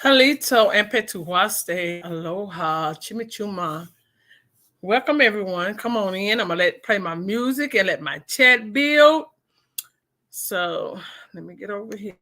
Halito and Petuwaste, Aloha, Chimichuma. Welcome everyone. Come on in. I'm gonna play my music and let my chat build. So let me get over here.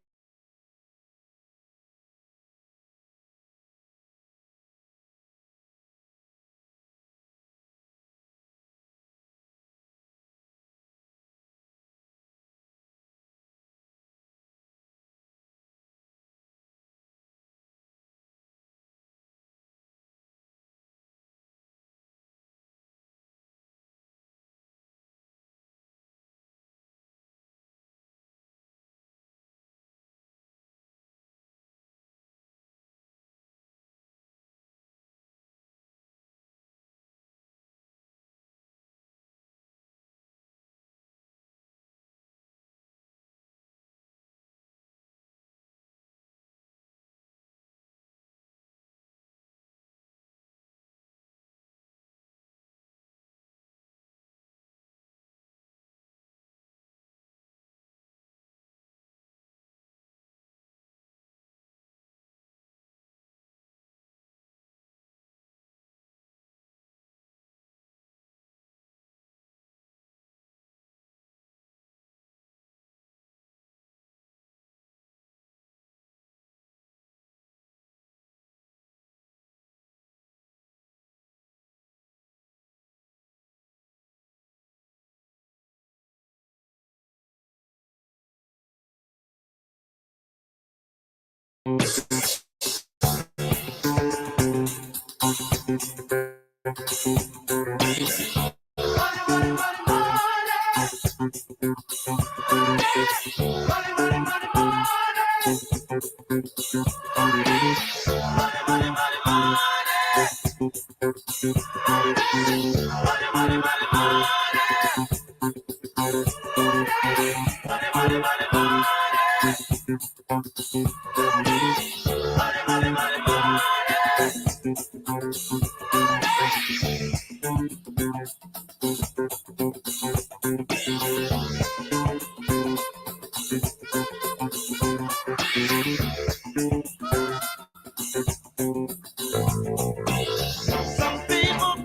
Some people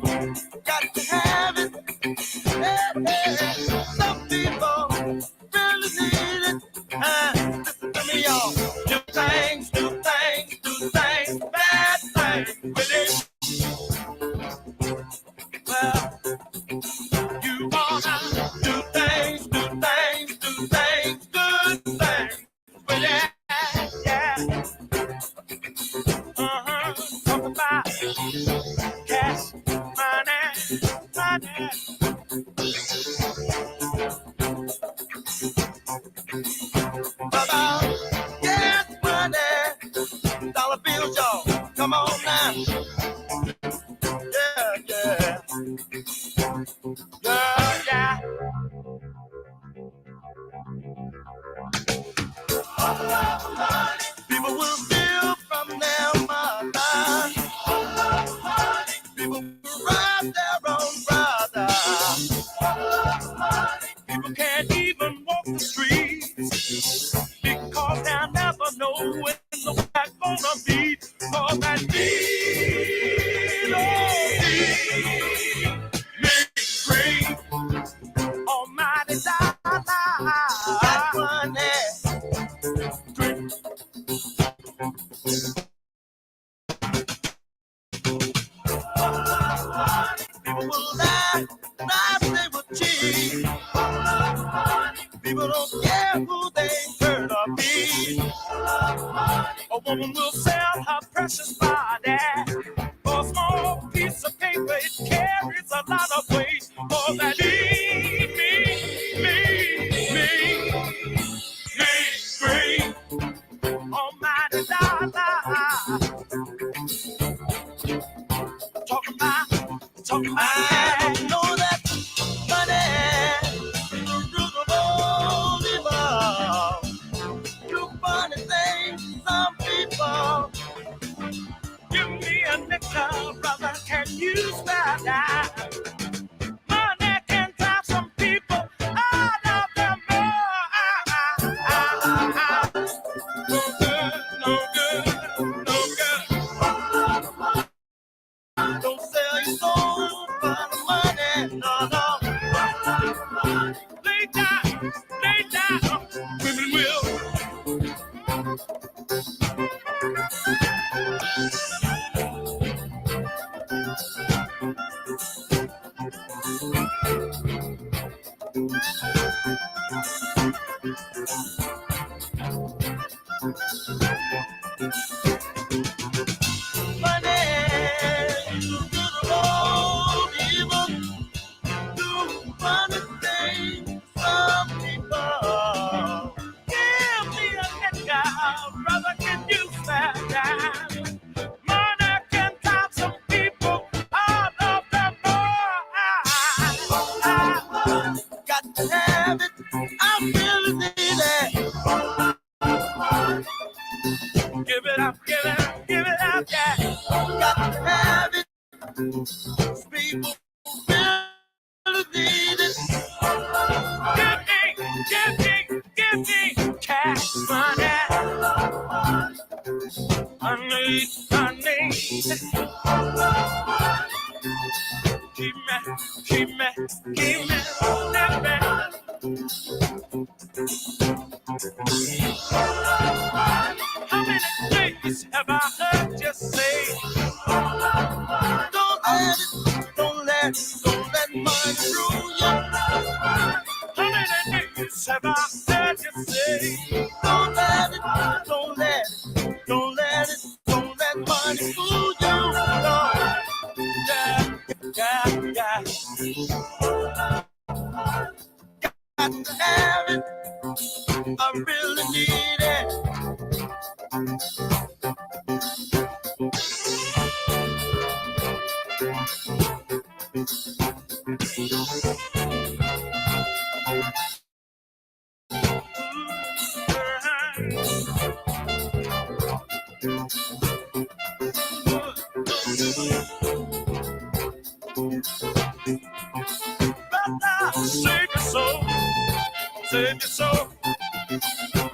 got to have it. Some people really need it. Listen to me, y'all. Do things, bad things with it. Well, you wanna do things, good things with it. Yeah. Talk about cash, money. About gas money, dollar bills, y'all. Come on now. Yeah. People will steal from their mother. People will rob their own brother. People can't even walk the streets because they'll never know when the back gonna be for that need. Make great almighty dollar. That money. People will lie, they will cheat. People don't care who they hurt or be. A woman will sell her precious body for a small piece of paper. It carries a lot of weight for that me, great, almighty dollar. Talking about, I know that money is the root of all evil. Do funny things, some people. Give me a nickel, brother, can you spare that? Money can Brother, can you stand down? Money can top some people out of the bar. I got to have it. I really need it. Give it up, give it up, give it up, yeah. Got to have it. People really need it. Give me cash money. I need. Keep me that bad. How many days have I heard you say? Don't let mine rule you. How many days have I heard you say? Don't let money fool you. No. Yeah. Got to have it. I really need it. Save your soul,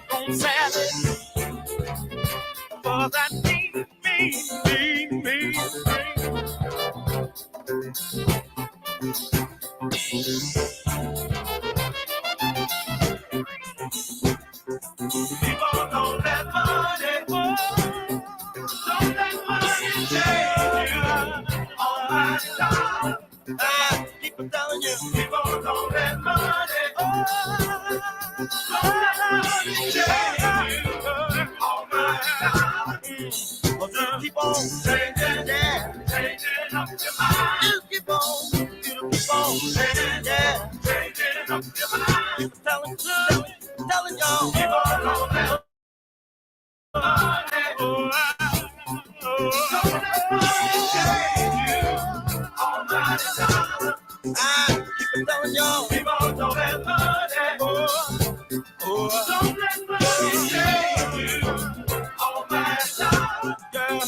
don't sell it for that me. People don't let money go. Don't let money change you. All my time. I keep telling you, people don't let money go. Don't let money change you. All my time. Just keep on changing, yeah. Changing up your mind. You keep on changing, yeah. Changing up your mind. Telling y'all, people don't let money go. Don't let money change you. All my time. I keep telling y'all, people don't let money go. Don't let money change you. All my time. Yeah,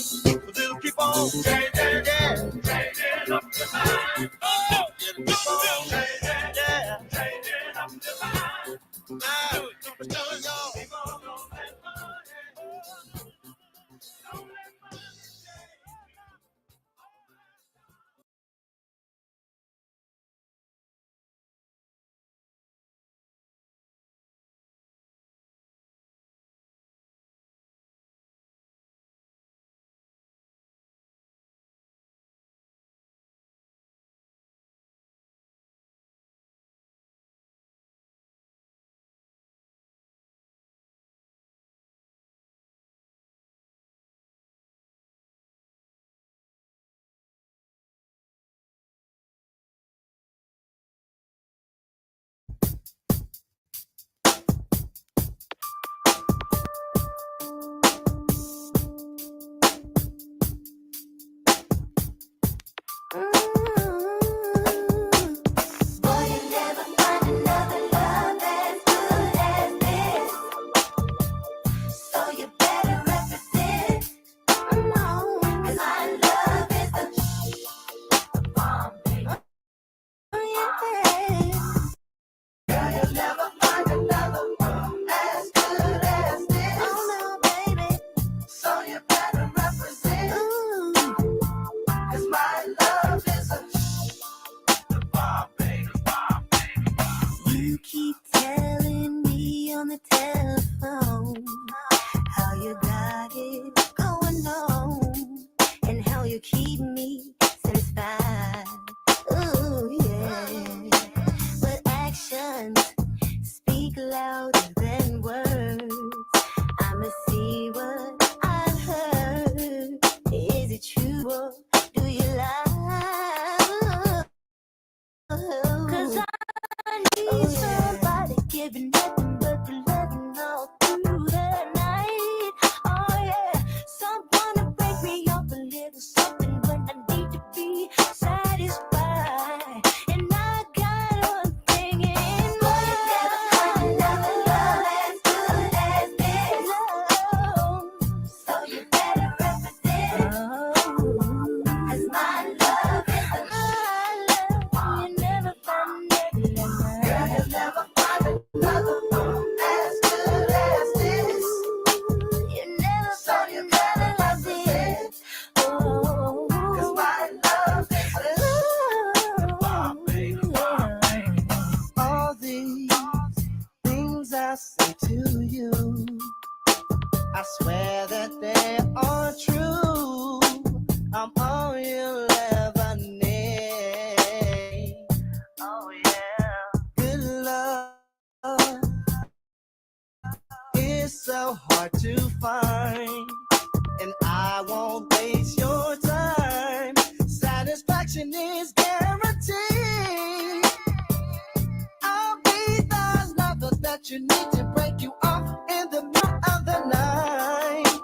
but it'll keep on changing, yeah. Changing up your mind. Oh, it'll keep on changing, yeah. Changing up your mind. I'm telling y'all, people don't let money go. Don't let money change you. But actions speak louder than to you. I swear that they are true. I'm all you'll ever need. Oh yeah. Good love is so hard to find, and I won't waste your time. Satisfaction is guaranteed. I'll be the lover that you need to break you off in the middle of the night.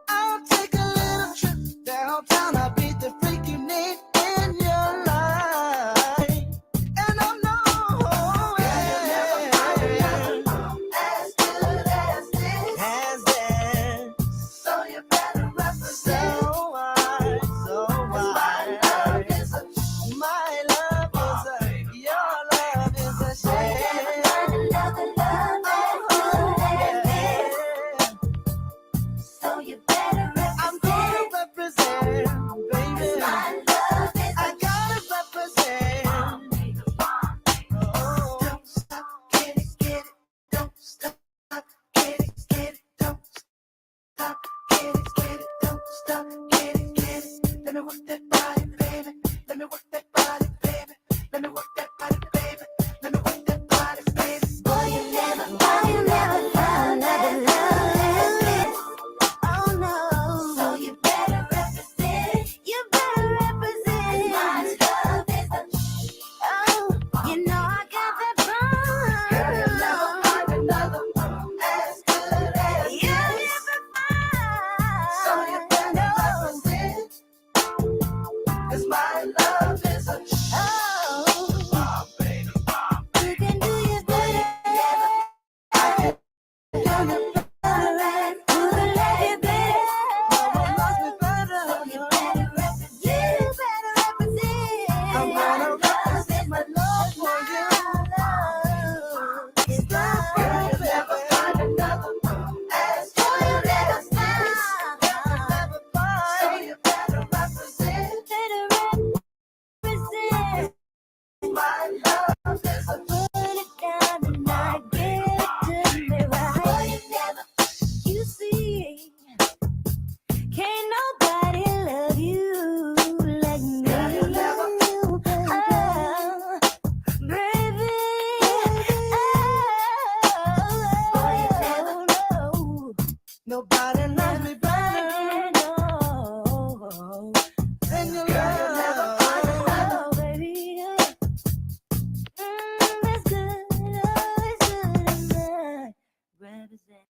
I'll take a little trip downtown. I'll be the freak you need in your life. And I know you'll never find as good as this. So you better represent. My love is your love is a shame. Another love as good as this. So you better represent. I'm gonna represent, baby. My love is I gotta represent. Oh. Don't stop, get it, don't stop, get it, don't stop, get it, don't stop, get it. Let me work that body, baby. Let me work that body, baby. Let me work that body, baby. Let me work that body, baby. Boy, you never found another love like this. Oh no. So you better represent. You better represent. My love is a oh, you know I got that bone. Girl, you'll never find another as good as you never find. So you better represent. 'Cause my love is a oh, baby, you can do your better. I can do your better. Do the lady better. No one loves me better. So you better represent. You better represent. I'm gonna represent my love for you. It's love. You'll never find another as good as this. You'll never find. So you better represent. Better represent. My love is a put it down and I give it to me right. Boy, you see, can't nobody love you like me. You'll never oh, baby. Oh, no. Nobody loves me better. No. Than your love. Oh, baby. That's good. Oh, it's good enough. Represent.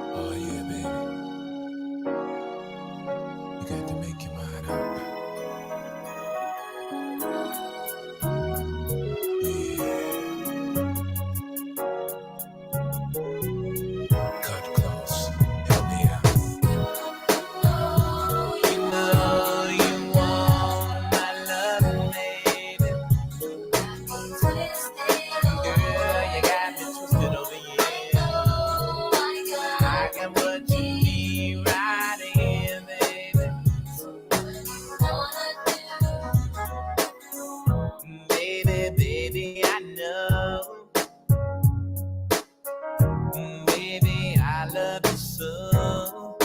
Oh yeah, baby. You got to make your mind up. Yeah. Cut close. Help me out. You know you want my love, baby. Girl, you got me twisted over here. I got what you need right here, baby. Baby, I know. Baby, I love you so.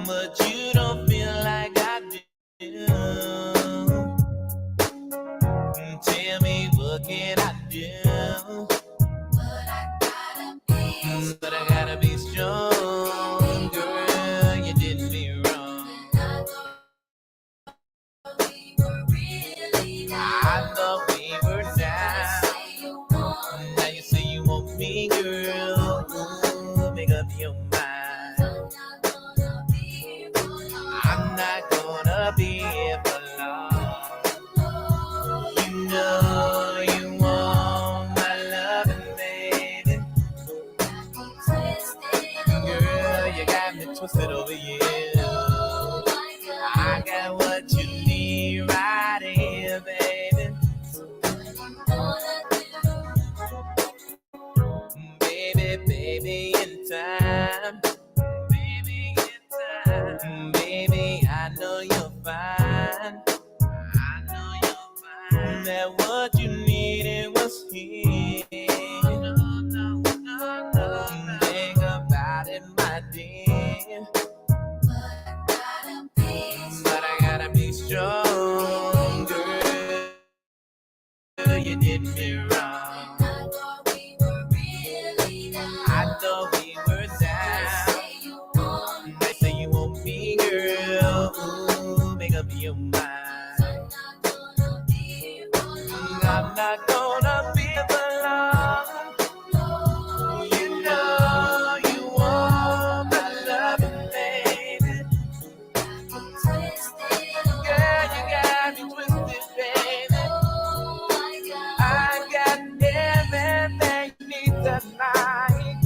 But you don't feel like I do. Tell me what can I do? But I gotta be strong, girl. gonna be here for long. You know you want my loving, baby. Girl, you got me twisted over you. I got what you need right here, baby. Baby, in time. Baby, I know you're fine. That what you needed was here. Think about it, my dear. But I gotta be strong, girl. You did me wrong. I thought we were down. They say you want me, girl. Ooh, make up your mind. I'm not gonna be for long. You know you want my loving, baby. Girl, you got me twisted, baby. I got everything you need tonight.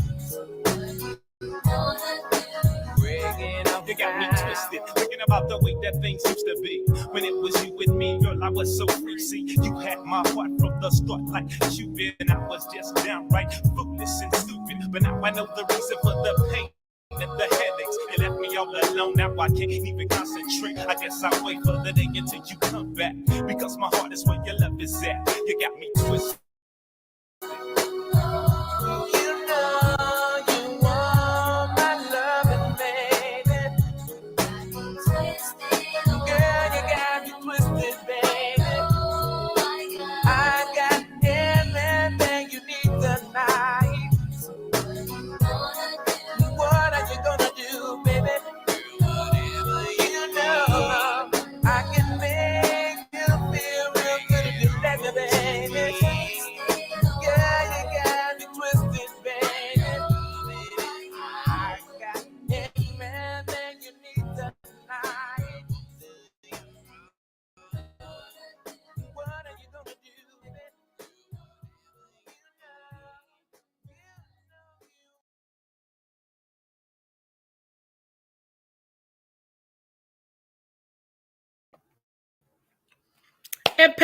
You got me twisted, thinking about the way that things used to be. When it was you with me, girl, I was so free. See, you had my heart from the start, like Cupid, and I was just downright foolish and stupid. But now I know the reason for the pain and the headaches. You left me all alone, now I can't even concentrate. I guess I'll wait for the day until you come back, because my heart is where your love is at. You got me twisted.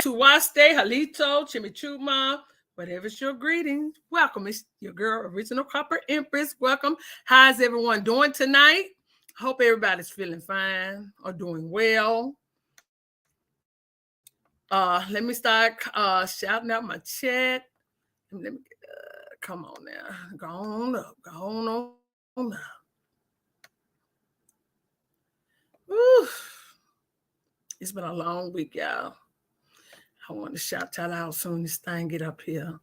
To Waste, Halito, Chimichuma, whatever's your greetings. Welcome. It's your girl, Original Copper Empress. Welcome. How's everyone doing tonight? Hope everybody's feeling fine or doing well. Let me start shouting out my chat. Let me come on now. Go on up. Go on up. Woo. It's been a long week, y'all. I want to shout y'all out how soon this thing get up here.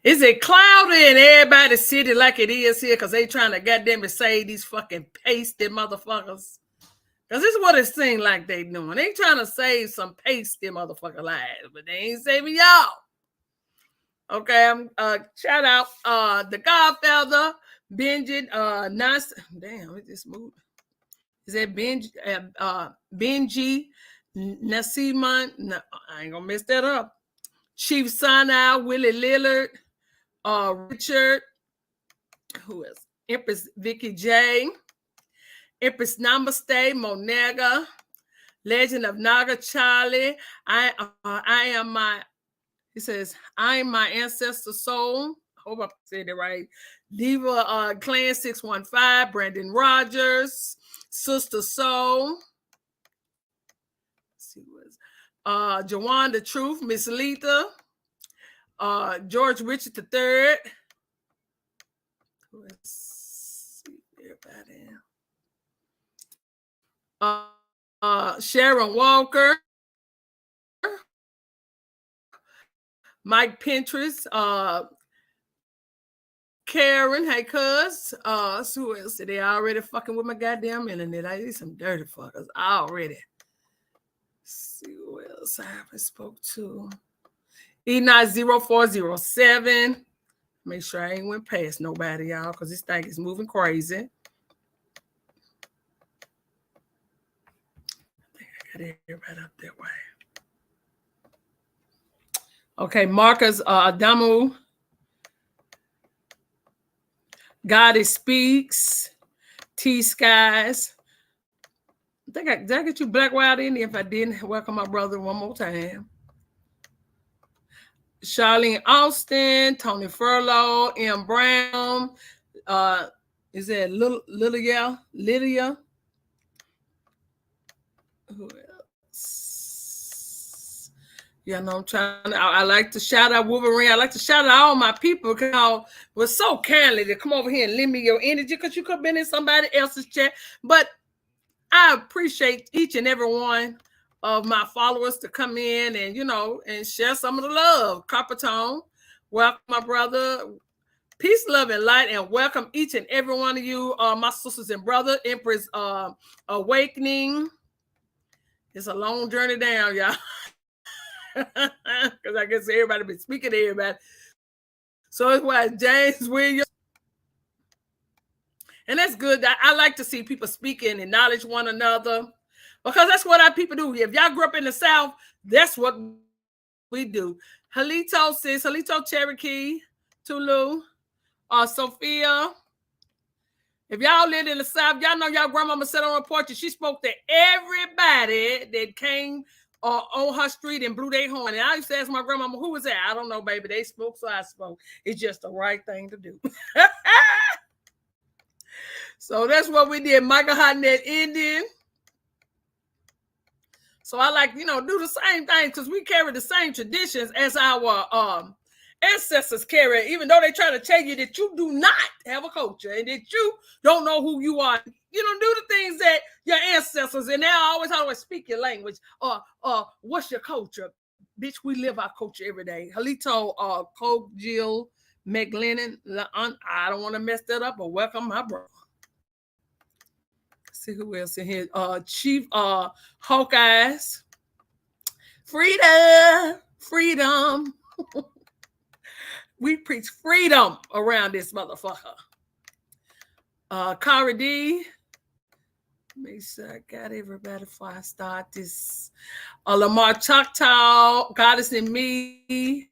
Is it cloudy in everybody's city like it is here? Because they trying to goddamn save these fucking pasty motherfuckers. Because this is what it seems like they doing. They trying to save some pasty motherfucker lives, but they ain't saving y'all. Okay, I'm shout out the Godfather, Benji, damn, it just moved. Is that Benji Nasiman? No, I ain't gonna mess that up. Chief Sinai, Willie Lillard, Richard, who is Empress Vicky J, Empress Namaste, Monega, Legend of Naga Charlie. I am my, he says, I am my ancestor soul. I hope I said it right. Diva Clan 615, Brandon Rogers, Sister Soul. Let's see what's Jawan the Truth, Miss Letha, George Richard III. Let's see everybody. Sharon Walker, Mike Pinterest, Karen, hey cuz, who else? They already fucking with my goddamn internet. I need some dirty fuckers already. Let's see who else I haven't spoke to. E90407. Make sure I ain't went past nobody, y'all, because this thing is moving crazy. Get everybody up that way. Okay, Marcus Adamu. God speaks. T Skies. Did I get you Black Wild Indian? If I didn't, welcome my brother one more time. Charlene Austin, Tony Furlow, M. Brown. Is that Lydia? Who else? Yeah, no, I'm trying. I like to shout out Wolverine. I like to shout out all my people because was so kindly to come over here and lend me your energy because you could have been in somebody else's chat. But I appreciate each and every one of my followers to come in and, and share some of the love. Coppertone, welcome, my brother. Peace, love, and light, and welcome each and every one of you, my sisters and brother. Empress Awakening. It's a long journey down, y'all. Because I guess everybody been speaking to everybody. So it's why James Williams. And that's good. I like to see people speaking and acknowledge one another because that's what our people do. If y'all grew up in the South, that's what we do. Halito sis, Halito Cherokee, Tulu, Sophia. If y'all lived in the South, y'all know y'all grandmama sat on her porch and she spoke to everybody that came on her street and blew their horn. And I used to ask my grandmama, who was that? I don't know, baby. They spoke, so I spoke. It's just the right thing to do. So that's what we did. Michael Hotnet Indian. So I like, do the same thing because we carry the same traditions as our ancestors carry, even though they try to tell you that you do not have a culture and that you don't know who you are. You don't do the things that your ancestors, and they always speak your language. What's your culture? Bitch, we live our culture every day. Halito, Coke, Jill, McLennan. I don't want to mess that up, but welcome my brother. See who else in here. Chief Hawkeyes. Freedom. We preach freedom around this motherfucker. Kari D. Make sure I got everybody before I start this. Lamar Choctaw, Goddess in Me.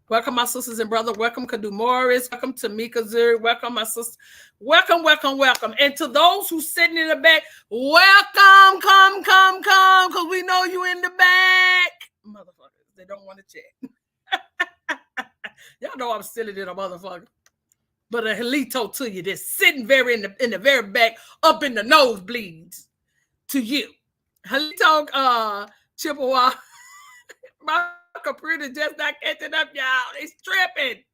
Welcome, my sisters and brother. Welcome, Kadu Morris. Welcome to Mika Zuri. Welcome, my sister. Welcome. And to those who sitting in the back, welcome, come, because we know you in the back. Motherfuckers, they don't want to chat. Y'all know I'm silly than a motherfucker. But a Halito to you that's sitting very in the very back, up in the nosebleeds to you. Halito Chippewa. My computer just not catching up, y'all. It's tripping.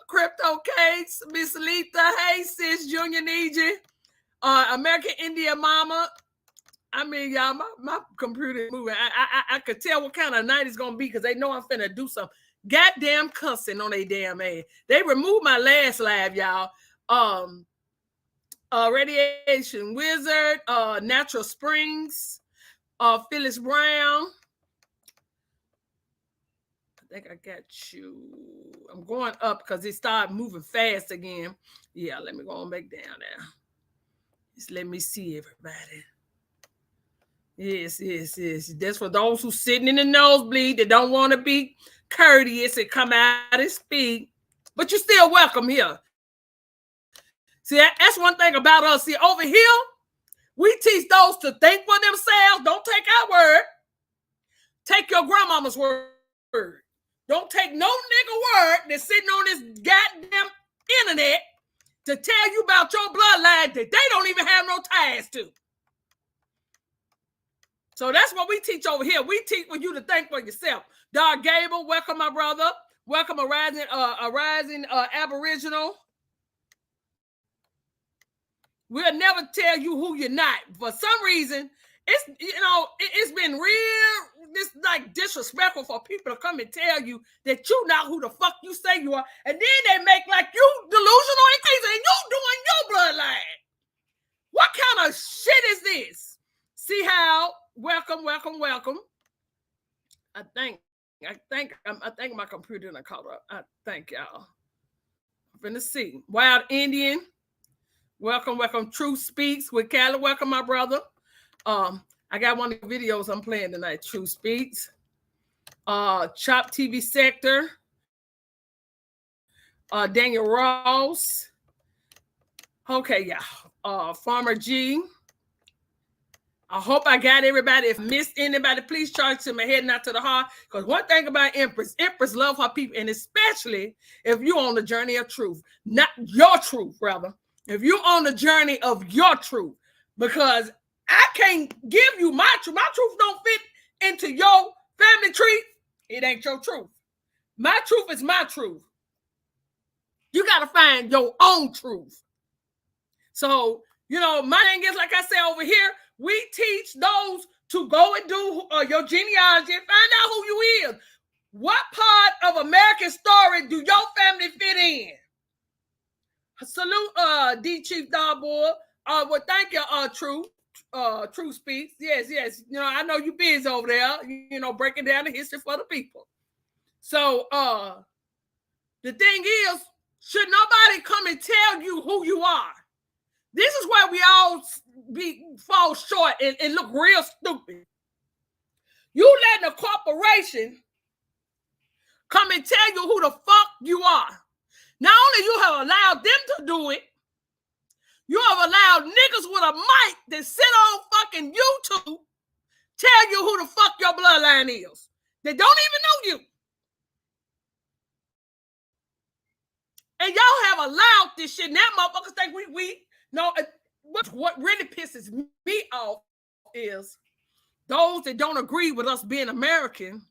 Crypto Cakes, Miss Letha, hey sis, Junior Niji, American India Mama. I mean, y'all, my computer is moving. I could tell what kind of night it's gonna be because they know I'm finna do some goddamn cussing on their damn ass. They removed my last live, y'all. Radiation Wizard, Natural Springs, Phyllis Brown. I think I got you. I'm going up because it started moving fast again. Yeah, let me go and back down there. Just let me see everybody. Yes. That's for those who sitting in the nosebleed that don't want to be courteous and come out and speak. But you're still welcome here. See, that's one thing about us. See, over here, we teach those to think for themselves. Don't take our word. Take your grandmama's word. Don't take no nigga word that's sitting on this goddamn internet to tell you about your bloodline that they don't even have no ties to. So that's what we teach over here. We teach for you to think for yourself. Dar Gable, welcome, my brother. Welcome, a rising Aboriginal. We'll never tell you who you're not. For some reason, it's been real disrespectful for people to come and tell you that you not who the fuck you say you are, and then they make like you delusional and crazy, and you doing your bloodline. What kind of shit is this? See how? Welcome. I think my computer done caught up. I thank y'all. I'm finna see. Wild Indian. Welcome. Truth Speaks with Callie. Welcome, my brother. I got one of the videos I'm playing tonight, True Speaks. Chop TV Sector. Daniel Ross. Okay, yeah. Farmer G. I hope I got everybody. If I missed anybody, please charge to my head, not to the heart. Because one thing about Empress love her people, and especially if you're on the journey of truth, not your truth, rather. If you're on the journey of your truth, because I can't give you my truth. My truth don't fit into your family tree. It ain't your truth. My truth is my truth. You got to find your own truth. So, my thing is, like I said over here, we teach those to go and do your genealogy and find out who you is. What part of American story do your family fit in? Salute, D Chief Darboy. Well, thank you, True Speaks. Yes. I know you busy over there, breaking down the history for the people. So, the thing is, should nobody come and tell you who you are? This is where we all fall short and look real stupid. You letting a corporation come and tell you who the fuck you are. Not only you have allowed them to do it, you have allowed niggas with a mic that sit on fucking YouTube tell you who the fuck your bloodline is. They don't even know you. And y'all have allowed this shit. And that motherfuckers think we know. What really pisses me off is those that don't agree with us being American.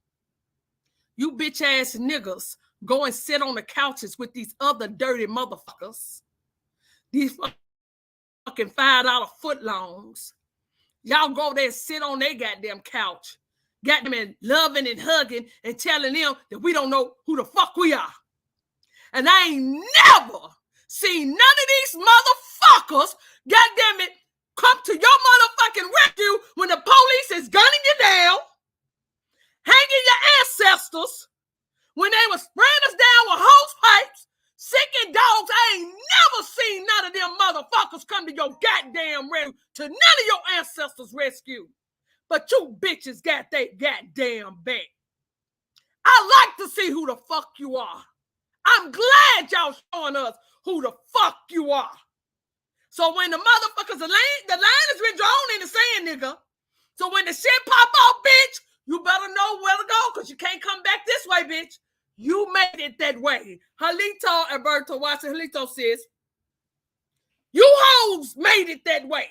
You bitch ass niggas go and sit on the couches with these other dirty motherfuckers. These fucking $5 footlongs. Y'all go there and sit on their goddamn couch. Got them and loving and hugging and telling them that we don't know who the fuck we are. And I ain't never seen none of these motherfuckers, goddamn it, come to your motherfucking rescue when the police is gunning you down, hanging your ancestors, when they was spraying us down with hose pipes, sicking dogs. I ain't never seen none of them motherfuckers come to your goddamn rescue, to none of your ancestors' rescue. But you bitches got they goddamn back. I like to see who the fuck you are. I'm glad y'all showing us who the fuck you are. So when the motherfuckers, the line has been drawn in the sand, nigga. So when the shit pop off, bitch, you better know where to go, because you can't come back this way, bitch. You made it that way. Halito Alberto Watson, Halito says, you hoes made it that way.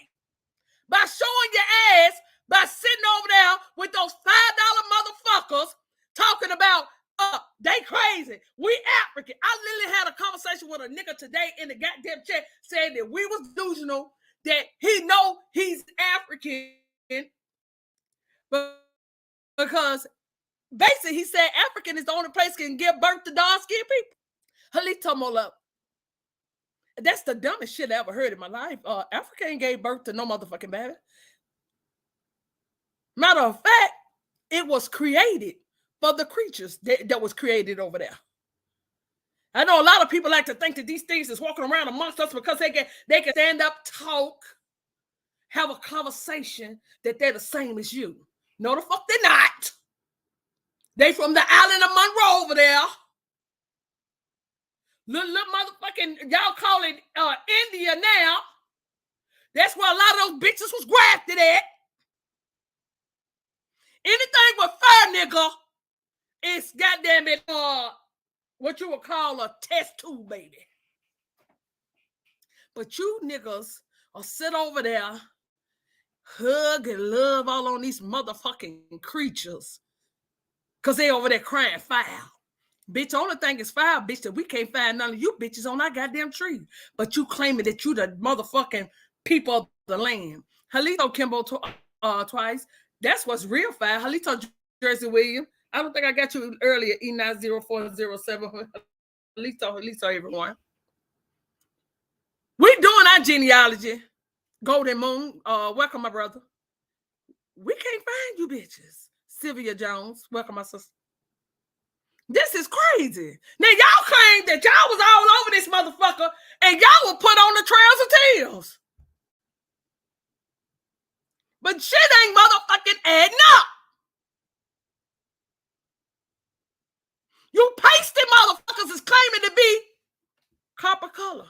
By showing your ass, by sitting over there with those $5 motherfuckers talking about, they crazy. We African. I literally had a conversation with a nigga today in the goddamn chat saying that we was delusional, that he know he's African, but because basically he said African is the only place can give birth to dark-skinned people. Halito Molup. That's the dumbest shit I ever heard in my life. Africa ain't gave birth to no motherfucking baby. Matter of fact, it was created for the creatures that was created over there. I know a lot of people like to think that these things is walking around amongst us because they can stand up, talk, have a conversation that they're the same as you. No, the fuck they're not. They from the island of Monroe over there. Little motherfucking, y'all call it India now. That's where a lot of those bitches was grafted at. Anything with fur, nigga, it's goddamn it, what you would call a test tube, baby. But you niggas will sit over there, hug and love all on these motherfucking creatures, because they over there crying foul. Bitch, the only thing is foul, bitch, that we can't find none of you bitches on our goddamn tree. But you claiming that you the motherfucking people of the land. Halito Kimbo twice. That's what's real foul. Halito Jersey William. I don't think I got you earlier, E90407. Halito, everyone. We doing our genealogy. Golden Moon, welcome, my brother. We can't find you bitches. Sylvia Jones, welcome, my sister. This is crazy. Now, y'all claim that y'all was all over this motherfucker and y'all were put on the trails of tears. But but shit ain't motherfucking adding up. You pasty motherfuckers is claiming to be copper color.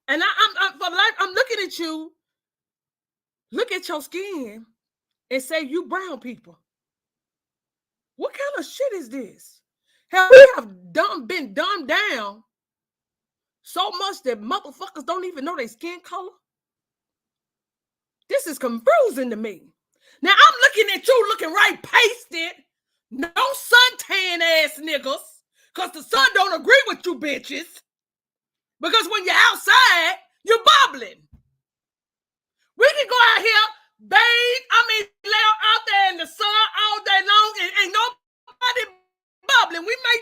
And I'm looking at you, look at your skin, and say you brown people. What kind of shit is this? Hell, we have been dumbed down so much that motherfuckers don't even know their skin color. This is confusing to me. Now I'm looking at you looking right pasted, no suntan ass niggas, because the sun don't agree with you bitches. Because when you're outside, you're bubbling. We can go out here, bathe, lay out there in the sun all day long, and ain't nobody bubbling. We may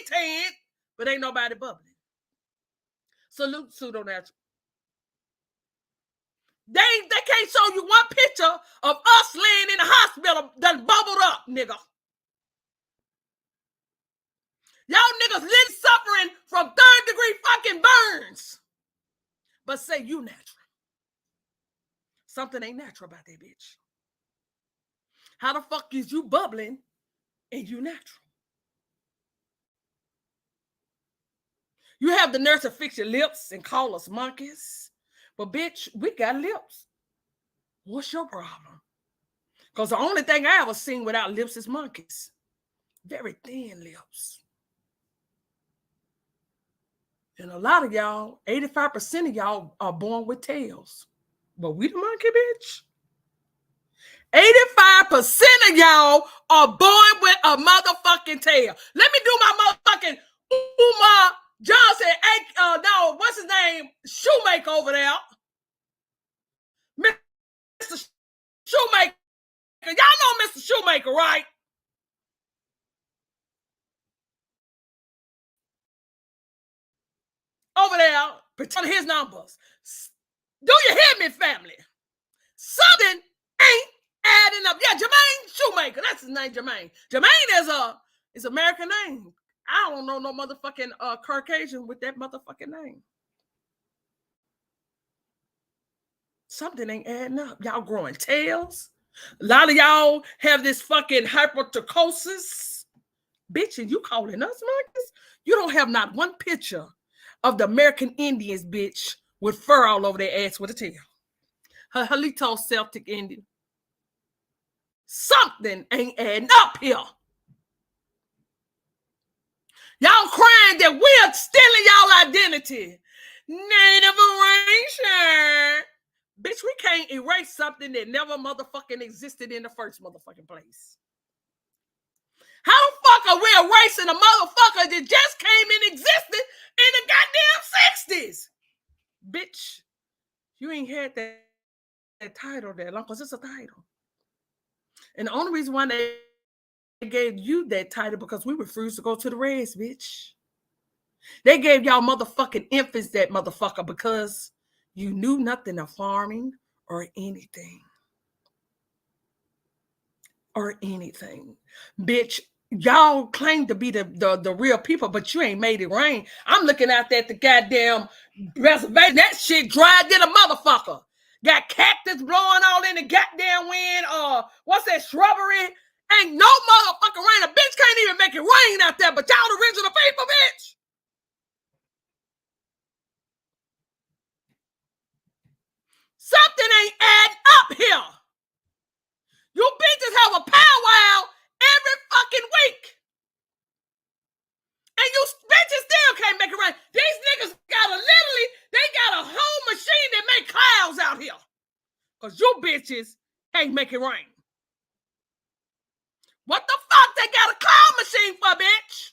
tan, but ain't nobody bubbling. Salute pseudo-natural. They can't show you one picture of us laying in the hospital that's bubbled up, nigga. Y'all niggas literally suffering from third-degree fucking burns. But say you natural. Something ain't natural about that bitch. How the fuck is you bubbling and you natural? You have the nerve to fix your lips and call us monkeys. But bitch, we got lips. What's your problem? Because the only thing I ever seen without lips is monkeys. Very thin lips. And a lot of y'all, 85% of y'all are born with tails. But we the monkey, bitch. 85% of y'all are born with a motherfucking tail. Let me do my motherfucking Umar Johnson, no, what's his name? Shoemaker over there. Mr. Shoemaker. Y'all know Mr. Shoemaker, right? Over there, pretend his numbers. Do you hear me, family? Something ain't adding up. Yeah, Jermaine Shoemaker. That's his name, Jermaine. Jermaine is American name. I don't know no motherfucking Caucasian with that motherfucking name. Something ain't adding up. Y'all growing tails. A lot of y'all have this fucking hypertrichosis. Bitch, and you calling us monkeys? You don't have not one picture of the American Indians, bitch, with fur all over their ass with a tail. Her Halito Celtic Indian. Something ain't adding up here. Y'all crying that we're stealing y'all identity. Native erasure. Bitch, we can't erase something that never motherfucking existed in the first motherfucking place. How the fuck are we erasing a motherfucker that just came in existence in the goddamn 60s? Bitch, you ain't had that title that long because it's a title. And the only reason why they gave you that title because we refused to go to the Reds, bitch. They gave y'all motherfucking infants that motherfucker because you knew nothing of farming or anything. Bitch, y'all claim to be the real people, but you ain't made it rain. I'm looking out there at the goddamn reservation. That shit dried than a motherfucker. Got cactus blowing all in the goddamn wind. What's that shrubbery? Ain't no motherfucking rain. A bitch can't even make it rain out there, but y'all the original people, bitch. Something ain't adding up here. You bitches have a powwow every fucking week. And you bitches still can't make it rain. These niggas they got a whole machine that make clouds out here. Because you bitches can't make it rain. What the fuck they got a cloud machine for, bitch?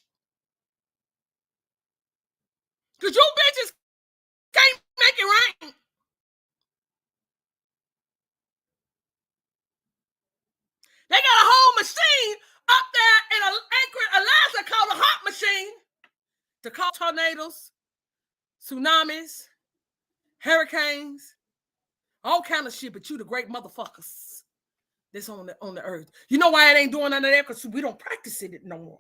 Because you bitches can't make it rain. They got a whole machine up there in Anchorage, Alaska called a hot machine to call tornadoes, tsunamis, hurricanes, all kind of shit, but you the great motherfuckers that's on the earth. You know why it ain't doing none of that? Because we don't practice it no more.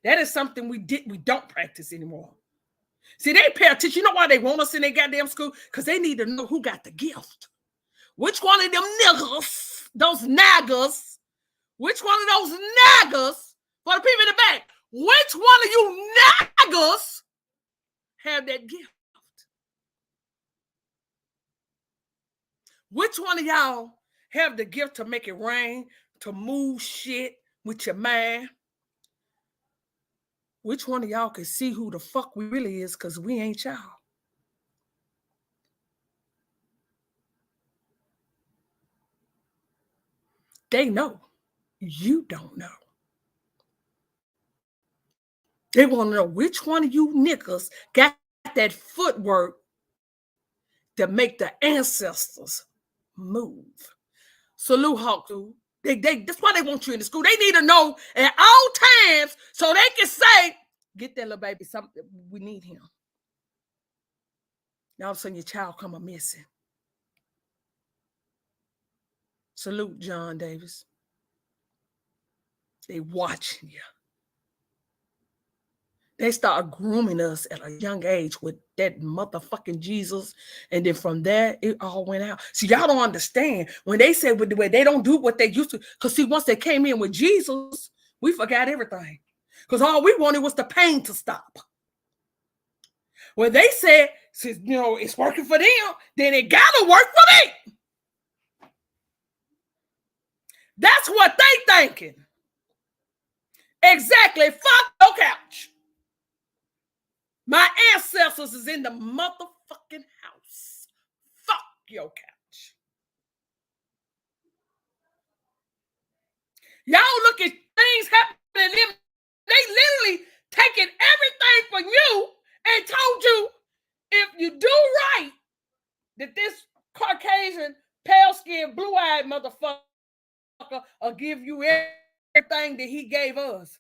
That is something we don't practice anymore. See, they pay attention. You know why they want us in their goddamn school? Because they need to know who got the gift. Which one of them niggas, those naggers, which one of those naggers, for the people in the back, which one of you naggers have that gift? Which one of y'all have the gift to make it rain, to move shit with your mind? Which one of y'all can see who the fuck we really is, because we ain't y'all? They know. You don't know. They want to know which one of you niggas got that footwork to make the ancestors move. Salute, Hawk. That's why they want you in the school. They need to know at all times so they can say, get that little baby something. We need him. Now all of a sudden your child come a missing. Salute, John Davis. They watching you. They start grooming us at a young age with that motherfucking Jesus. And then from there, it all went out. See, y'all don't understand. When they say with the way they don't do what they used to. Because see, once they came in with Jesus, we forgot everything. Because all we wanted was the pain to stop. When they said, since, it's working for them, then it got to work for me. That's what they thinking. Exactly. Fuck your couch. My ancestors is in the motherfucking house. Fuck your couch. Y'all look at things happening to them. They literally taking everything from you and told you if you do right, that this Caucasian, pale-skinned, blue-eyed motherfucker will give you everything that he gave us.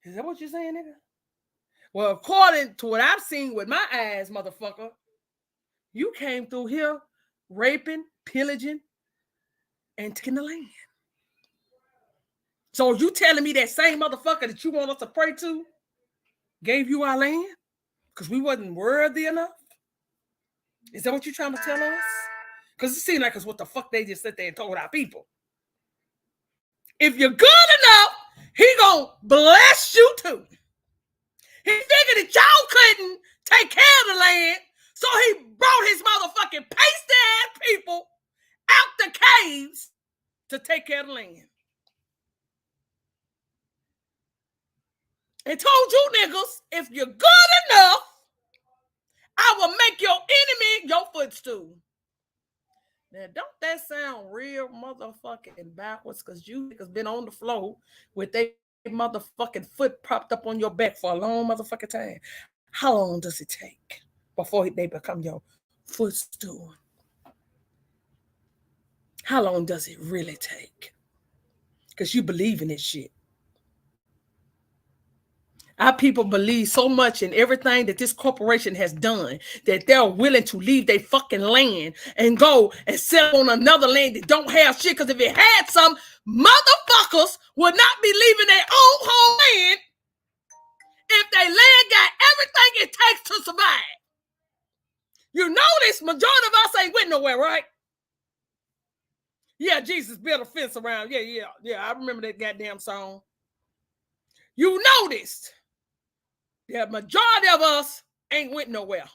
Is that what you're saying, nigga? Well, according to what I've seen with my eyes, motherfucker, you came through here raping, pillaging, and taking the land. So you telling me that same motherfucker that you want us to pray to gave you our land because we wasn't worthy enough? Is that what you're trying to tell us? Because it seems like it's what the fuck they just sit there and told our people. If you're good enough, he gonna bless you too. He figured that y'all couldn't take care of the land, so he brought his motherfucking pasty-ass people out the caves to take care of the land. And told you niggas, if you're good enough, I will make your enemy your footstool. Now, don't that sound real motherfucking backwards? Because you niggas been on the floor with they motherfucking foot propped up on your back for a long motherfucking time. How long does it take before they become your footstool? How long does it really take? Because you believe in this shit. Our people believe so much in everything that this corporation has done that they're willing to leave their fucking land and go and settle on another land that don't have shit. Because if it had some, motherfuckers would not be leaving their own homeland if their land got everything it takes to survive. You notice majority of us ain't went nowhere, right? Yeah, Jesus built a fence around. Yeah. I remember that goddamn song. You noticed the majority of us ain't went nowhere.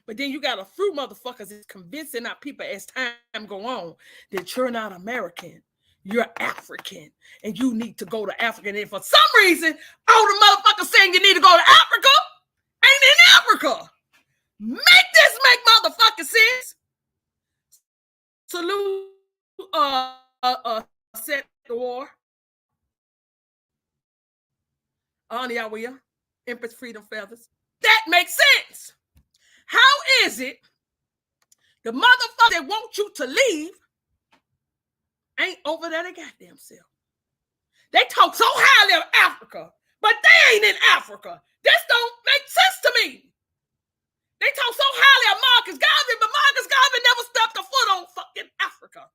But then you got a few motherfuckers that's convincing our people as time go on that you're not American, you're African, and you need to go to Africa. And for some reason, all the motherfuckers saying you need to go to Africa ain't in Africa. Make this make motherfucking sense. Salute, set the war. Aniawiya, Empress Freedom Feathers. That makes sense. How is it the motherfucker that want you to leave ain't over there their goddamn self? They talk so highly of Africa, but they ain't in Africa. This don't make sense to me. They talk so highly of Marcus Garvey, but Marcus Garvey never stepped a foot on fucking Africa.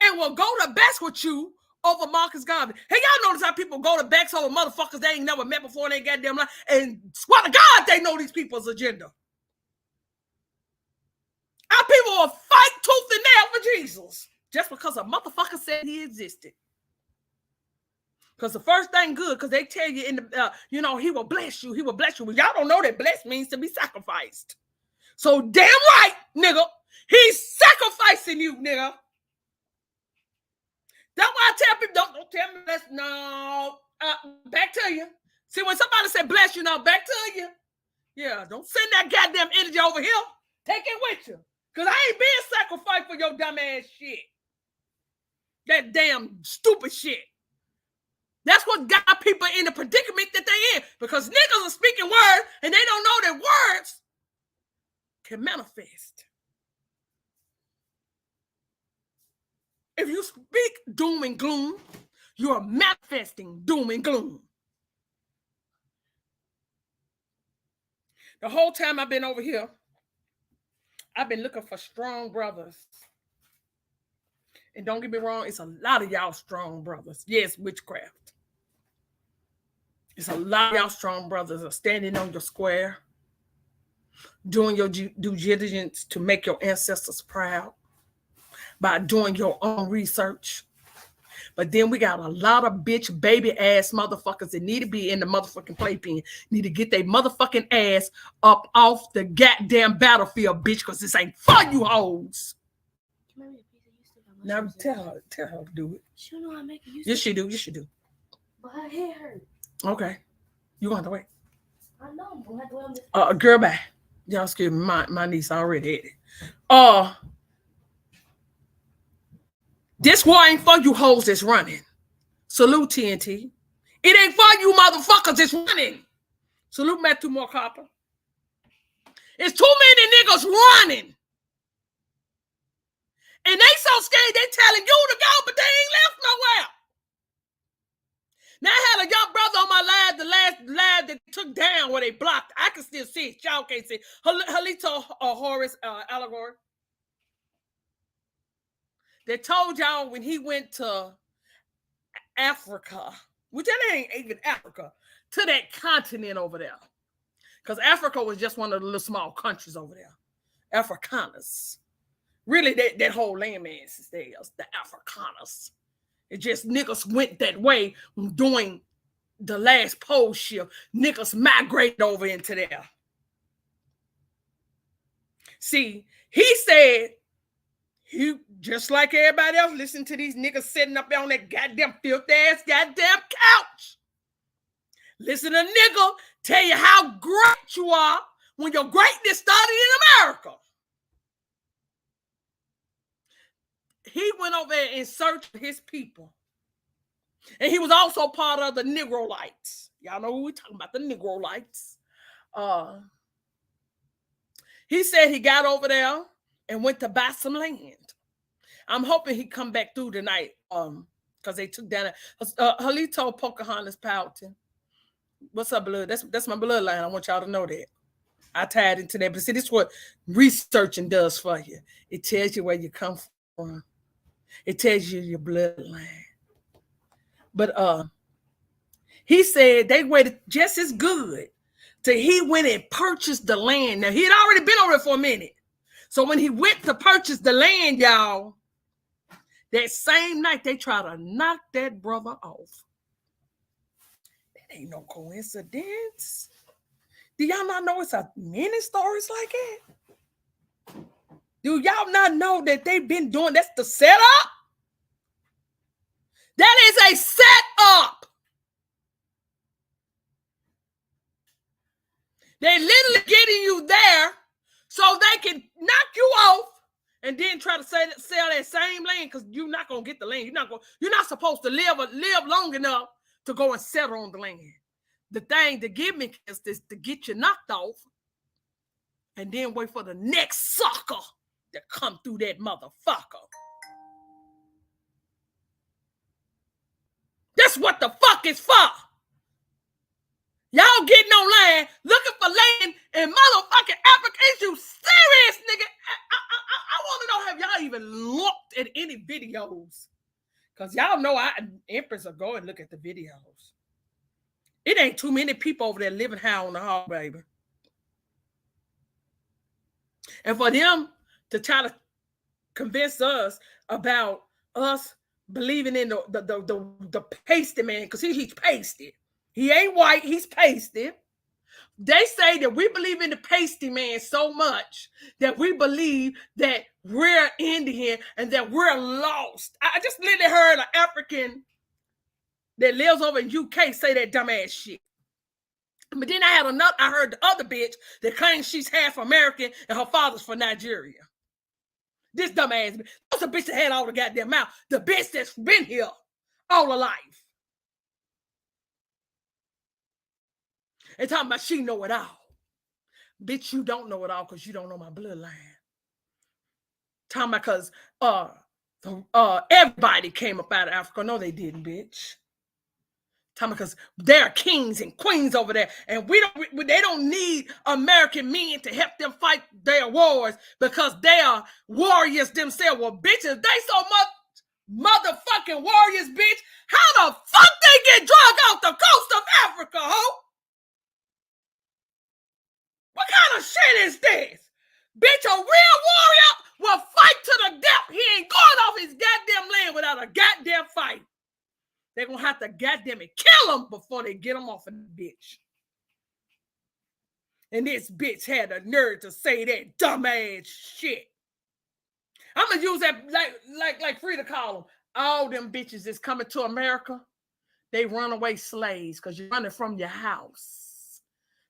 And will go to best with you over Marcus Garvey. Hey, y'all notice how people go to backs over motherfuckers they ain't never met before in their goddamn life and swear to God they know these people's agenda. Our people will fight tooth and nail for Jesus just because a motherfucker said he existed. Because the first thing good, because they tell you in the, he will bless you. He will bless you. Well, y'all don't know that blessed means to be sacrificed. So damn right, nigga. He's sacrificing you, nigga. That's why I tell people, don't tell me bless. No, back to you. See, when somebody say bless you, now back to you. Yeah, don't send that goddamn energy over here. Take it with you. Because I ain't being sacrificed for your dumb ass shit. That damn stupid shit. That's what got people in the predicament that they in. Because niggas are speaking words and they don't know that words can manifest. If you speak doom and gloom, you are manifesting doom and gloom. The whole time I've been over here, I've been looking for strong brothers. And don't get me wrong, it's a lot of y'all strong brothers. Yes, witchcraft. It's a lot of y'all strong brothers are standing on your square, doing your due diligence to make your ancestors proud by doing your own research. But then we got a lot of bitch baby ass motherfuckers that need to be in the motherfucking playpen. Need to get their motherfucking ass up off the goddamn battlefield, bitch, because this ain't for you hoes. Now tell her to do it. She don't know how to make it. Yes, she do. Yes, she do. But her head hurt. Okay. You gonna have to wait. I know. I'm gonna have to wait on this. Girl, bye. Y'all excuse me. My niece already ate it. This war ain't for you hoes that's running. Salute TNT. It ain't for you motherfuckers that's running. Salute Matthew Moore Copper. It's too many niggas running. And they so scared they telling you to go, but they ain't left nowhere. Now I had a young brother on my live, the last live that took down where they blocked. I can still see it. Y'all can't see it. Halito Horace Allegory. They told y'all when he went to Africa, which that ain't even Africa, to that continent over there. Because Africa was just one of the little small countries over there. Afrikaners. Really, that whole landmass is theirs, the Afrikaners. It just niggas went that way during the last pole shift. Niggas migrated over into there. See, he said, he just like everybody else, listen to these niggas sitting up there on that goddamn filthy ass goddamn couch. Listen to a nigga tell you how great you are when your greatness started in America. He went over there in search of his people. And he was also part of the Negrolites. Y'all know who we're talking about, the Negrolites. He said he got over there and went to buy some land. I'm hoping he come back through tonight because they took down Halito Pocahontas Powelton. What's up, blood? That's my bloodline. I want y'all to know that. I tied into that. But see, this is what researching does for you. It tells you where you come from. It tells you your bloodline. But he said they waited just as good till he went and purchased the land. Now, he had already been over there for a minute. So when he went to purchase the land, y'all, that same night, they tried to knock that brother off. That ain't no coincidence. Do y'all not know it's a many stories like that? Do y'all not know that they've been doing, that's the setup? That is a setup. They literally getting you there so they can knock you off and then try to sell that same land because you're not gonna get the land. You're not supposed to live long enough to go and settle on the land. The thing, the gimmick is this to get you knocked off and then wait for the next sucker to come through that motherfucker. That's what the fuck is for. Y'all getting online looking for land in motherfucking Africa. Is you serious, nigga? I want to know, have y'all even looked at any videos? Because y'all know Empress will go and look at the videos. It ain't too many people over there living high on the hog, baby. And for them to try to convince us about us believing in the pasty man, because he's pasty. He ain't white, he's pasty. They say that we believe in the pasty man so much that we believe that we're Indian and that we're lost. I just literally heard an African that lives over in UK say that dumbass shit. But then I heard the other bitch that claims she's half American and her father's from Nigeria. This dumbass bitch. That's a bitch that had all the goddamn mouth. The bitch that's been here all her life. And talking about she know it all. Bitch, you don't know it all because you don't know my bloodline. Talking about because everybody came up out of Africa. No, they didn't, bitch. Talking because there are kings and queens over there, and they don't need American men to help them fight their wars because they are warriors themselves. Well, bitches, they so much motherfucking warriors, bitch. How the fuck they get drug off the coast of Africa, ho? What kind of shit is this? Bitch, a real warrior will fight to the death. He ain't going off his goddamn land without a goddamn fight. They're going to have to goddamn it kill him before they get him off of the bitch. And this bitch had the nerve to say that dumbass shit. I'm going to use that like Frida call them. All them bitches that's coming to America, they runaway slaves because you're running from your house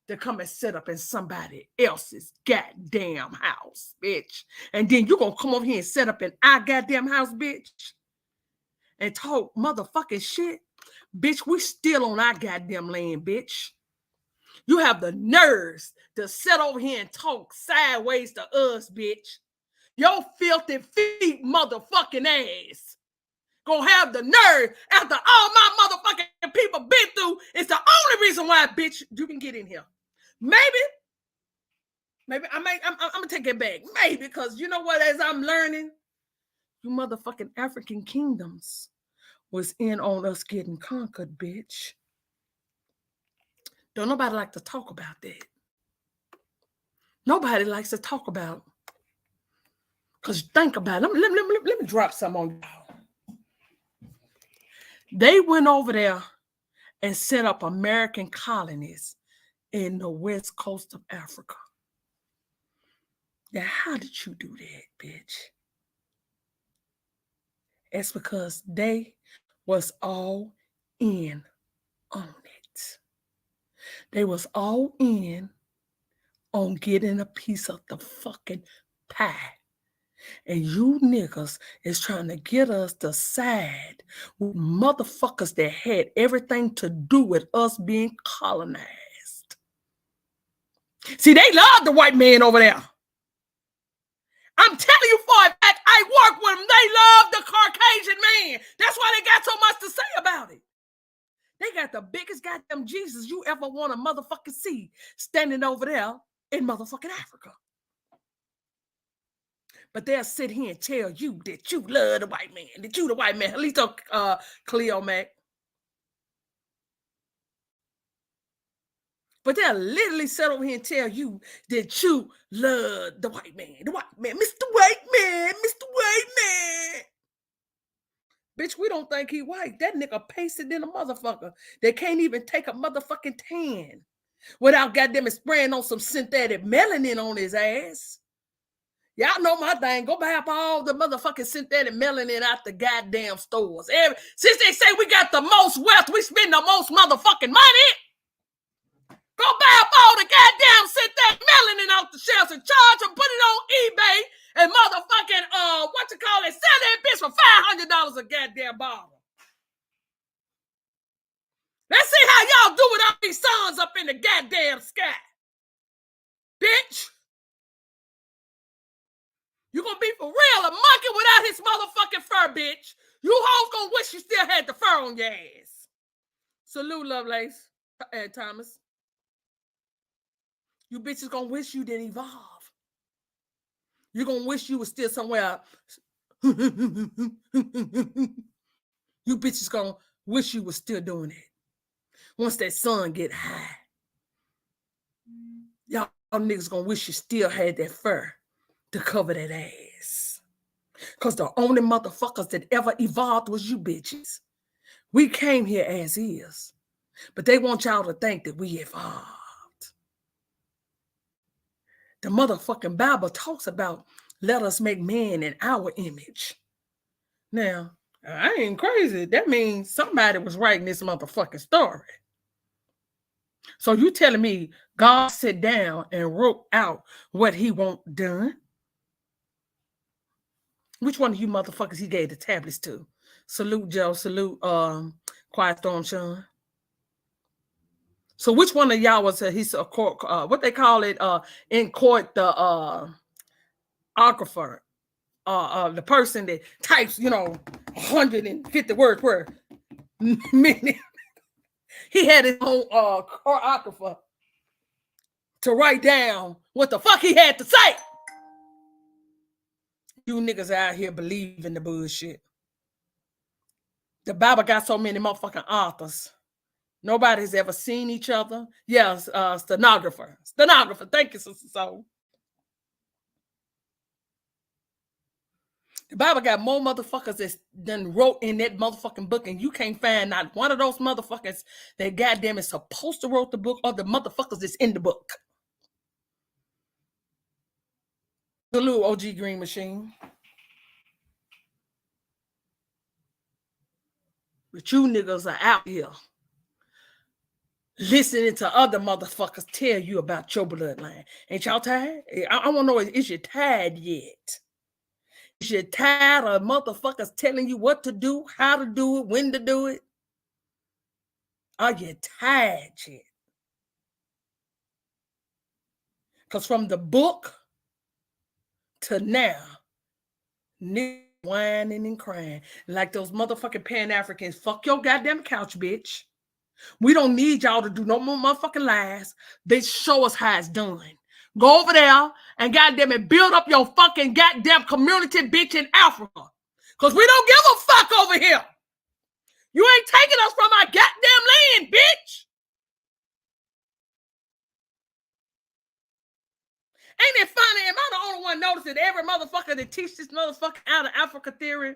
to come and sit up in somebody else's goddamn house, bitch. And then you gonna come over here and set up in our goddamn house, bitch, and talk motherfucking shit. Bitch, we still on our goddamn land, bitch. You have the nerves to sit over here and talk sideways to us, bitch. Your filthy feet motherfucking ass gonna have the nerve after all my motherfucking people been through. It's the only reason why, bitch, you can get in here. Maybe I'm gonna take it back. Maybe, because you know what, as I'm learning, you motherfucking African kingdoms was in on us getting conquered, bitch. Don't nobody like to talk about that. Nobody likes to talk about. Because think about it. Let me drop some on y'all. They went over there and set up American colonies in the west coast of Africa. Now, how did you do that, bitch? It's because they was all in on it. They was all in on getting a piece of the fucking pie. And you niggas is trying to get us to side with motherfuckers that had everything to do with us being colonized. See, they love the white man over there. I'm telling you for a fact, I work with them. They love the Caucasian man. That's why they got so much to say about it. They got the biggest goddamn Jesus you ever want to motherfucking see standing over there in motherfucking Africa. But they'll sit here and tell you that you love the white man, that you the white man. At least Cleo Mac. But they'll literally sit over here and tell you that you love the white man, Mr. White Man, Mr. White Man. Bitch, we don't think he white. That nigga pasted in a motherfucker. They can't even take a motherfucking tan without goddamn spraying on some synthetic melanin on his ass. Y'all know my thing. Go buy up all the motherfucking synthetic melanin out the goddamn stores. Since they say we got the most wealth, we spend the most motherfucking money. Go buy up all the goddamn synthetic melanin off the shelves and charge them, put it on eBay, and motherfucking, sell that bitch for $500 a goddamn bottle. Let's see how y'all do with all these suns up in the goddamn sky. Bitch. You gonna be for real a monkey without his motherfucking fur, bitch. You hoes gonna wish you still had the fur on your ass. Salute, Lovelace and Thomas. You bitches gonna wish you didn't evolve. You gonna wish you was still somewhere. You bitches gonna wish you was still doing it. Once that sun get high, y'all niggas gonna wish you still had that fur. to cover that ass. Because the only motherfuckers that ever evolved was you bitches. We came here as is. But they want y'all to think that we evolved. The motherfucking Bible talks about let us make man in our image. Now, I ain't crazy. That means somebody was writing this motherfucking story. So you telling me God sat down and wrote out what he want done? Which one of you motherfuckers he gave the tablets to? Salute Joe, salute Quiet Storm Sean. So which one of y'all was he's a court what they call it in court, the autographer, the person that types, 150 words per minute. He had his own choreographer to write down what the fuck he had to say. You niggas out here believing the bullshit. The Bible got so many motherfucking authors. Nobody's ever seen each other. Yes, stenographer. Thank you, Sister Soul. The Bible got more motherfuckers that done wrote in that motherfucking book, and you can't find not one of those motherfuckers that goddamn is supposed to wrote the book or the motherfuckers that's in the book. The little OG Green Machine. But you niggas are out here listening to other motherfuckers tell you about your bloodline. Ain't y'all tired? I want to know, is you tired yet? Is you tired of motherfuckers telling you what to do, how to do it, when to do it? Are you tired yet? Because from the book to now, niggas whining and crying like those motherfucking Pan-Africans. Fuck your goddamn couch, bitch. We don't need y'all to do no more motherfucking lies. They show us how it's done. Go over there and goddamn it, build up your fucking goddamn community, bitch, in Africa. Because we don't give a fuck over here. You ain't taking us from our goddamn land, bitch. Ain't it funny? Am I the only one noticing that every motherfucker that teach this motherfucker out of Africa theory,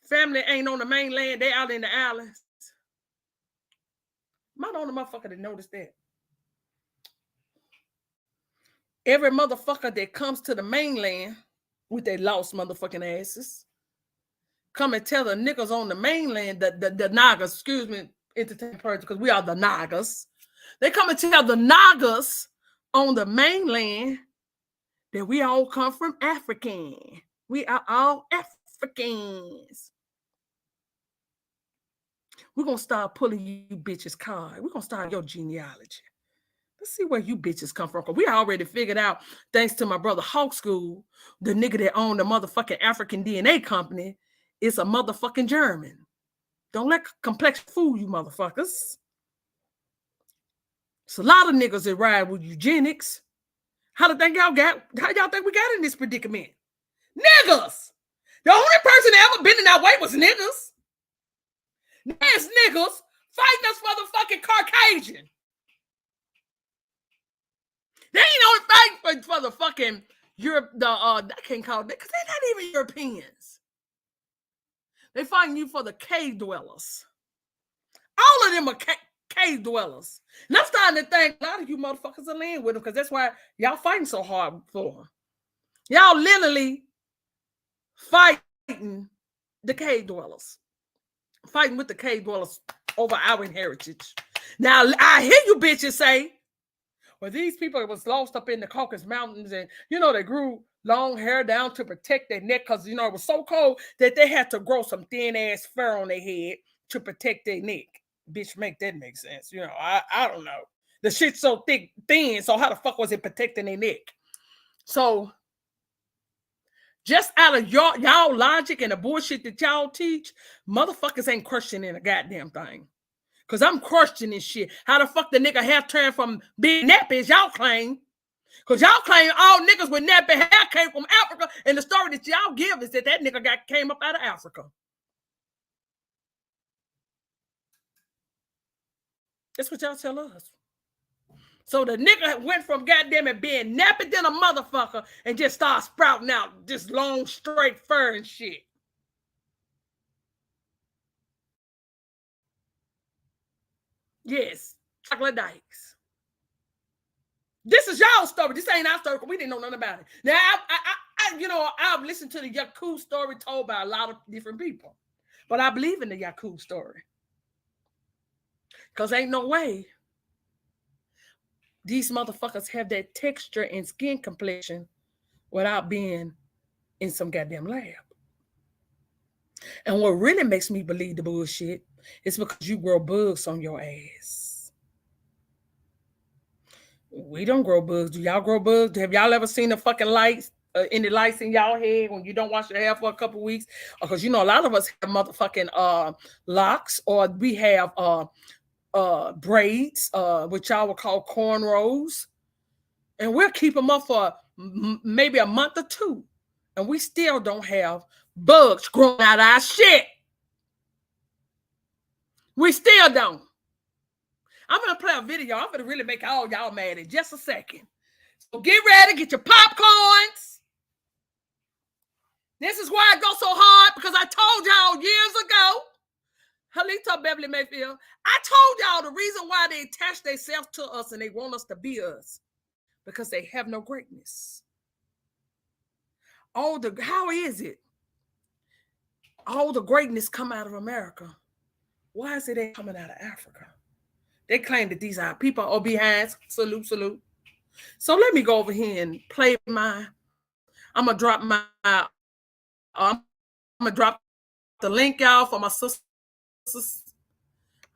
family ain't on the mainland, they out in the islands? Am I the only motherfucker that noticed that? Every motherfucker that comes to the mainland with their lost motherfucking asses come and tell the niggas on the mainland, the Nagas, excuse me, entertain person, because we are the Nagas. They come and tell the Nagas on the mainland that we all come from African. We are all Africans. We're going to start pulling you bitches' card. We're going to start your genealogy. Let's see where you bitches come from. Because we already figured out, thanks to my brother Hawk School, the nigga that owned the motherfucking African DNA company is a motherfucking German. Don't let complexion fool you motherfuckers. It's a lot of niggas that ride with eugenics. How y'all think we got in this predicament? Niggas! The only person that ever been in that way was niggas. There's niggas fighting us for the fucking Caucasian. They ain't only fighting for the fucking Europe, I can't call it that because they're not even Europeans. They fighting you for the cave dwellers. All of them are cave dwellers. And I'm starting to think a lot of you motherfuckers are laying with them because that's why y'all fighting so hard for them. Y'all literally fighting the cave dwellers. Fighting with the cave dwellers over our heritage. Now, I hear you bitches say, well, these people was lost up in the Caucasus Mountains and, they grew long hair down to protect their neck because, it was so cold that they had to grow some thin-ass fur on their head to protect their neck. Bitch, make that make sense. I don't know. The shit's so thin, so how the fuck was it protecting their neck? So, just out of y'all logic and the bullshit that y'all teach, motherfuckers ain't questioning a goddamn thing. Because I'm questioning shit. How the fuck the nigga hair turned from being nappy as y'all claim? Because y'all claim all niggas with nappy hair came from Africa, and the story that y'all give is that nigga came up out of Africa. That's what y'all tell us. So the nigga went from goddamn it being nappy than a motherfucker and just started sprouting out this long straight fur and shit. Yes, chocolate dykes. This is y'all story. This ain't our story. We didn't know nothing about it. Now, I've listened to the Yaku story told by a lot of different people, but I believe in the Yaku story because ain't no way these motherfuckers have that texture and skin complexion without being in some goddamn lab. And what really makes me believe the bullshit is because you grow bugs on your ass. We don't grow bugs. Do y'all grow bugs? Have y'all ever seen the fucking lights, any lights in y'all head when you don't wash your hair for a couple weeks? Because, a lot of us have motherfucking locks, or we have braids, which y'all would call cornrows. And we'll keep them up for maybe a month or two. And we still don't have bugs growing out of our shit. We still don't. I'm going to play a video. I'm going to really make all y'all mad in just a second. So get ready. Get your popcorns. This is why it goes so hard, because I told y'all years ago, Halita Beverly Mayfield, I told y'all the reason why they attach themselves to us and they want us to be us, because they have no greatness. How is it? All the greatness come out of America. Why is it ain't coming out of Africa? They claim that these are people are behind. Salute, salute. So let me go over here and play I'm gonna drop the link, y'all, for my sisters.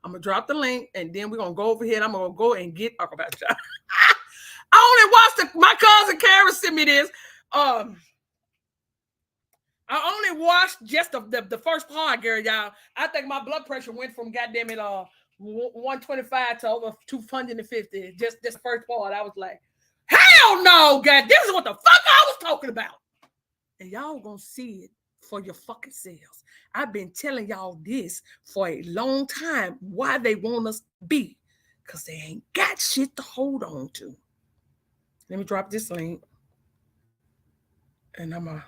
I'm gonna drop the link, and then we're gonna go over here and I'm gonna go and talk about y'all. I only watched my cousin Karen sent me this. I only watched just the first part, girl, y'all. I think my blood pressure went from goddamn it 125 to over 250. Just this first part, I was like, hell no, God, this is what the fuck I was talking about. And y'all gonna see it for your fucking selves. I've been telling y'all this for a long time, why they want us to be, because they ain't got shit to hold on to. Let me drop this link, and I'm gonna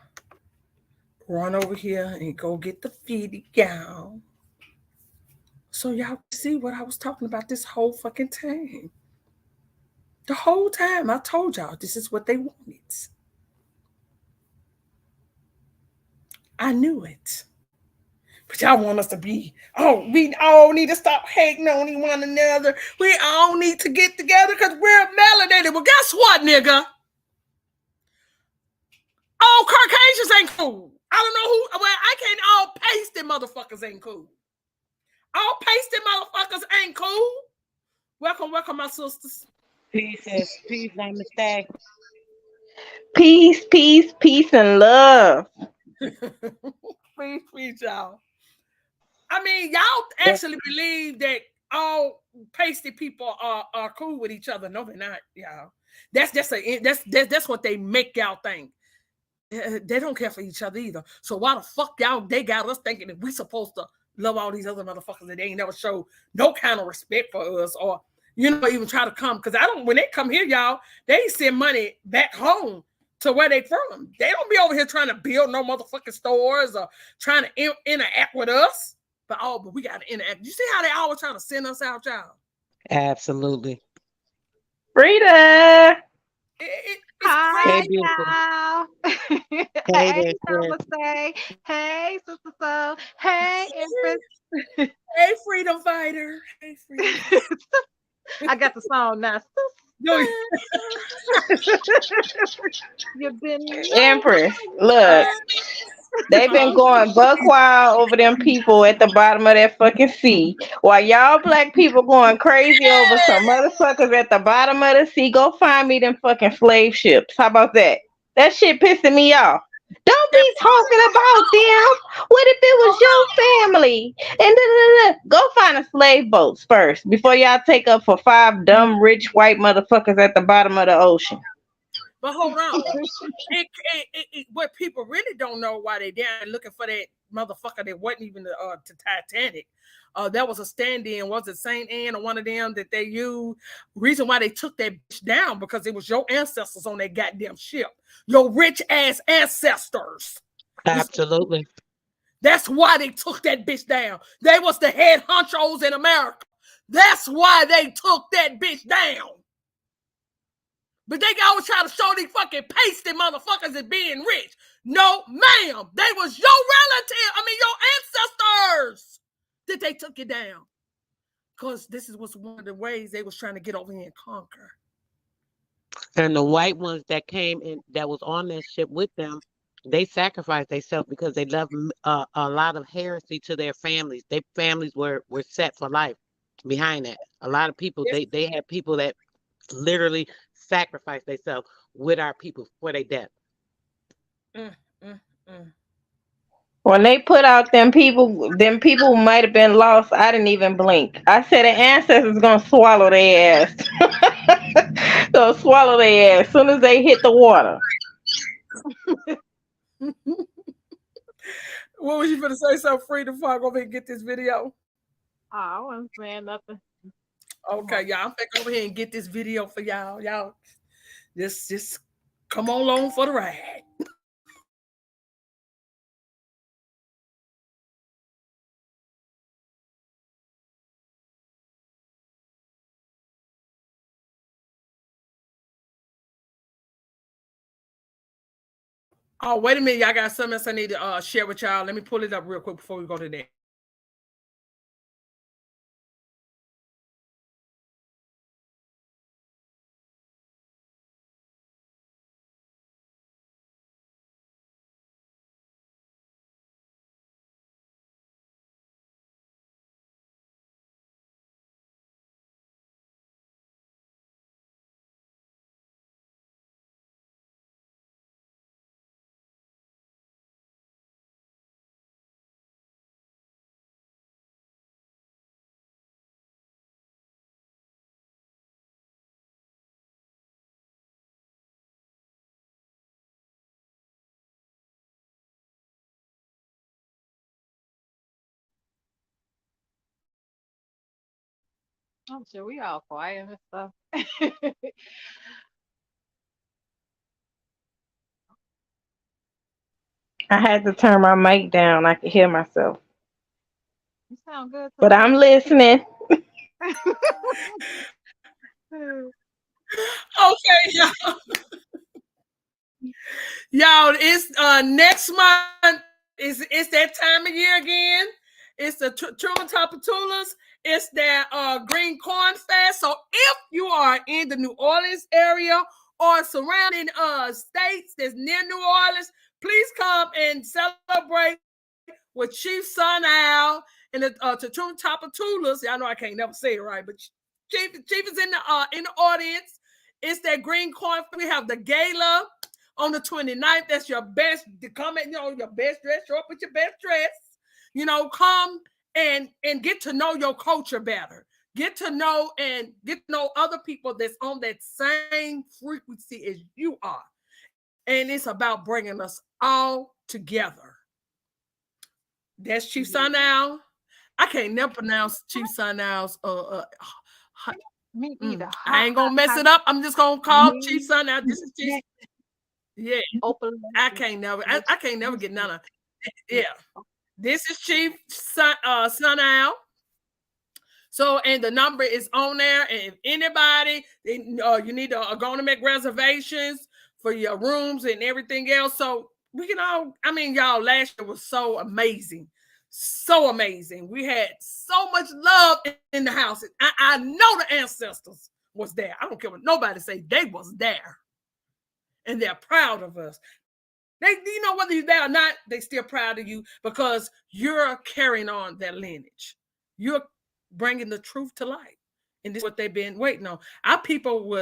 run over here and go get the video, so y'all can see what I was talking about this whole fucking time. The whole time I told y'all this is what they wanted. I knew it. But y'all want us to be, we all need to stop hating on one another. We all need to get together because we're melanated. Well, guess what, nigga? All Caucasians ain't cool. I don't know who, I can't, all pasty motherfuckers ain't cool. All pasty motherfuckers ain't cool. Welcome, my sisters. Peace, namaste. Peace, and love. Peace, y'all. I mean, y'all actually believe that all pasty people are cool with each other. No, they're not, y'all. That's what they make y'all think. They don't care for each other either. So why the fuck they got us thinking that we supposed to love all these other motherfuckers that they ain't never show no kind of respect for us, or even try to come? Because when they come here, y'all, they send money back home to where they from. They don't be over here trying to build no motherfucking stores or trying to interact with us. But we got to interact. You see how they always trying to send us out, y'all? Absolutely. Frida. Hi, y'all. Hey, Namaste. Hey, Sister Soul. Hey, Empress. Hey, Freedom Fighter. Hey, Freedom. I got the song now. You've been Empress. Look, they've been going buck wild over them people at the bottom of that fucking sea, while y'all black people going crazy over some motherfuckers at the bottom of the sea. Go find me them fucking slave ships. How about that? That shit pissing me off. Don't be talking about them. What if it was your family? And go find a slave boats first before y'all take up for 5 dumb rich white motherfuckers at the bottom of the ocean. But hold on. What people really don't know why they down looking for that motherfucker that wasn't even the Titanic. That was a stand-in. Was it Saint Anne or one of them that they used? Reason why they took that bitch down because it was your ancestors on that goddamn ship. Your rich ass ancestors. Absolutely. That's why they took that bitch down. They was the head honchos in America. That's why they took that bitch down. But they always try to show these fucking pasty motherfuckers as being rich. No, ma'am. They was your your ancestors that they took it down. Because this was one of the ways they was trying to get over here and conquer. And the white ones that came in, that was on that ship with them, they sacrificed themselves because they left a lot of heresy to their families. Their families were set for life behind that. A lot of people, they had people that literally sacrificed themselves with our people for their death. When they put out them people might have been lost. I didn't even blink. I said the ancestors gonna swallow their ass. Gonna swallow their ass as soon as they hit the water. What was you gonna say? So free to fuck over here and get this video. I wasn't saying nothing. Okay, y'all. I'm back over here and get this video for y'all. Y'all, just come on along for the ride. Oh, wait a minute. Y'all got something else I need to share with y'all. Let me pull it up real quick before we go to that. I'm sure we all quiet and stuff. I had to turn my mic down. I could hear myself. You sound good to But I'm us. listening. Okay, y'all. Y'all, it's next month. It's that time of year again. It's the Truman Tapatulas. It's that Green Corn Fest. So if you are in the New Orleans area or surrounding states that's near New Orleans, please come and celebrate with Chief Sun Al and the Truman Tapatulas. Y'all know I can't never say it right, but Chief is in the audience. It's that Green Corn. We have the gala on the 29th. That's your best to come in, your best dress. Show up with your best dress. Come and get to know your culture better. Get to know other people that's on that same frequency as you are. And it's about bringing us all together. That's Chief Sundown. I can't never pronounce Chief Sundown's Me either. I ain't gonna mess it up. I'm just gonna call Chief Sundown. This is Chief. Yeah. I can't never get none of yeah. This is Chief Sundown. So, and the number is on there. And if anybody, you need to go to make reservations for your rooms and everything else. So we can all, y'all, last year was so amazing. So amazing. We had so much love in the house. I know the ancestors was there. I don't care what nobody say. They was there. And they're proud of us. They, whether you're there or not, they still proud of you because you're carrying on their lineage. You're bringing the truth to light. And this is what they've been waiting on. Our people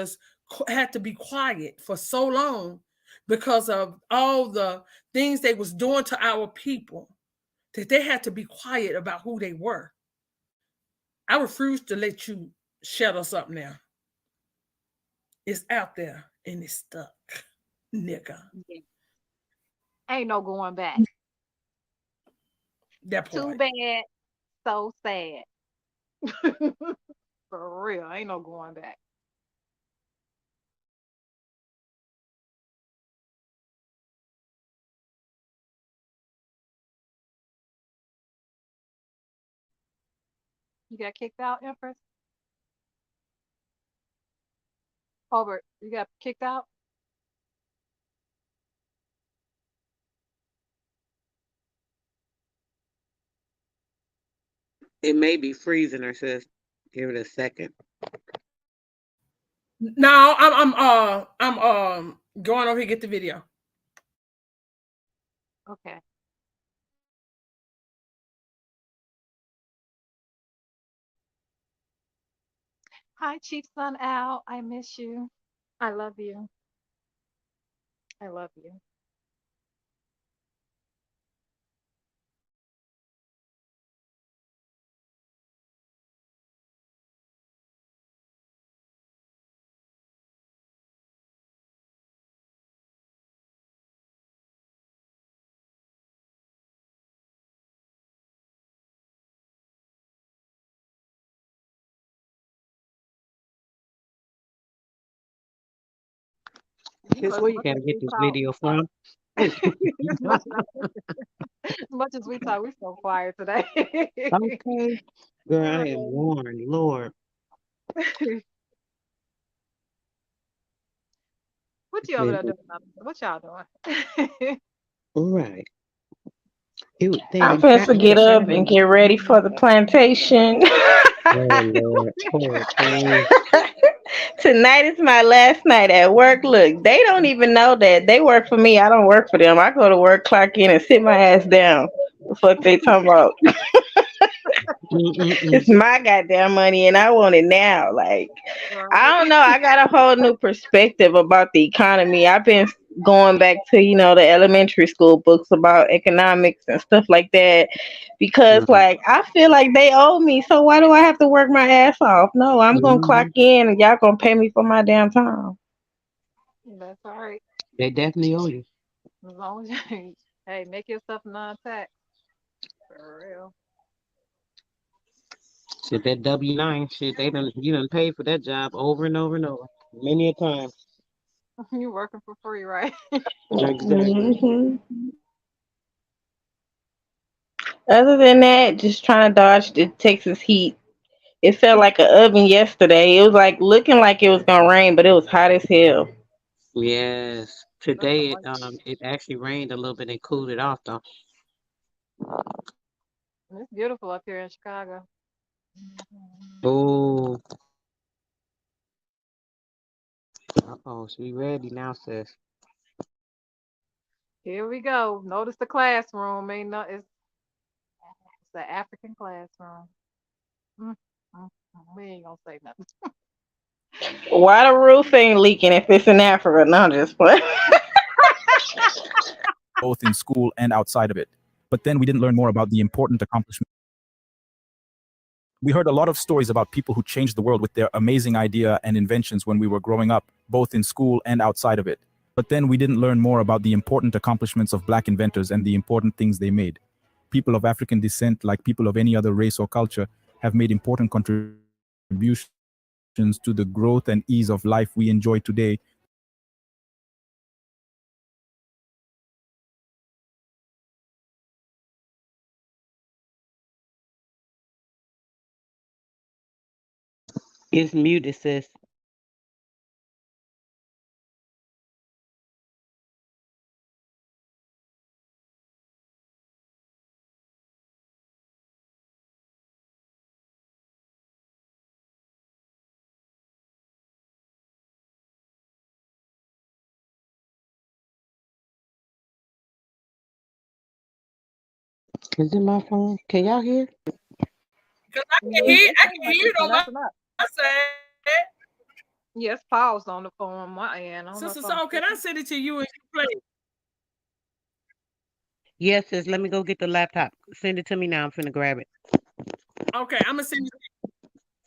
had to be quiet for so long because of all the things they was doing to our people that they had to be quiet about who they were. I refuse to let you shut us up now. It's out there and it's stuck, nigga. Yeah. Ain't no going back. That Too part. bad, so sad. For real, ain't no going back. You got kicked out, Empress? Albert, you got kicked out? It may be freezing her, sis. Give it a second. No, I'm going over here to get the video. Okay. Hi, Chief Sun Al. I miss you. I love you. I love you. Sis, As where you much gotta as get we this talk, video from? as much as much as we talk, we so quiet today. Okay. Girl, I am Girl. warned, Lord. What you over there doing? What y'all doing? All right. They I'm done supposed to get they up and finally. get ready for the plantation. Oh Lord, poor thing. Tonight is my last night at work. Look, they don't even know that. They work for me. I don't work for them. I go to work, clock in, and sit my ass down. The fuck they talking about? Mm-mm-mm. It's my goddamn money and I want it now. Like, Right. I don't know. I got a whole new perspective about the economy. I've been going back to, the elementary school books about economics and stuff like that because, Right. like, I feel like they owe me. So why do I have to work my ass off? No, I'm going to clock Mhm. in and y'all going to pay me for my damn time. That's all right. They definitely owe you. As long as you, hey, make yourself non-tax. For real. Shit, that W-9 shit, you done paid for that job over and over and over. Many a time. You working for free, right? Exactly. hmm Other than that, just trying to dodge the Texas heat. It felt like an oven yesterday. It was like looking like it was gonna rain, but it was hot as hell. Yes. That's the Today it one. it actually rained a little bit and cooled it off though. It's beautiful up here in Chicago. Oh, uh-oh, so we ready now, sis. Here we go. Notice the classroom. Ain't no, it's the African classroom. Mm, mm, we ain't gonna say nothing. Why the roof ain't leaking if it's in Africa? No, I'm just playing. both in school and outside of it. But then we didn't learn more about the important accomplishments. We heard a lot of stories about people who changed the world with their amazing idea and inventions when we were growing up, both in school and outside of it. But then we didn't learn more about the important accomplishments of black inventors and the important things they made. People of African descent, like people of any other race or culture, have made important contributions to the growth and ease of life we enjoy today. It's muted, sis. Is it my phone? Can y'all hear? Because It I seems can like hear it's it on my messing up. side. Yes, paused on the phone on my end. I don't know if Sister I'm Soul, can I tripping. send it to you and you play? Yes, sis. Let me go get the laptop. Send it to me now. I'm finna grab it. Okay, I'm gonna send it.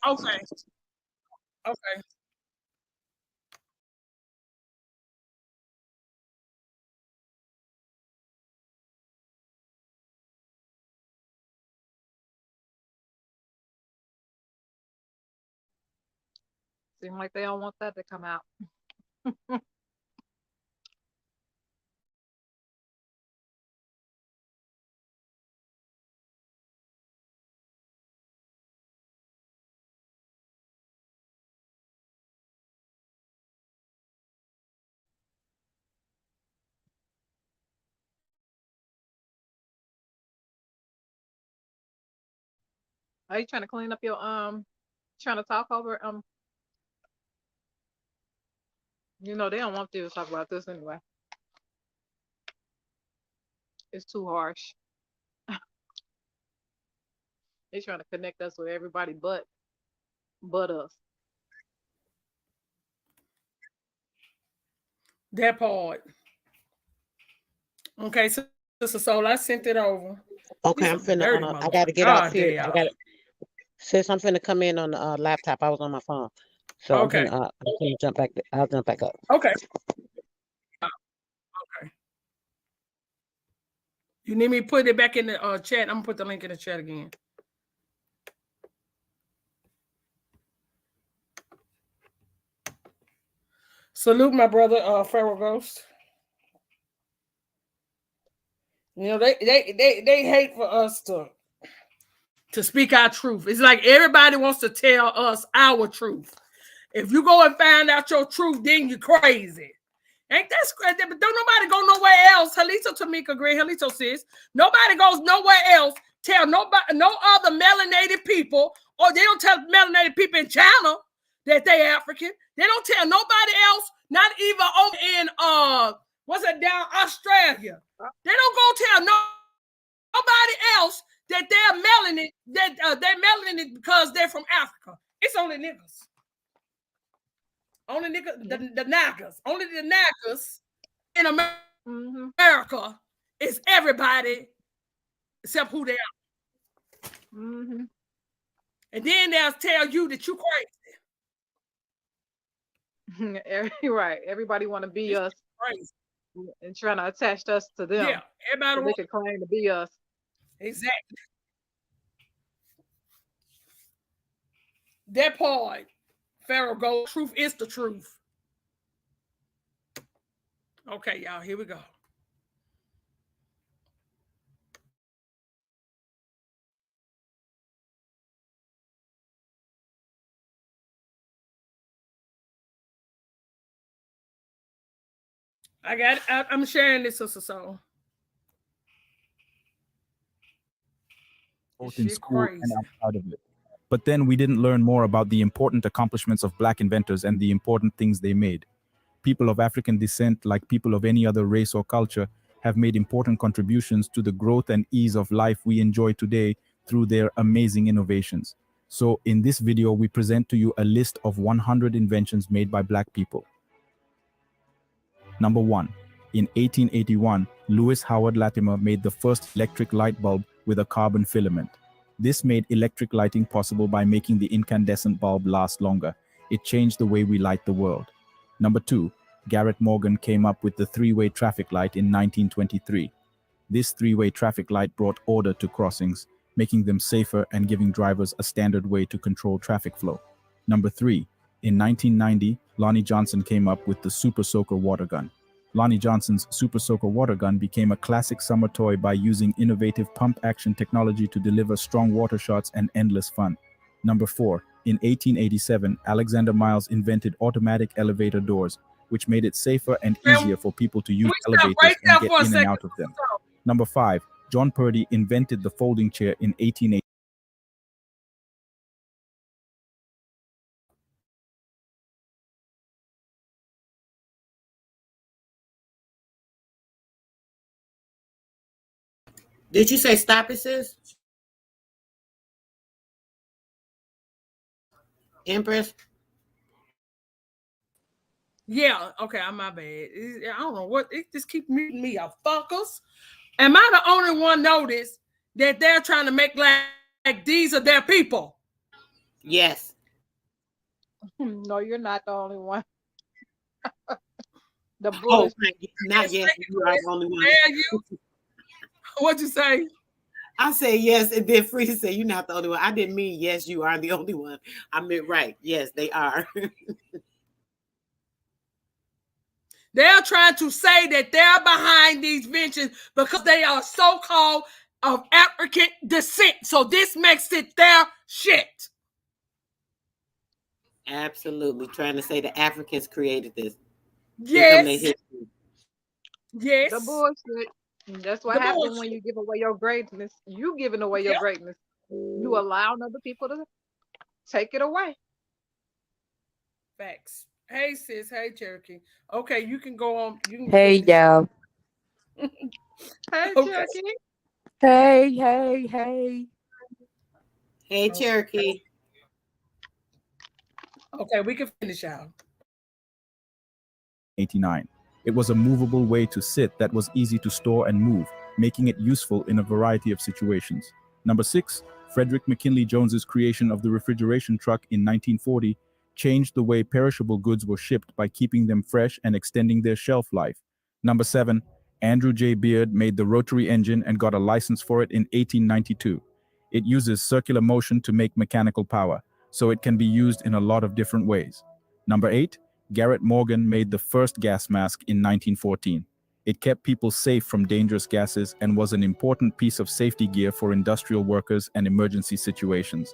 Okay, okay. Seem like they don't want that to come out. Are you trying to clean up your trying to talk over you know they don't want you to talk about this anyway. It's too harsh. They're trying to connect us with everybody but us. That part. Okay, Sister Soul, I sent it over. Okay, These I'm some finna. dirty I gotta motherfuckers. get off God, here. they I are. got Sis, I'm finna come in on the laptop. I was on my phone, so Okay. I'm finna jump back. I'll jump back up. Okay. Okay. You need me to put it back in the chat? I'm gonna put the link in the chat again. Salute my brother, Pharaoh Ghost. You know, they hate for us to speak our truth. It's like everybody wants to tell us our truth. If you go and find out your truth, then you're crazy. Ain't that crazy? But don't nobody go nowhere else. Halito Tamika Green, Halito sis. Nobody goes nowhere else. Tell nobody, no other melanated people, or they don't tell melanated people in China that they African. They don't tell nobody else, not even over in what's it down Australia. They don't go tell nobody else that they're melanin, that they're melanin because they're from Africa. It's only niggas. Only niggas, the Nagas. Only the Nagas in America is everybody except who they are. Mm-hmm. And then they'll tell you that you crazy. Right. Everybody want to be us crazy and trying to attach us to them. Yeah, everybody so they can claim to be us. Exactly. That part, Pharaoh Gold, truth is the truth. Okay, y'all, here we go. I got it. I'm sharing this, Sister Soul. Both in school and outside of it. But then we didn't learn more about the important accomplishments of black inventors and the important things they made. People of African descent, like people of any other race or culture, have made important contributions to the growth and ease of life we enjoy today through their amazing innovations. So in this video, we present to you a list of 100 inventions made by black people. Number 1. In 1881, Lewis Howard Latimer made the first electric light bulb with a carbon filament. This made electric lighting possible by making the incandescent bulb last longer. It changed the way we light the world. Number 2. Garrett Morgan came up with the three-way traffic light in 1923. This three-way traffic light brought order to crossings, making them safer and giving drivers a standard way to control traffic flow. Number 3. In 1990, Lonnie Johnson came up with the Super Soaker water gun. Lonnie Johnson's Super Soaker water gun became a classic summer toy by using innovative pump action technology to deliver strong water shots and endless fun. Number 4. In 1887, Alexander Miles invented automatic elevator doors, which made it safer and easier for people to use elevators and get in and out of them. Number 5. John Purdy invented the folding chair in 1880. Did you say stop it, sis? Empress? Yeah, okay, I'm my bad. I don't know what, it just keep muting me, y'all fuckers. Am I the only one notice that they're trying to make like these are their people? Yes. No, you're not the only one. The bullish. Not yes, you are the only one. What'd you say? I say yes, and then Frida said, "You're not the only one." I didn't mean yes, you are the only one. I meant right. Yes, they are. They're trying to say that they're behind these inventions because they are so-called of African descent. So this makes it their shit. Absolutely, trying to say the Africans created this. Yes. Yes. The bullshit. That's what happens when you give away your greatness. You giving away your greatness. You allowing other people to take it away. Facts. Hey sis, hey Cherokee. Okay, you can go on. You can Hey, finish. y'all. Hey, Okay. Cherokee. Hey. Hey, Cherokee. Okay, we can finish out. 89. It was a movable way to sit that was easy to store and move, making it useful in a variety of situations. Number 6, Frederick McKinley Jones's creation of the refrigeration truck in 1940 changed the way perishable goods were shipped by keeping them fresh and extending their shelf life. Number 7, Andrew J. Beard made the rotary engine and got a license for it in 1892. It uses circular motion to make mechanical power, so it can be used in a lot of different ways. Number 8, Garrett Morgan made the first gas mask in 1914. It kept people safe from dangerous gases and was an important piece of safety gear for industrial workers and emergency situations.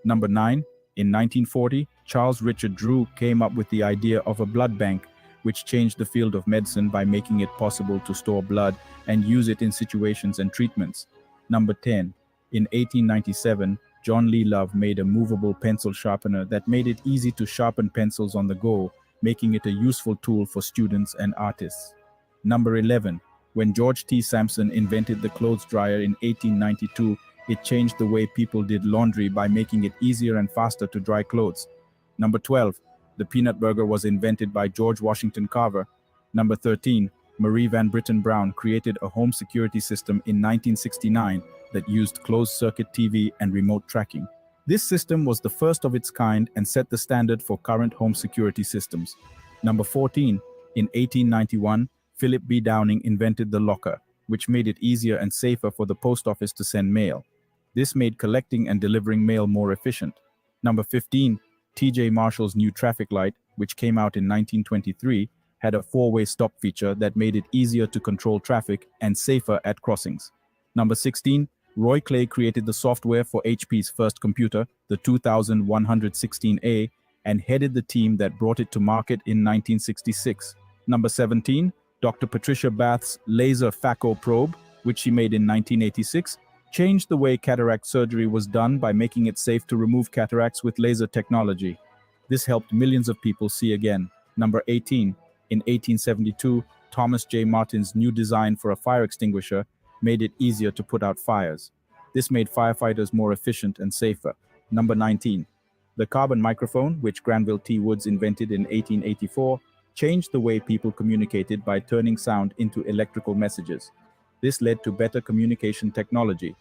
Number 9, in 1940, Charles Richard Drew came up with the idea of a blood bank, which changed the field of medicine by making it possible to store blood and use it in situations and treatments. Number 10, in 1897, John Lee Love made a movable pencil sharpener that made it easy to sharpen pencils on the go, making it a useful tool for students and artists. Number 11, when George T. Sampson invented the clothes dryer in 1892, it changed the way people did laundry by making it easier and faster to dry clothes. Number 12, the peanut burger was invented by George Washington Carver. Number 13, Marie Van Britten Brown created a home security system in 1969 that used closed-circuit TV and remote tracking. This system was the first of its kind and set the standard for current home security systems. Number 14, in 1891, Philip B. Downing invented the locker, which made it easier and safer for the post office to send mail. This made collecting and delivering mail more efficient. Number 15, T.J. Marshall's new traffic light, which came out in 1923, had a four-way stop feature that made it easier to control traffic and safer at crossings. Number 16, Roy Clay created the software for HP's first computer, the 2116A, and headed the team that brought it to market in 1966. Number 17, Dr. Patricia Bath's laser phaco probe, which she made in 1986, changed the way cataract surgery was done by making it safe to remove cataracts with laser technology. This helped millions of people see again. Number 18, in 1872, Thomas J. Martin's new design for a fire extinguisher made it easier to put out fires. This made firefighters more efficient and safer. Number 19, the carbon microphone, which Granville T. Woods invented in 1884, changed the way people communicated by turning sound into electrical messages. This led to better communication technology.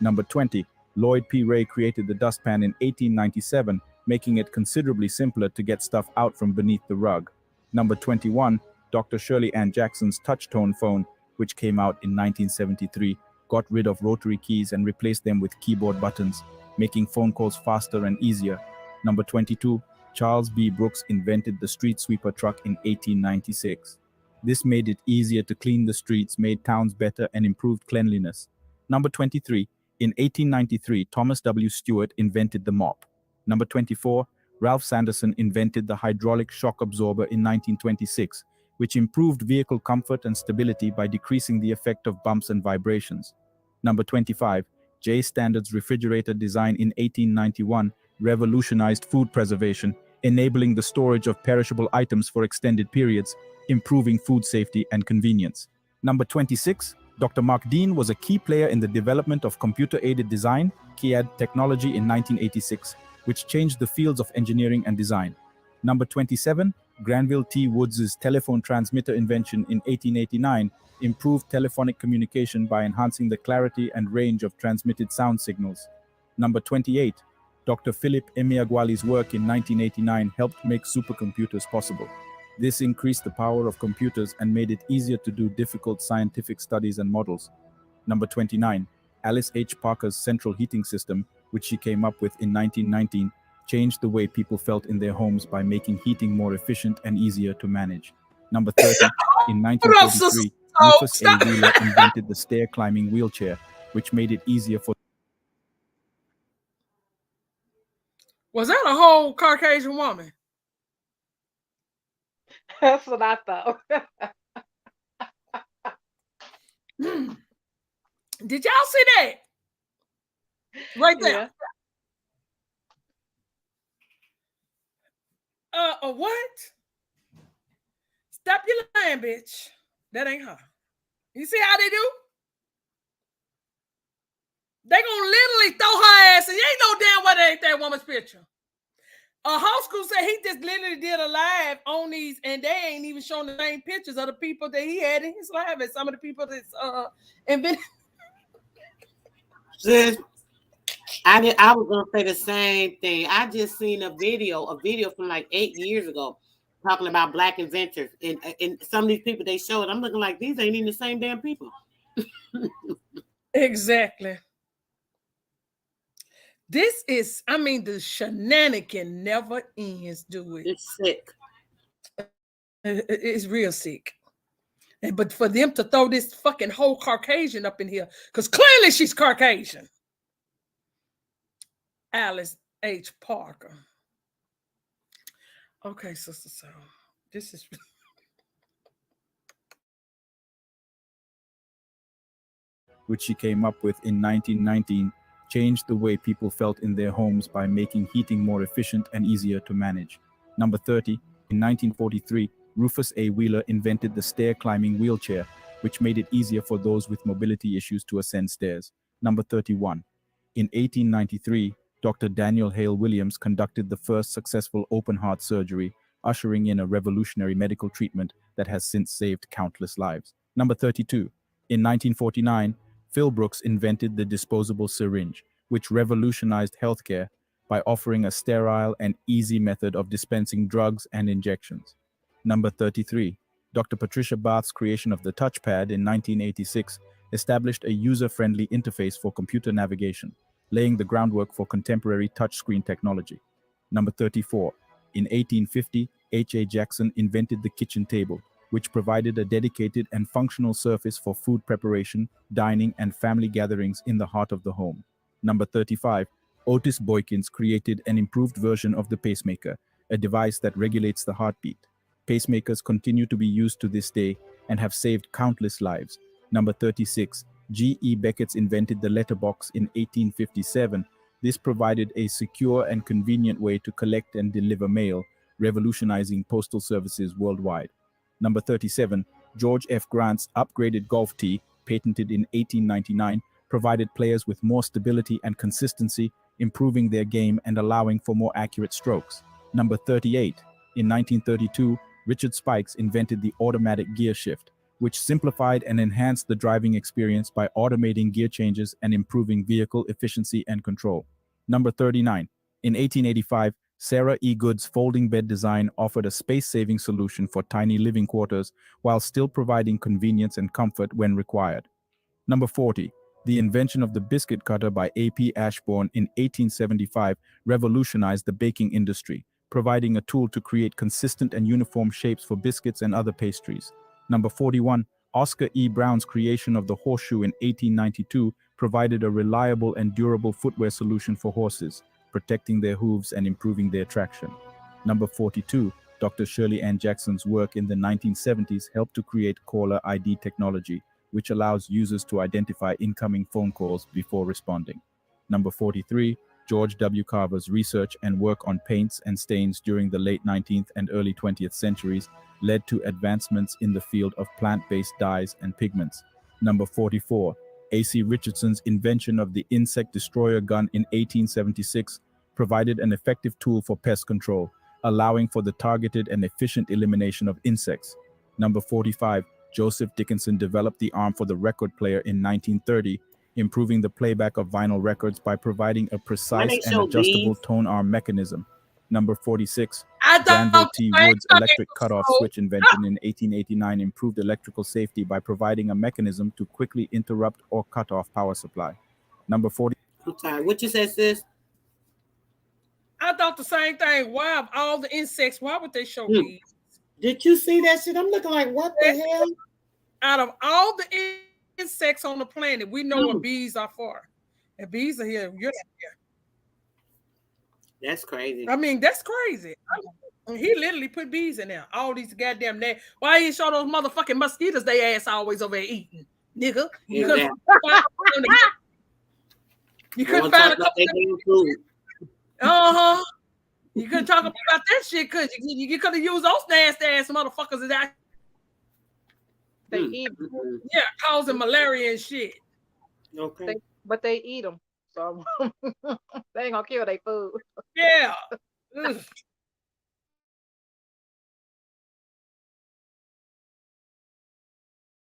Number 20, Lloyd P. Ray created the dustpan in 1897, making it considerably simpler to get stuff out from beneath the rug. Number 21, Dr. Shirley Ann Jackson's touch-tone phone, which came out in 1973, got rid of rotary keys and replaced them with keyboard buttons, making phone calls faster and easier. Number 22, Charles B. Brooks invented the street sweeper truck in 1896. This made it easier to clean the streets, made towns better, and improved cleanliness. Number 23, in 1893, Thomas W. Stewart invented the mop. Number 24, Ralph Sanderson invented the hydraulic shock absorber in 1926, which improved vehicle comfort and stability by decreasing the effect of bumps and vibrations. Number 25, J. Standard's refrigerator design in 1891 revolutionized food preservation, enabling the storage of perishable items for extended periods, improving food safety and convenience. Number 26, Dr. Mark Dean was a key player in the development of computer-aided design, CAD technology in 1986, which changed the fields of engineering and design. Number 27, Granville T. Woods' telephone transmitter invention in 1889 improved telephonic communication by enhancing the clarity and range of transmitted sound signals. Number 28, Dr. Philip Emeagwali's work in 1989 helped make supercomputers possible. This increased the power of computers and made it easier to do difficult scientific studies and models. Number 29, Alice H. Parker's central heating system, which she came up with in 1919, changed the way people felt in their homes by making heating more efficient and easier to manage. Number 30, in Hold up, sister. 1943, Oh, Rufus A. stop. Wheeler invented the stair climbing wheelchair, which made it easier for. Was that a whole Caucasian woman? That's what I thought. Did y'all see that? Right there. Yeah. What? Stop your lying, bitch. That ain't her. You see how they do? They gonna literally throw her ass, and you ain't no damn well that ain't that woman's picture. High school said he just literally did a live on these, and they ain't even showing the same pictures of the people that he had in his live, and some of the people that's invented. Sis, I was gonna say the same thing. I just seen a video from like 8 years ago talking about black inventors, and some of these people they showed. I'm looking like these ain't even the same damn people. Exactly. This is, I mean, the shenanigan never ends, do it? It's sick. It's real sick. But for them to throw this fucking whole Caucasian up in here, because clearly she's Caucasian. Alice H. Parker. Okay, sister, so this is... which she came up with in 1919, changed the way people felt in their homes by making heating more efficient and easier to manage. Number 30, in 1943, Rufus A. Wheeler invented the stair climbing wheelchair, which made it easier for those with mobility issues to ascend stairs. Number 31, in 1893, Dr. Daniel Hale Williams conducted the first successful open heart surgery, ushering in a revolutionary medical treatment that has since saved countless lives. Number 32, in 1949, Phil Brooks invented the disposable syringe, which revolutionized healthcare by offering a sterile and easy method of dispensing drugs and injections. Number 33, Dr. Patricia Bath's creation of the touchpad in 1986 established a user-friendly interface for computer navigation, laying the groundwork for contemporary touchscreen technology. Number 34, in 1850, H.A. Jackson invented the kitchen table, which provided a dedicated and functional surface for food preparation, dining, and family gatherings in the heart of the home. Number 35, Otis Boykins created an improved version of the pacemaker, a device that regulates the heartbeat. Pacemakers continue to be used to this day and have saved countless lives. Number 36, G.E. Beckett's invented the letterbox in 1857. This provided a secure and convenient way to collect and deliver mail, revolutionizing postal services worldwide. Number 37, George F. Grant's upgraded golf tee, patented in 1899, provided players with more stability and consistency, improving their game and allowing for more accurate strokes. Number 38, in 1932, Richard Spikes invented the automatic gear shift, which simplified and enhanced the driving experience by automating gear changes and improving vehicle efficiency and control. Number 39, in 1885, Sarah E. Good's folding bed design offered a space-saving solution for tiny living quarters while still providing convenience and comfort when required. Number 40, the invention of the biscuit cutter by A.P. Ashbourne in 1875 revolutionized the baking industry, providing a tool to create consistent and uniform shapes for biscuits and other pastries. Number 41, Oscar E. Brown's creation of the horseshoe in 1892 provided a reliable and durable footwear solution for horses, protecting their hooves and improving their traction. Number 42, Dr. Shirley Ann Jackson's work in the 1970s helped to create caller ID technology, which allows users to identify incoming phone calls before responding. Number 43, George W. Carver's research and work on paints and stains during the late 19th and early 20th centuries led to advancements in the field of plant-based dyes and pigments. Number 44, A.C. Richardson's invention of the insect destroyer gun in 1876 provided an effective tool for pest control, allowing for the targeted and efficient elimination of insects. Number 45, Joseph Dickinson developed the arm for the record player in 1930, improving the playback of vinyl records by providing a precise and adjustable tone arm mechanism. Number 46, Granville T. Wood's electric cutoff switch invention in 1889 improved electrical safety by providing a mechanism to quickly interrupt or cut off power supply. Number 40. I'm sorry. What you said, sis? I thought the same thing. Why of all the insects, why would they show bees? Did you see that shit? I'm looking like, what the hell? Out of all the insects on the planet, we know what bees are for. And bees are here. You're not here. That's crazy. I mean, that's crazy. He literally put bees in there. All these goddamn day. Why you show those motherfucking mosquitoes they ass always over there eating? Nigga. You couldn't find a couple of food. Uh-huh. You couldn't talk about that shit, could you? You could have used those nasty ass motherfuckers that they eat. Yeah, causing malaria and shit. Okay. But they eat them. So they ain't gonna kill their food. Yeah.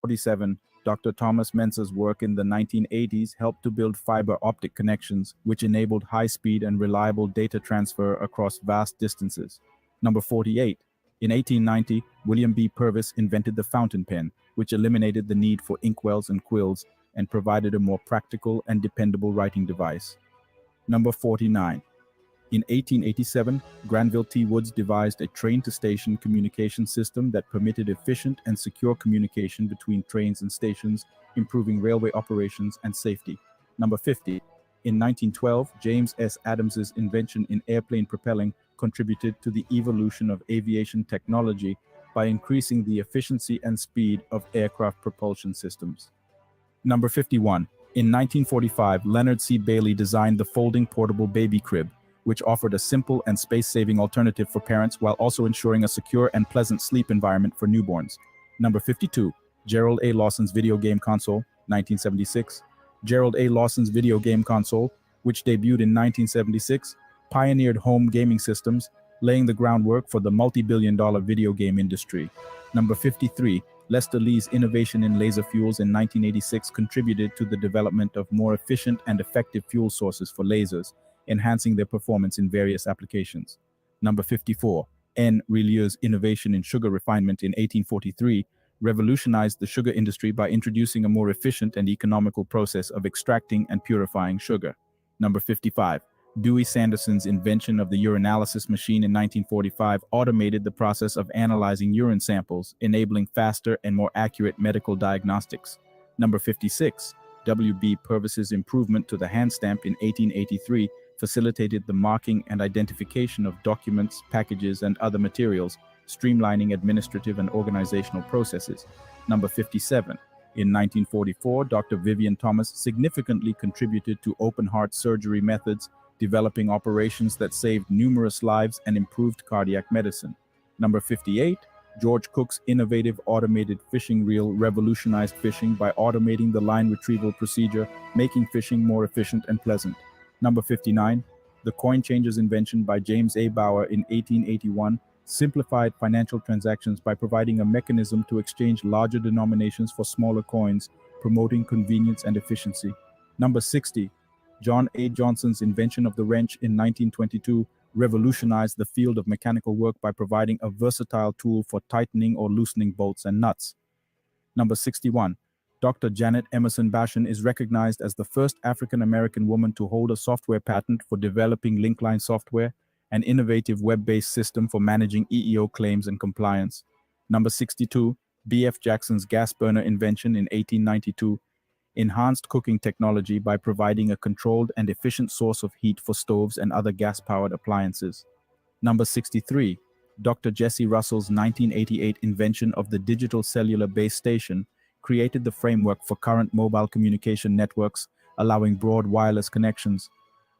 47, Dr. Thomas Menser's work in the 1980s helped to build fiber optic connections, which enabled high-speed and reliable data transfer across vast distances. Number 48, in 1890, William B. Purvis invented the fountain pen, which eliminated the need for inkwells and quills and provided a more practical and dependable writing device. Number 49, in 1887, Granville T. Woods devised a train-to-station communication system that permitted efficient and secure communication between trains and stations, improving railway operations and safety. Number 50. In 1912, James S. Adams's invention in airplane propelling contributed to the evolution of aviation technology by increasing the efficiency and speed of aircraft propulsion systems. Number 51. In 1945, Leonard C. Bailey designed the folding portable baby crib, which offered a simple and space-saving alternative for parents while also ensuring a secure and pleasant sleep environment for newborns. Number 52, Gerald A. Lawson's video game console, 1976. Gerald A. Lawson's video game console, which debuted in 1976, pioneered home gaming systems, laying the groundwork for the multi-billion-dollar video game industry. Number 53, Lester Lee's innovation in laser fuels in 1986 contributed to the development of more efficient and effective fuel sources for lasers, enhancing their performance in various applications. Number 54, N. Rillieu's innovation in sugar refinement in 1843 revolutionized the sugar industry by introducing a more efficient and economical process of extracting and purifying sugar. Number 55, Dewey Sanderson's invention of the urinalysis machine in 1945 automated the process of analyzing urine samples, enabling faster and more accurate medical diagnostics. Number 56, W.B. Purvis's improvement to the hand stamp in 1883 facilitated the marking and identification of documents, packages, and other materials, streamlining administrative and organizational processes. Number 57. In 1944, Dr. Vivian Thomas significantly contributed to open-heart surgery methods, developing operations that saved numerous lives and improved cardiac medicine. Number 58. George Cook's innovative automated fishing reel revolutionized fishing by automating the line retrieval procedure, making fishing more efficient and pleasant. Number 59, the coin changer's invention by James A. Bauer in 1881 simplified financial transactions by providing a mechanism to exchange larger denominations for smaller coins, promoting convenience and efficiency. Number 60, John A. Johnson's invention of the wrench in 1922 revolutionized the field of mechanical work by providing a versatile tool for tightening or loosening bolts and nuts. Number 61, Dr. Janet Emerson Bashan is recognized as the first African-American woman to hold a software patent for developing Linkline software, an innovative web-based system for managing EEO claims and compliance. Number 62, B.F. Jackson's gas burner invention in 1892 enhanced cooking technology by providing a controlled and efficient source of heat for stoves and other gas-powered appliances. Number 63, Dr. Jesse Russell's 1988 invention of the digital cellular base station created the framework for current mobile communication networks, allowing broad wireless connections.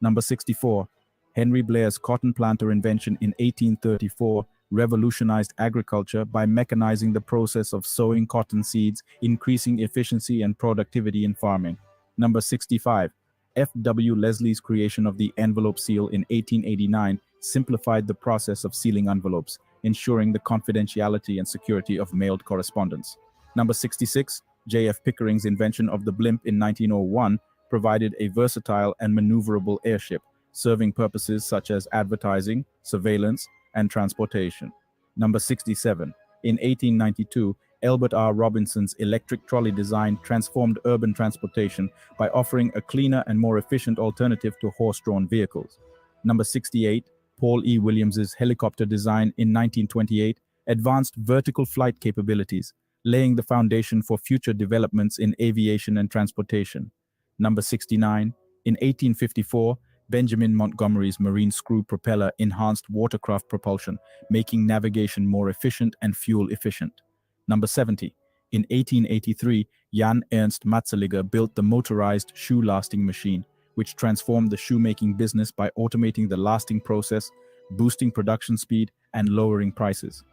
Number 64, Henry Blair's cotton planter invention in 1834 revolutionized agriculture by mechanizing the process of sowing cotton seeds, increasing efficiency and productivity in farming. Number 65, F.W. Leslie's creation of the envelope seal in 1889 simplified the process of sealing envelopes, ensuring the confidentiality and security of mailed correspondence. Number 66, J.F. Pickering's invention of the blimp in 1901 provided a versatile and maneuverable airship, serving purposes such as advertising, surveillance, and transportation. Number 67, in 1892, Elbert R. Robinson's electric trolley design transformed urban transportation by offering a cleaner and more efficient alternative to horse-drawn vehicles. Number 68, Paul E. Williams's helicopter design in 1928 advanced vertical flight capabilities, laying the foundation for future developments in aviation and transportation. Number 69, in 1854, Benjamin Montgomery's marine screw propeller enhanced watercraft propulsion, making navigation more efficient and fuel efficient. Number 70. In 1883, Jan Ernst Matzeliger built the motorized shoe lasting machine, which transformed the shoemaking business by automating the lasting process, boosting production speed, and lowering prices.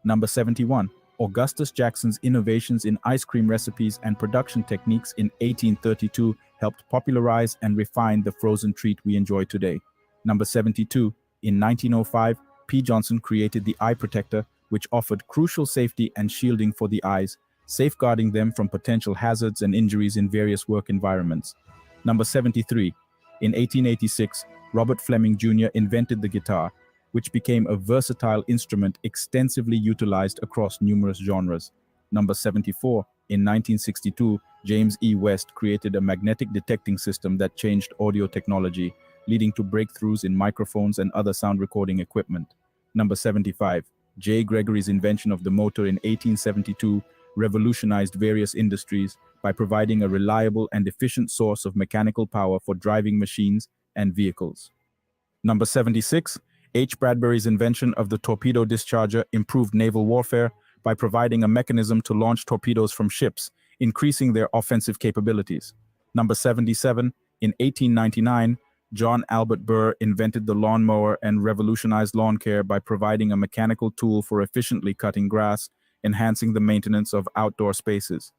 Number 71. Augustus Jackson's innovations in ice cream recipes and production techniques in 1832 helped popularize and refine the frozen treat we enjoy today. Number 72. In 1905, P. Johnson created the eye protector, which offered crucial safety and shielding for the eyes, safeguarding them from potential hazards and injuries in various work environments. Number 73. In 1886, Robert Fleming Jr. invented the guitar, which became a versatile instrument extensively utilized across numerous genres. Number 74. In 1962, James E. West created a magnetic detecting system that changed audio technology, leading to breakthroughs in microphones and other sound recording equipment. Number 75. J. Gregory's invention of the motor in 1872 revolutionized various industries by providing a reliable and efficient source of mechanical power for driving machines and vehicles. Number 76. H. Bradbury's invention of the torpedo discharger improved naval warfare by providing a mechanism to launch torpedoes from ships, increasing their offensive capabilities. Number 77. In 1899, John Albert Burr invented the lawnmower and revolutionized lawn care by providing a mechanical tool for efficiently cutting grass, enhancing the maintenance of outdoor spaces.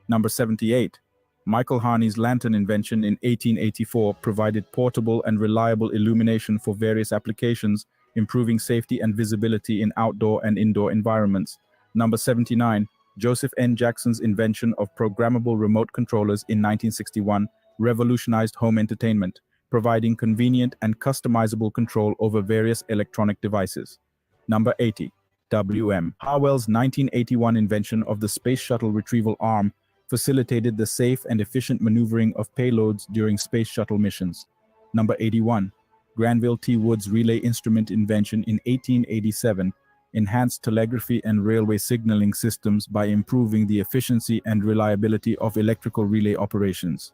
Number 78. Michael Harney's lantern invention in 1884 provided portable and reliable illumination for various applications, improving safety and visibility in outdoor and indoor environments. Number 79. Joseph N. Jackson's invention of programmable remote controllers in 1961 revolutionized home entertainment, providing convenient and customizable control over various electronic devices. Number 80. W.M. Harwell's 1981 invention of the Space Shuttle Retrieval Arm facilitated the safe and efficient maneuvering of payloads during space shuttle missions. Number 81. Granville T. Wood's relay instrument invention in 1887 enhanced telegraphy and railway signaling systems by improving the efficiency and reliability of electrical relay operations.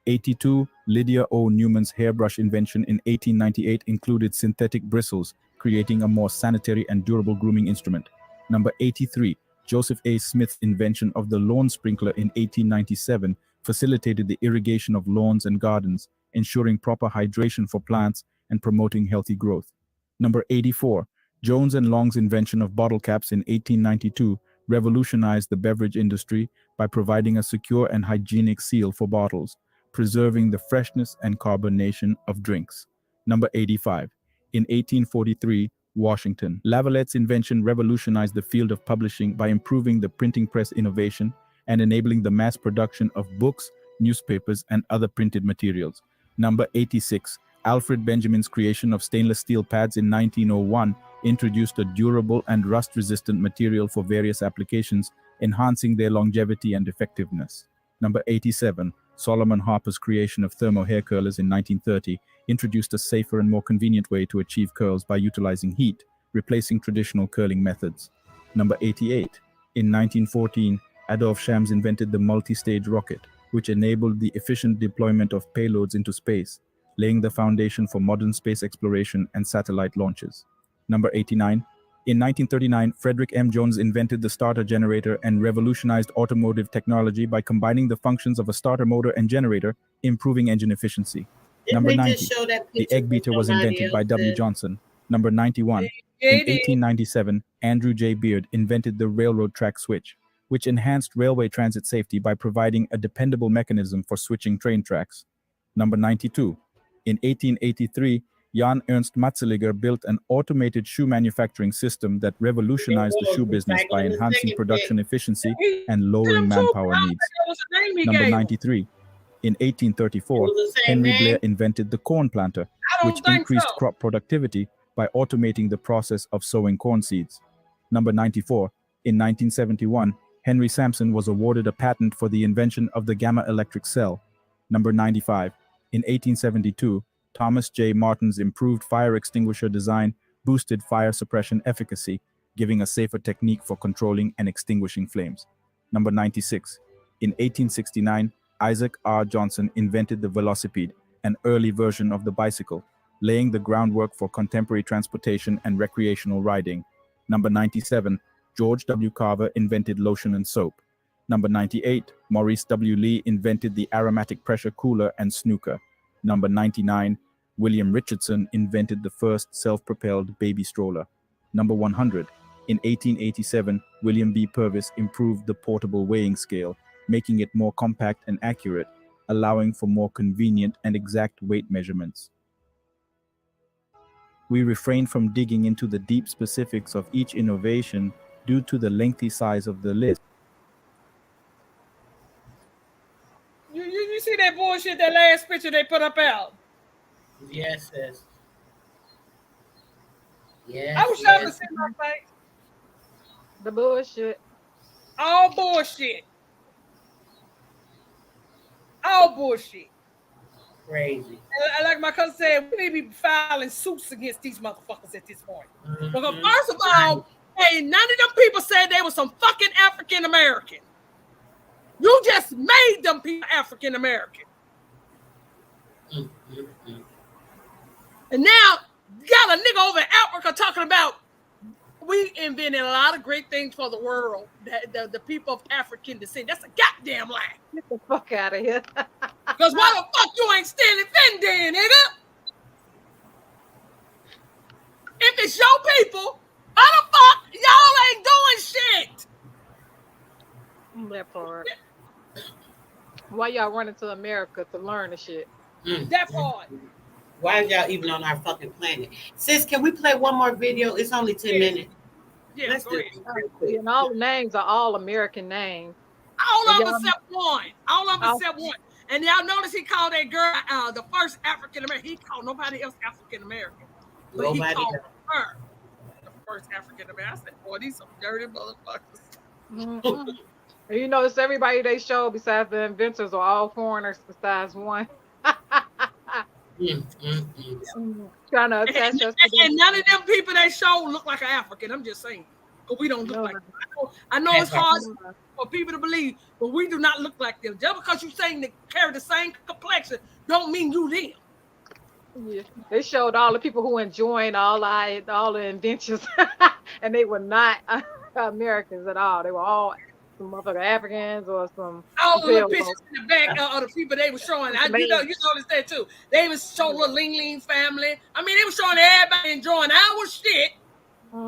82. Lydia O. Newman's hairbrush invention in 1898 included synthetic bristles, creating a more sanitary and durable grooming instrument. Number 83. Joseph A. Smith's invention of the lawn sprinkler in 1897 facilitated the irrigation of lawns and gardens, ensuring proper hydration for plants and promoting healthy growth. Number 84. Jones and Long's invention of bottle caps in 1892 revolutionized the beverage industry by providing a secure and hygienic seal for bottles, preserving the freshness and carbonation of drinks. Number 85. In 1843, Washington. Lavallette's invention revolutionized the field of publishing by improving the printing press innovation and enabling the mass production of books, newspapers, and other printed materials. Number 86. Alfred Benjamin's creation of stainless steel pads in 1901 introduced a durable and rust-resistant material for various applications, enhancing their longevity and effectiveness. Number 87. Solomon Harper's creation of thermo hair curlers in 1930 introduced a safer and more convenient way to achieve curls by utilizing heat, replacing traditional curling methods. Number 88. In 1914, Adolf Shams invented the multi-stage rocket, which enabled the efficient deployment of payloads into space, laying the foundation for modern space exploration and satellite launches. Number 89. In 1939, Frederick M. Jones invented the starter generator and revolutionized automotive technology by combining the functions of a starter motor and generator, improving engine efficiency. Number 90. The egg beater was invented by W. Johnson. Number 91. In 1897, Andrew J. Beard invented the railroad track switch, which enhanced railway transit safety by providing a dependable mechanism for switching train tracks. Number 92. In 1883, Jan Ernst Matzeliger built an automated shoe manufacturing system that revolutionized the shoe business by enhancing production efficiency and lowering manpower needs. Number 93. In 1834, Henry Blair invented the corn planter, which increased crop productivity by automating the process of sowing corn seeds. Number 94. In 1971, Henry Sampson was awarded a patent for the invention of the gamma electric cell. Number 95. In 1872, Thomas J. Martin's improved fire extinguisher design boosted fire suppression efficacy, giving a safer technique for controlling and extinguishing flames. Number 96. In 1869, Isaac R. Johnson invented the velocipede, an early version of the bicycle, laying the groundwork for contemporary transportation and recreational riding. Number 97. George W. Carver invented lotion and soap. Number 98. Maurice W. Lee invented the aromatic pressure cooler and snooker. Number 99. William Richardson invented the first self-propelled baby stroller. Number 100. In 1887, William B. Purvis improved the portable weighing scale, making it more compact and accurate, allowing for more convenient and exact weight measurements. We refrain from digging into the deep specifics of each innovation due to the lengthy size of the list. You see that bullshit, that last picture they put up out? Yes, sis. Yes. I was trying to see my face. The bullshit. All bullshit. All bullshit. Crazy. And like my cousin said, we need to be filing suits against these motherfuckers at this point. Mm-hmm. Because first of all, hey, none of them people said they were some fucking African American. You just made them people African American. Mm-hmm. And now you got a nigga over in Africa talking about we invented a lot of great things for the world. The people of African descent. That's a goddamn lie. Get the fuck out of here. Because why the fuck you ain't standing then, nigga? If it's your people, how the fuck y'all ain't doing shit? That part. Why y'all running to America to learn the shit? That part. Why are y'all even on our fucking planet? Sis, can we play one more video? It's only 10 minutes. Yeah, Let's do it real quick. And all the names are all American names. All of them except one. All of them except one. And y'all notice he called that girl the first African American. He called nobody else African American. But he called her the first African American. I said, boy, these some dirty motherfuckers. Mm-hmm. And you notice everybody they show besides the inventors are all foreigners besides one. Trying to attach us to and none of them people they show look like an African. I'm just saying. But we don't look like them. I know it's hard for people to believe, but we do not look like them. Just because you saying they carry the same complexion don't mean you them. Yeah. They showed all the people who enjoying all the inventions, and they were not Americans at all. They were all some motherfucking Africans or some. All the little pictures in the back of the people they were showing. You noticed that too. They was showing little Ling Ling family. I mean, they were showing everybody enjoying our shit,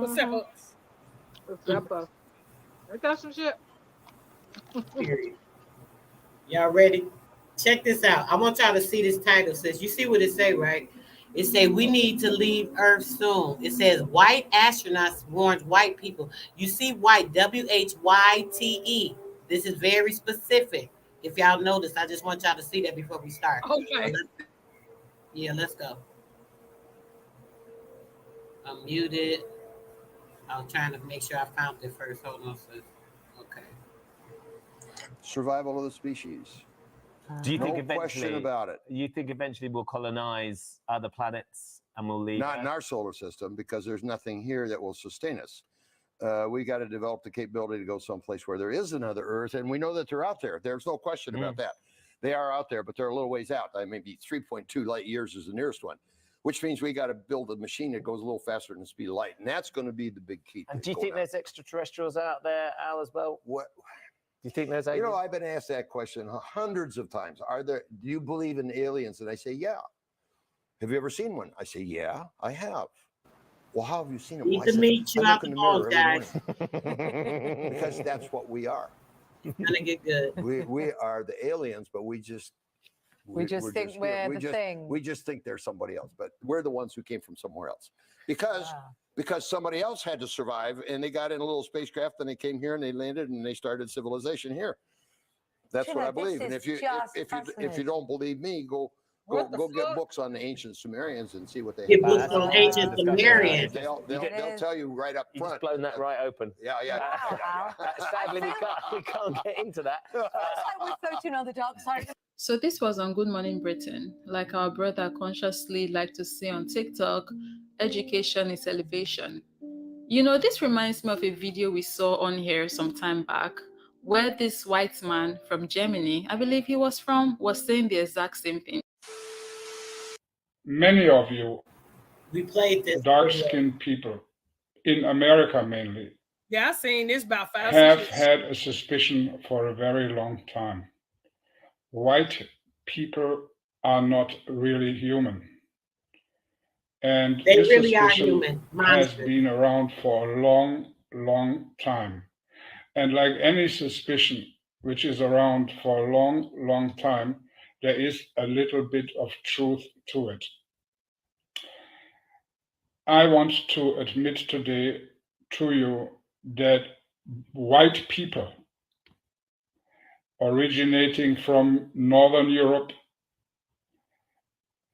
except us. Except us. Ain't that some shit? Period. Y'all ready? Check this out. I want y'all to see this title. Says, you see what it say, right? It say we need to leave Earth soon. It says white astronauts warns white people. You see white, WHYTE. This is very specific. If y'all notice, I just want y'all to see that before we start. Okay. Let's go. I'm muted. I was trying to make sure I found it first. Hold on, sis. Okay. Survival of the species. Do you think no eventually, question about it. You think eventually we'll colonize other planets and we'll leave? Not in our solar system, because there's nothing here that will sustain us. We got to develop the capability to go someplace where there is another Earth, and we know that they're out there. There's no question about that. They are out there, but they're a little ways out. I mean, 3.2 light years is the nearest one, which means we got to build a machine that goes a little faster than the speed of light, and that's going to be the big key. And do you think there's extraterrestrials out there, Al, as well? What? Do you think there's? You know, I've been asked that question hundreds of times. Do you believe in aliens? And I say, yeah. Have you ever seen one? I say, yeah, I have. Well, how have you seen them? Need to meet you out the mall, guys. Because that's what we are. Gonna get good. We are the aliens, but we just think they're somebody else, but we're the ones who came from somewhere else. Because somebody else had to survive, and they got in a little spacecraft, and they came here, and they landed, and they started civilization here. That's what I believe. And if you don't believe me, go Go get books on the ancient Sumerians and see what they Get have. books on ancient Sumerians. They'll tell you right up front. You've blown that right open. Yeah. Sadly, we can't get into that. Looks like we're so tuned on the dark side. So this was on Good Morning Britain. Like our brother consciously like to say on TikTok, education is elevation. You know, this reminds me of a video we saw on here some time back where this white man from Germany, I believe he was from, was saying the exact same thing. Many of you We played this dark-skinned people, in America mainly, Yeah, I seen this about 5 have years. had a suspicion for a very long time. White people are not really human. And They this really are suspicion human. has been around for a long, long time. And like any suspicion which is around for a long, long time, there is a little bit of truth to it. I want to admit today to you that white people originating from Northern Europe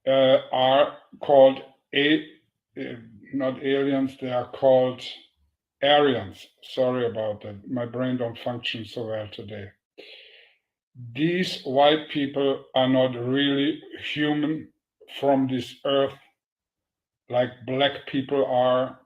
are called not aliens, they are called Aryans. Sorry about that. My brain don't function so well today. These white people are not really human from this earth like black people are,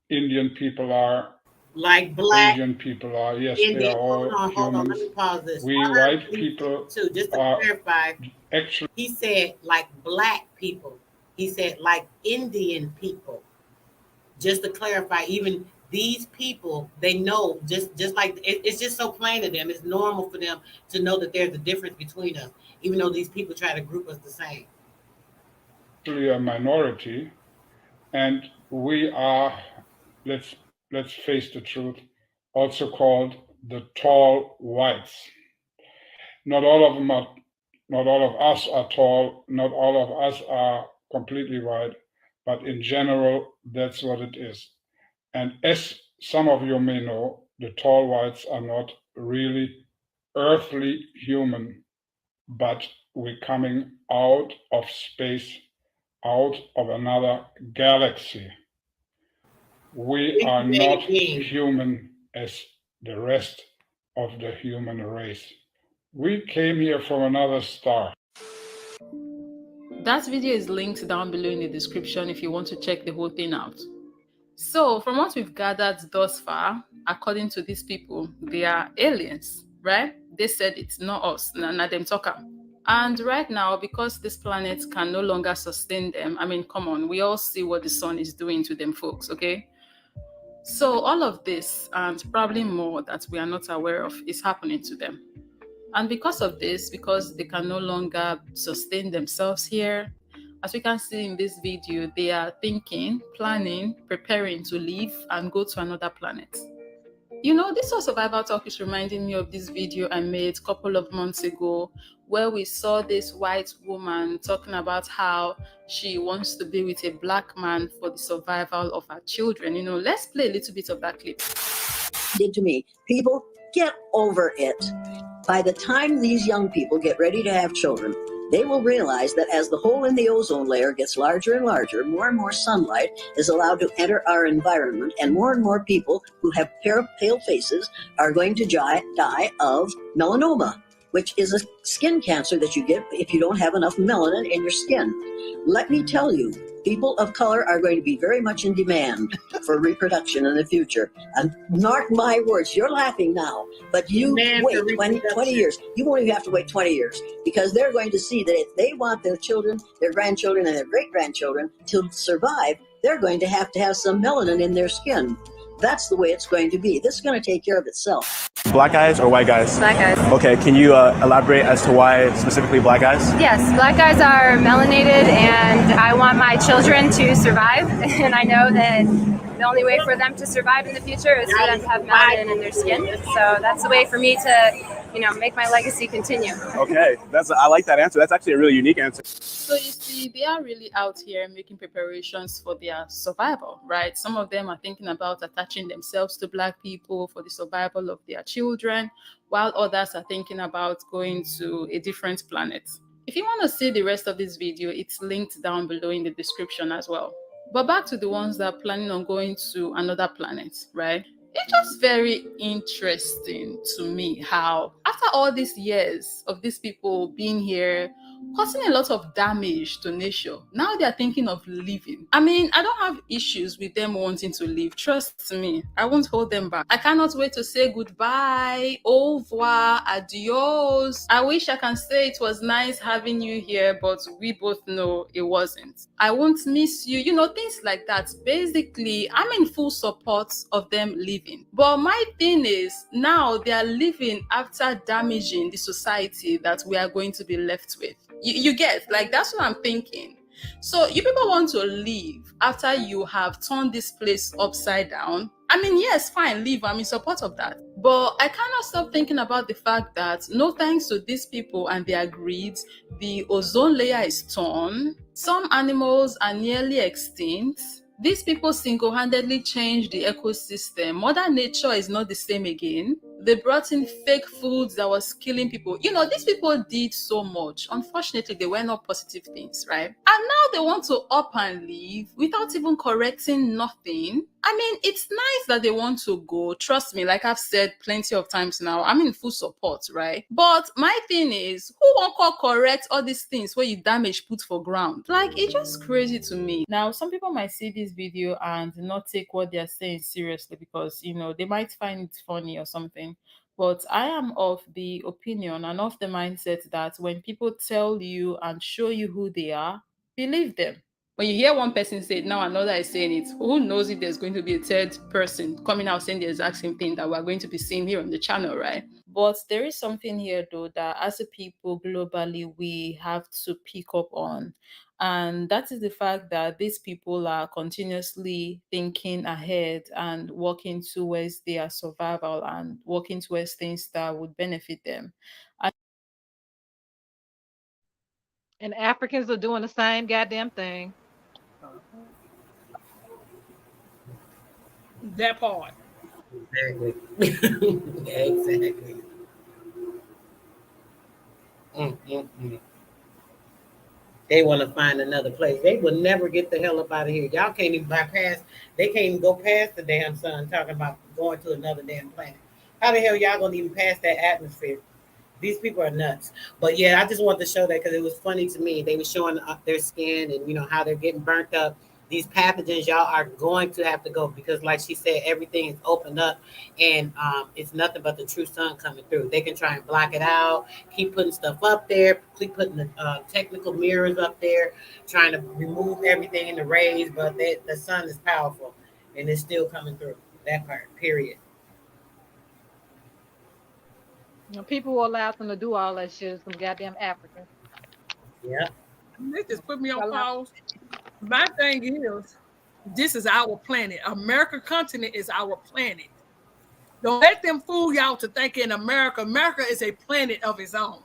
Indian people are, like black Asian people are. Yes, Indian. they are all Hold on. Let humans. me pause this. We white people too, just to are clarify, actually. he said like black people. He said like Indian people. Just to clarify, even these people, they know just like it's just so plain to them. It's normal for them to know that there's a difference between us, even though these people try to group us the same. Actually, a minority, and we are, let's face the truth, also called the tall whites. Not all of them are, not all of us are tall, not all of us are completely white, but in general, that's what it is. And as some of you may know, the tall whites are not really earthly human, but we're coming out of space, out of another galaxy. We are not human as the rest of the human race. We came here from another star. That video is linked down below in the description if you want to check the whole thing out. So from what we've gathered thus far, according to these people, they are aliens, right? They said it's not us, not them talker. And right now, because this planet can no longer sustain them, I mean, come on, we all see what the sun is doing to them folks, okay? So all of this, and probably more that we are not aware of, is happening to them. And because of this, because they can no longer sustain themselves here, as we can see in this video, they are thinking, planning, preparing to leave and go to another planet. You know, this whole survival talk is reminding me of this video I made a couple of months ago where we saw this white woman talking about how she wants to be with a black man for the survival of her children. You know, let's play a little bit of that clip. Did to me. People, get over it. By the time these young people get ready to have children, they will realize that as the hole in the ozone layer gets larger and larger, more and more sunlight is allowed to enter our environment, and more people who have pale faces are going to die of melanoma, which is a skin cancer that you get if you don't have enough melanin in your skin. Let me tell you, people of color are going to be very much in demand for reproduction in the future. And mark my words, you're laughing now, but you wait 20 years. You won't even have to wait 20 years because they're going to see that if they want their children, their grandchildren, and their great-grandchildren to survive, they're going to have some melanin in their skin. That's the way it's going to be. This is going to take care of itself. Black guys or white guys? Black guys. Okay, can you elaborate as to why specifically black guys? Yes, black guys are melanated and I want my children to survive, and I know that the only way for them to survive in the future is for them to have melanin in their skin. So that's the way for me to, you know, make my legacy continue. Okay, I like that answer. That's actually a really unique answer. So you see, they are really out here making preparations for their survival, right? Some of them are thinking about attaching themselves to black people for the survival of their children, while others are thinking about going to a different planet. If you want to see the rest of this video, it's linked down below in the description as well. But back to the ones that are planning on going to another planet, right? It's just very interesting to me how, after all these years of these people being here, causing a lot of damage to nature, now they are thinking of leaving. I mean, I don't have issues with them wanting to leave. Trust me, I won't hold them back. I cannot wait to say goodbye, au revoir, adios. I wish I can say it was nice having you here, but we both know it wasn't. I won't miss you, things like that. Basically, I'm in full support of them leaving. But my thing is, now they are leaving after damaging the society that we are going to be left with. You get, like, that's what I'm thinking. So you people want to leave after you have turned this place upside down? I mean, yes, fine, leave. I'm in support of that. But I cannot stop thinking about the fact that no thanks to these people and their greed, the ozone layer is torn. Some animals are nearly extinct. These people single-handedly changed the ecosystem. Mother Nature is not the same again. They brought in fake foods that was killing people. These people did so much. Unfortunately, they were not positive things, right? And now they want to up and leave without even correcting nothing. I mean, it's nice that they want to go. Trust me, like I've said plenty of times now, I'm in full support, right? But my thing is, who won't correct all these things where you damage put for ground? Like, it's just crazy to me. Now, some people might see this video and not take what they're saying seriously because, they might find it funny or something. But I am of the opinion and of the mindset that when people tell you and show you who they are, believe them. When you hear one person say it, now another is saying it, who knows if there's going to be a third person coming out saying the exact same thing that we're going to be seeing here on the channel, right? But there is something here, though, that as a people globally, we have to pick up on. And that is the fact that these people are continuously thinking ahead and working towards their survival and working towards things that would benefit them. And Africans are doing the same goddamn thing. That part. Exactly. Exactly. They want to find another place. They will never get the hell up out of here. Y'all can't even bypass. They can't even go past the damn sun talking about going to another damn planet. How the hell y'all gonna even pass that atmosphere? These people are nuts. But yeah, I just wanted to show that because it was funny to me. They were showing up their skin and how they're getting burnt up. These pathogens, y'all are going to have to go because, like she said, everything is opened up and it's nothing but the true sun coming through. They can try and block it out, keep putting stuff up there, keep putting the technical mirrors up there, trying to remove everything in the rays, but the sun is powerful and it's still coming through. That part, period. People who allowed them to do all that shit is some goddamn Africans. Yeah. They just put me on pause. My thing is, this is our planet. America continent is our planet. Don't let them fool y'all to think in America is a planet of its own.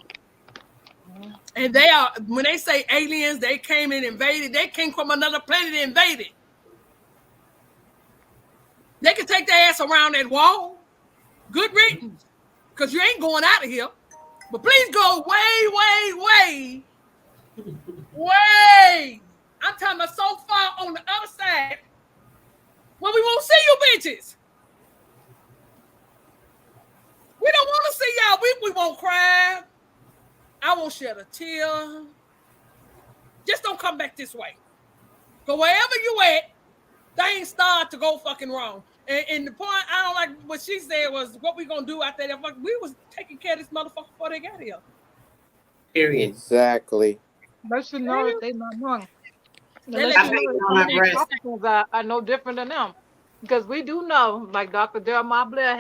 And they are, when they say aliens, they came and invaded, they came from another planet and invaded. They can take their ass around that wall. Good riddance. Because you ain't going out of here. But please go way. I'm talking about so far on the other side where we won't see you bitches. We don't want to see y'all. We won't cry. I won't shed a tear. Just don't come back this way. Because wherever you at, things start to go fucking wrong. And the point I don't like what she said was what we gonna do after that. We was taking care of this motherfucker before they got here. Period. Exactly. They should know that they're not wrong. They Unless Africans are no different than them. Because we do know, like Dr. Jeremiah Blair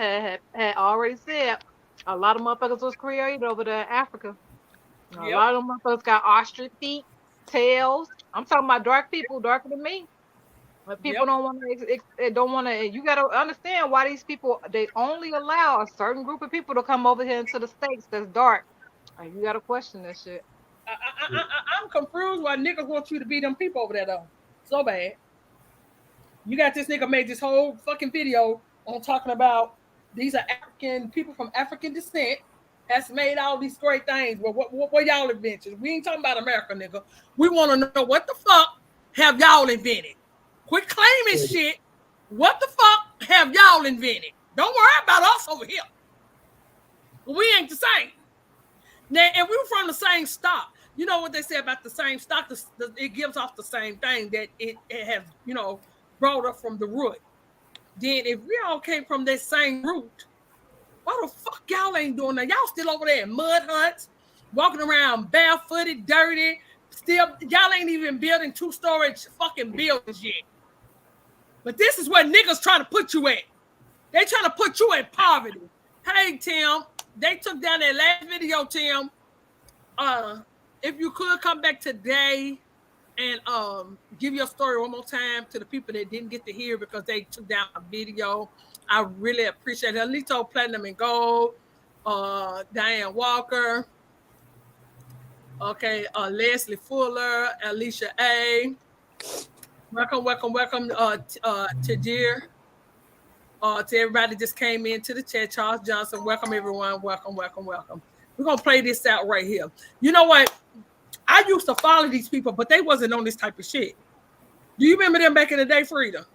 had already said, a lot of motherfuckers was created over there in Africa. A lot of them motherfuckers got ostrich feet, tails. I'm talking about dark people, darker than me. But people don't want to. You got to understand why these people, they only allow a certain group of people to come over here into the States that's dark. You got to question that shit. I'm confused why niggas want you to be them people over there though. So bad. You got this nigga made this whole fucking video on talking about these are African people from African descent. has made all these great things. Well, what y'all inventions? We ain't talking about America, nigga. We want to know what the fuck have y'all invented? Quit claiming shit. What the fuck have y'all invented? Don't worry about us over here. We ain't the same. Now, if we were from the same stock, you know what they say about the same stock? It gives off the same thing, that it has, brought up from the root. Then if we all came from that same root, why the fuck y'all ain't doing that? Y'all still over there in mud huts, walking around barefooted, dirty. Still, y'all ain't even building 2-story fucking buildings yet. But this is where niggas trying to put you at. They trying to put you in poverty. Hey, Tim, they took down that last video, Tim. If you could come back today and give your story one more time to the people that didn't get to hear because they took down a video, I really appreciate it. Alito Platinum and Gold, Diane Walker, okay, Leslie Fuller, Alicia A. Welcome, to dear. To everybody just came into the chat. Charles Johnson, welcome everyone. Welcome. We're gonna play this out right here. You know what? I used to follow these people, but they wasn't on this type of shit. Do you remember them back in the day, Frida?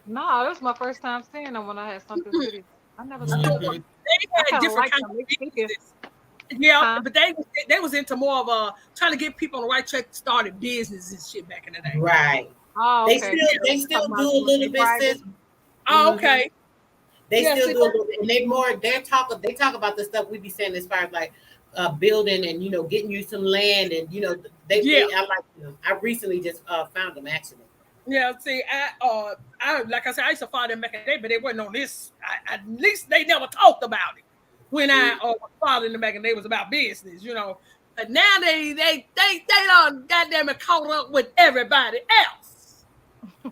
No, this was my first time seeing them when I had something city. I never seen They them. had different kinds of businesses. Yeah, but they was into more of trying to get people on the right track to start a business and shit back in the day. Right. Oh, okay. They still do a little bit, sis. Oh, okay. They still do a little bit, and they talk about the stuff we be saying as far as like building and getting you some land, and I like them. I recently just found them actually. Yeah, see, I like I said, I used to follow them back in the day, but they wasn't on this. At least they never talked about it when I was following them back in the day. It was about business, But now they done goddamn it caught up with everybody else.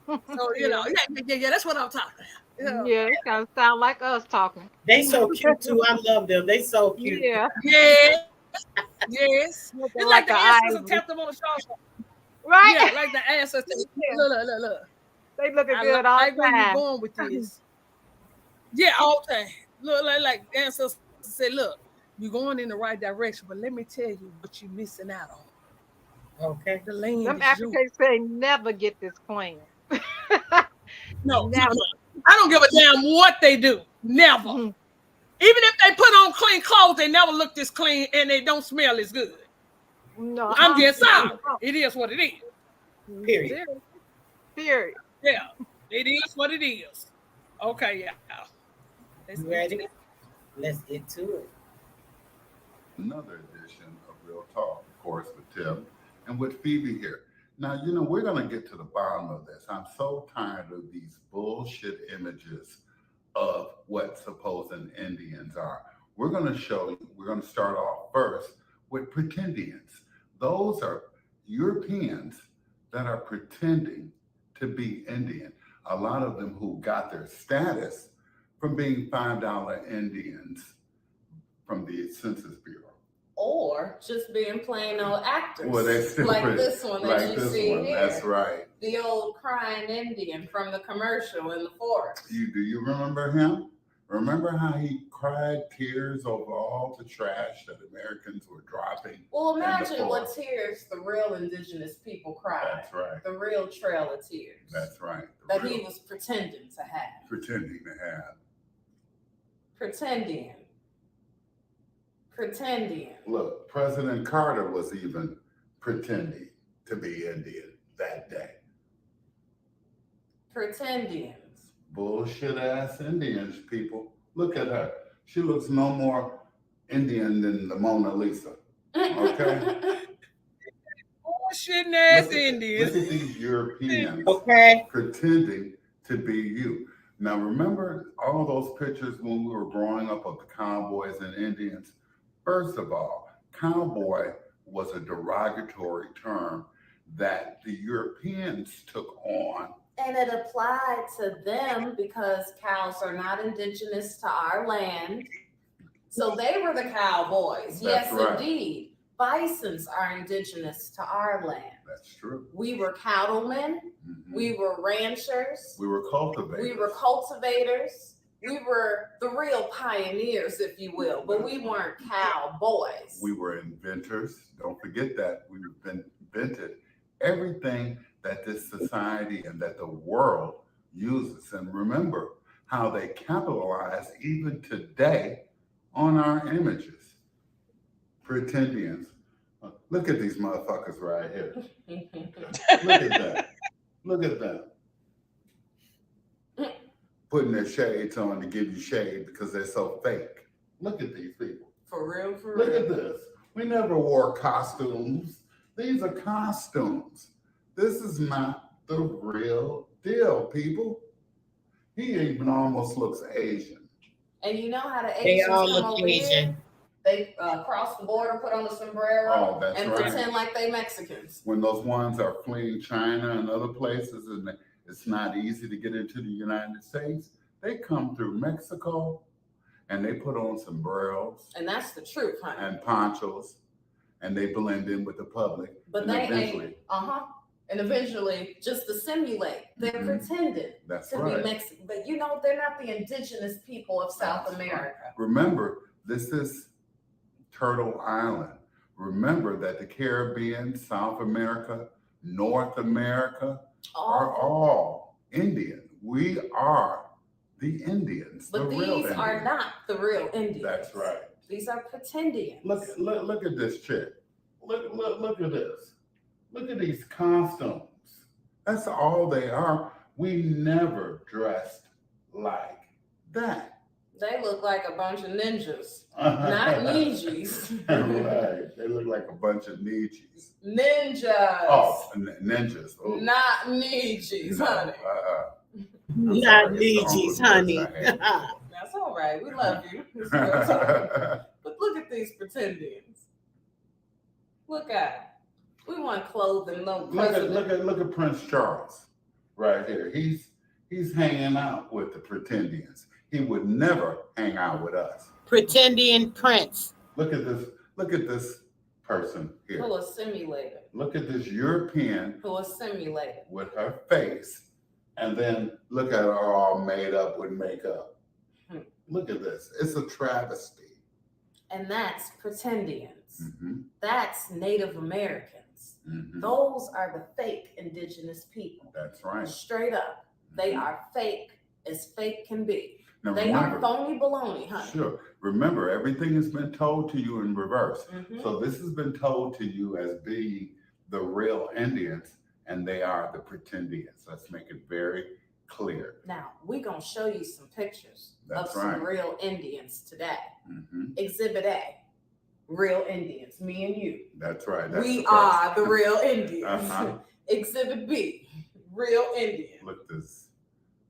So yeah, that's what I'm talking about. Yeah, it kind of sound like us talking. They so cute too. I love them. They so cute. Yeah. Yes. It's like the ancestors tapped them on the shoulder. Right. Yeah, like the ancestors. Look. They looking good all the time. Where you going with this? Yeah, all the time. Look, like the ancestors said, look, you're going in the right direction, but let me tell you what you're missing out on. Okay. The land. Them Africans say never get this clean. No. I don't give a damn what they do. Never. Even if they put on clean clothes, they never look this clean and they don't smell as good. No, I'm just sorry. It is what it is. Period. Yeah, it is what it is. Okay, yeah. You ready? Let's get to it. Another edition of Real Talk, of course, with Tim and with Phoebe here. Now, we're going to get to the bottom of this. I'm so tired of these bullshit images of what supposed Indians are. We're going to show you, we're going to start off first with pretendians. Those are Europeans that are pretending to be Indian. A lot of them who got their status from being $5 Indians from the Census Bureau. Or just being plain old actors. Well, they still like this one that you see here. That's right. The old crying Indian from the commercial in the forest. Do you remember him? Remember how he cried tears over all the trash that Americans were dropping? Well, imagine what tears the real indigenous people cried. That's right. The real trail of tears. That's right. That he was pretending to have. Pretending to have. Pretending. Look, President Carter was even pretending to be Indian that day. Pretendians. Bullshit ass Indians, people. Look at her. She looks no more Indian than the Mona Lisa. Okay? Bullshit ass Indians. Look at these Europeans pretending to be you. Now, remember all those pictures when we were growing up of the cowboys and Indians? First of all, cowboy was a derogatory term that the Europeans took on. And it applied to them because cows are not indigenous to our land. So they were the cowboys. That's yes, right. Indeed. Bisons are indigenous to our land. That's true. We were cattlemen. We were ranchers. We were cultivators. We were the real pioneers, if you will, but we weren't cowboys. We were inventors. Don't forget that. We invented everything that this society and that the world uses. And remember how they capitalize even today on our images. Pretendians. Look at these motherfuckers right here. Look at that. Look at them. Putting their shades on to give you shade because they're so fake. Look at these people. For real, for Look real. at this. We never wore costumes. These are costumes. This is not the real deal, people. He even almost looks Asian. And you know how the They Asians all come look over Asian. here? They cross the border, put on a sombrero, that's and right. pretend like they Mexicans. When those ones are fleeing China and other places and it's not easy to get into the United States, they come through Mexico and they put on sombreros And that's the truth, honey. and ponchos and they blend in with the public. But and they eventually, ain't, and eventually, just to simulate, they're pretending That's to right. be Mexican. But you know, they're not the indigenous people of South That's America. remember, this is Turtle Island. Remember that the Caribbean, South America, North America are all Indian. We are the Indians, But the real these Indians. are not the real Indians. That's right. These are pretendians. Look at this chick. Look at this. Look at these costumes. That's all they are. We never dressed like that. They look like a bunch of ninjas, not ninjas. Right. They look like a bunch of ninjas. Ninjas. Oh, ninjas. Oh. Not ninjas, honey. Not Nietzsche's, honey. That's all right. We love you. It's real talk. But look at these pretendians. Look at them. We want clothing, no president. Look at Prince Charles right here. He's hanging out with the pretendians. He would never hang out with us. Pretendian prince. Look at this person here. Who was simulated. Look at this European Who was simulated. with her face. And then look at her all made up with makeup. Look at this. It's a travesty. And that's pretendians. Mm-hmm. That's Native Americans. Mm-hmm. Those are the fake indigenous people. That's right. Straight up. They are fake as fake can be. Now They remember, are phony baloney, honey. Sure. Remember, everything has been told to you in reverse. Mhm. So this has been told to you as being the real Indians, and they are the pretendians. Let's make it very clear. Now, we're going to show you some pictures That's of some right. real Indians today. Mm-hmm. Exhibit A, real Indians, me and you. That's right. That's We the are first. the real Indians. Uh-huh. Exhibit B, real Indians. Look this.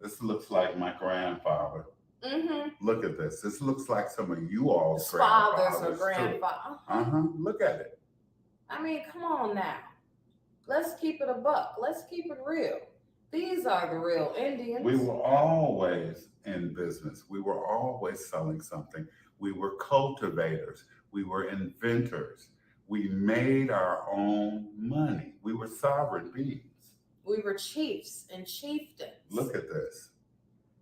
This looks like my grandfather. Mm-hmm. Look at this. This looks like some of you all's Fathers grandfathers or too. grandfather. Uh-huh. Look at it. I mean, come on now. Let's keep it a buck. Let's keep it real. These are the real Indians. We were always in business. We were always selling something. We were cultivators. We were inventors. We made our own money. We were sovereign beings. We were chiefs and chieftains. Look at this.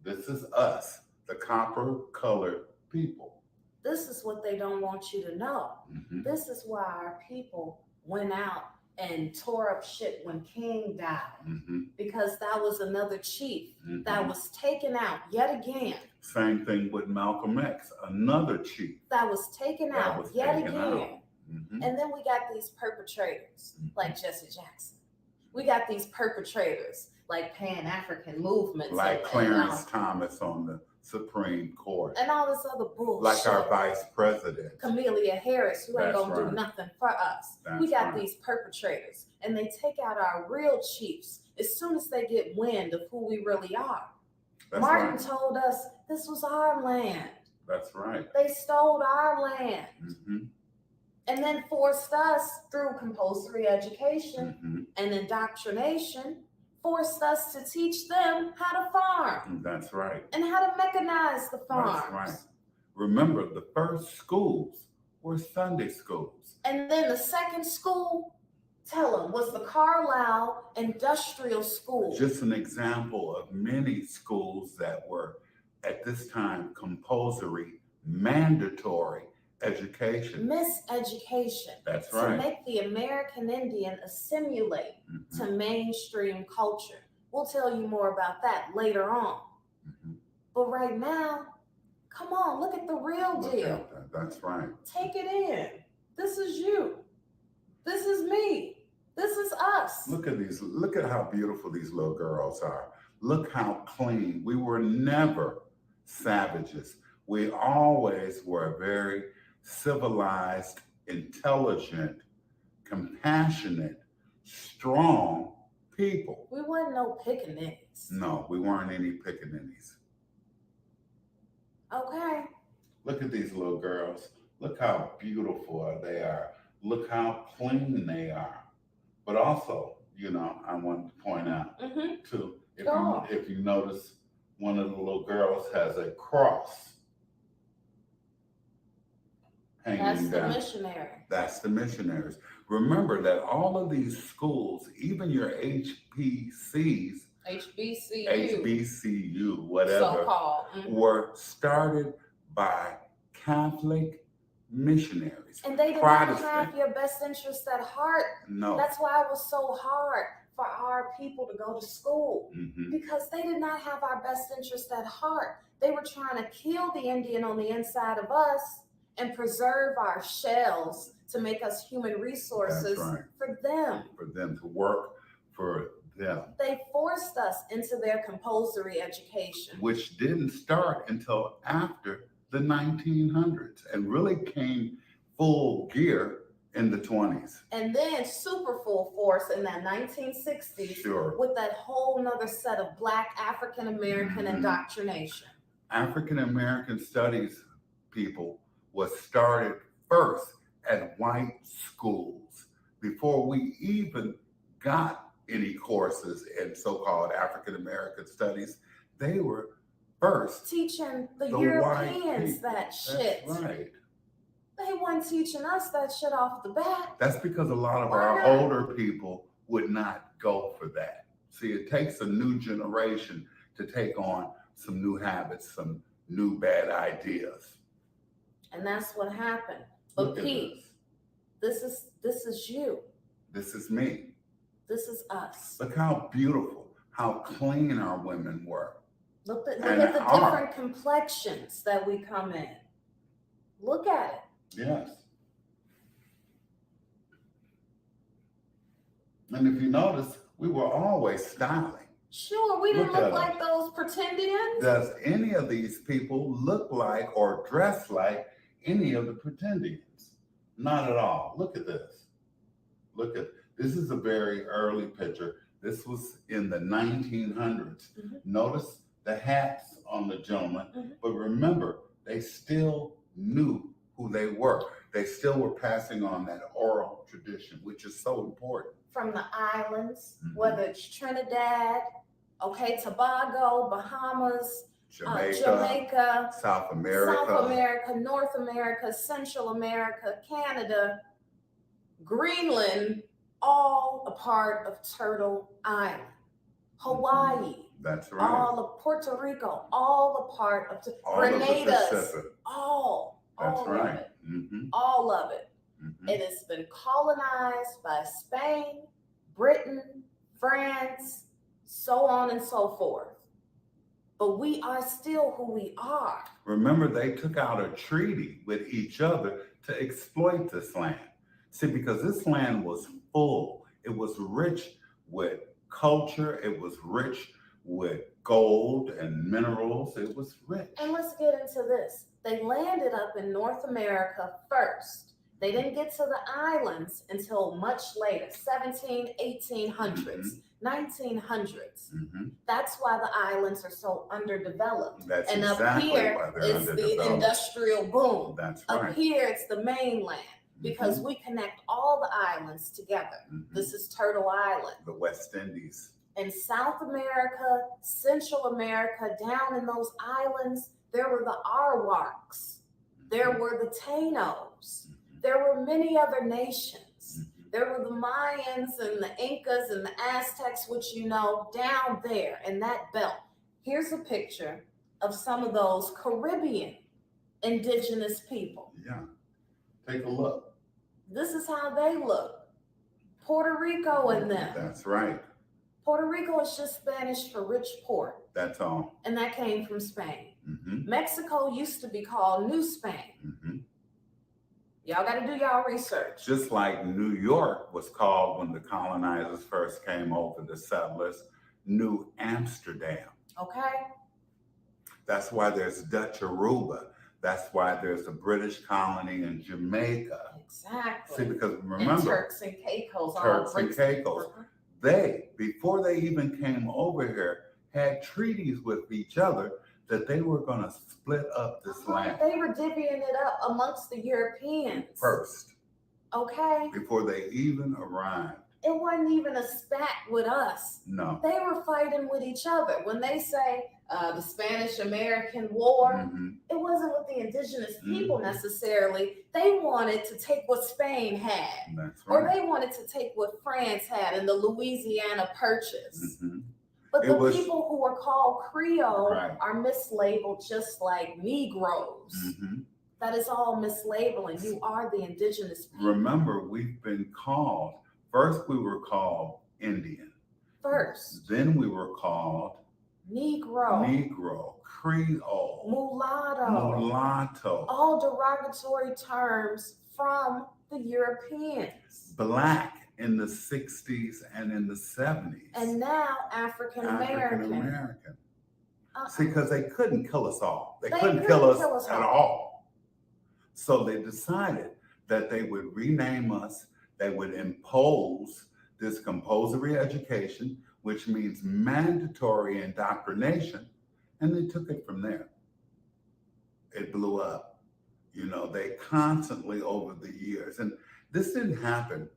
This is us, the copper-colored people. This is what they don't want you to know. Mhm. This is why our people went out and tore up shit when King died. Mhm. Because that was another chief Mhm. that was taken out yet again. Same thing with Malcolm X, another chief. That was taken That out was yet taken again. out. Mhm. And then we got these perpetrators like Jesse Jackson. We got these perpetrators like Pan-African movements. Like and Clarence Thomas on the Supreme Court. and all this other bullshit. Like our vice president. Camellia Harris, who ain't That's gonna do right. nothing for us. That's We got right. these perpetrators, and they take out our real chiefs as soon as they get wind of who we really are. That's Martin right. told us this was our land. That's right. They stole our land Mhm. and then forced us through compulsory education Mhm. and indoctrination, forced us to teach them how to farm That's right. and how to mechanize the farms. That's right. Remember, the first schools were Sunday schools. And then the second school, tell them, was the Carlisle Industrial School. Just an example of many schools that were at this time compulsory, mandatory education. Miseducation. That's To right. make the American Indian assimilate to mainstream culture. We'll tell you more about that later on. But right now, come on, look at the real Look deal. at that. That's right. Take it in. This is you. This is me. This is us. Look at these. Look at how beautiful these little girls are. Look how clean. We were never savages. We always were very civilized, intelligent, compassionate, strong people. We weren't no pickaninnies. No, we weren't any pickaninnies. Okay. Look at these little girls. Look how beautiful they are. Look how clean they are. But also, you know, I wanted to point out too, if you notice, one of the little girls has a cross hanging That's down. the missionary. That's the missionaries. Remember that all of these schools, even your HBCs, HBCU, whatever, So-called. were started by Catholic missionaries. And they did not have your best interest at heart. No. That's why it was so hard for our people to go to school, because they did not have our best interest at heart. They were trying to kill the Indian on the inside of us and preserve our shells to make us human resources for them. For them to work for them. They forced us into their compulsory education, which didn't start until after the 1900s and really came full gear in the 20s. and then super full force in that 1960s Sure. with that whole nother set of Black African American indoctrination. African American studies, people, was started first at white schools before we even got any courses in so-called African American studies. They were first Teaching the white Europeans people. that shit. That's right. They weren't teaching us that shit off the bat. That's because a lot of Why our not? older people would not go for that. See, it takes a new generation to take on some new habits, some new bad ideas. And that's what happened. But Look at Pete, this is you. This is me. This is us. Look how beautiful, how clean our women were. Look at And the are. different complexions that we come in. Look at it. Yes. And if you notice, we were always styling. Sure, we didn't Look look at like those pretendians. Does any of these people look like or dress like any of the pretendians? Not at all. Look at this. Look at this is a very early picture. This was in the 1900s. Notice the hats on the gentleman, but remember, they still knew who they were. They still were passing on that oral tradition, which is so important. From the islands, whether it's Trinidad, Tobago, Bahamas, Jamaica, South America, North America, Central America, Canada, Greenland, all a part of Turtle Island. Hawaii, That's right. all of Puerto Rico, all a part of All of the Grenada's, Pacific. all That's of right. it. All of it. It has been colonized by Spain, Britain, France, so on and so forth. But we are still who we are. Remember, they took out a treaty with each other to exploit this land. See, because this land was full, it was rich with culture, it was rich with gold and minerals, it was rich. And let's get into this. They landed up in North America first. They didn't get to the islands until much later, 1800s, 1900s. That's why the islands are so underdeveloped. That's and exactly up here why they're is the underdeveloped. industrial boom. That's Up right. here it's the mainland because we connect all the islands together. This is Turtle Island. The West Indies. In South America, Central America, down in those islands, there were the Arawaks, there were the Tainos, there were many other nations. There were the Mayans and the Incas and the Aztecs, which you know, down there in that belt. Here's a picture of some of those Caribbean indigenous people. Yeah. Take a look. This is how they look. Puerto Rico and them. That's right. Puerto Rico is just Spanish for rich port. That's all. And that came from Spain. Mm-hmm. Mexico used to be called New Spain. Mm-hmm. Y'all got to do y'all research. Just like New York was called when the colonizers first came over, the settlers, New Amsterdam. Okay. That's why there's Dutch Aruba. That's why there's a British colony in Jamaica. Exactly. See, because remember, and Turks and Caicos. Turks and Caicos. They, before they even came over here, had treaties with each other that they were going to split up this land. They were divvying it up amongst the Europeans. First. Okay. Before they even arrived. It wasn't even a spat with us. No. They were fighting with each other. When they say the Spanish-American War, it wasn't with the indigenous people necessarily. They wanted to take what Spain had. That's right. Or they wanted to take what France had in the Louisiana Purchase. But It was, people who are called Creole right. are mislabeled just like Negroes. That is all mislabeling. You are the indigenous people. Remember, we've been called, first we were called Indian. First. Then we were called Negro, Creole, Mulatto. All derogatory terms from the Europeans. Black in the 60s and in the 70s. And now African American. See, because they couldn't kill us all. They couldn't kill us at all. So they decided that they would rename us. They would impose this compulsory education, which means mandatory indoctrination. And they took it from there. It blew up. You know, they constantly over the years. And this didn't happen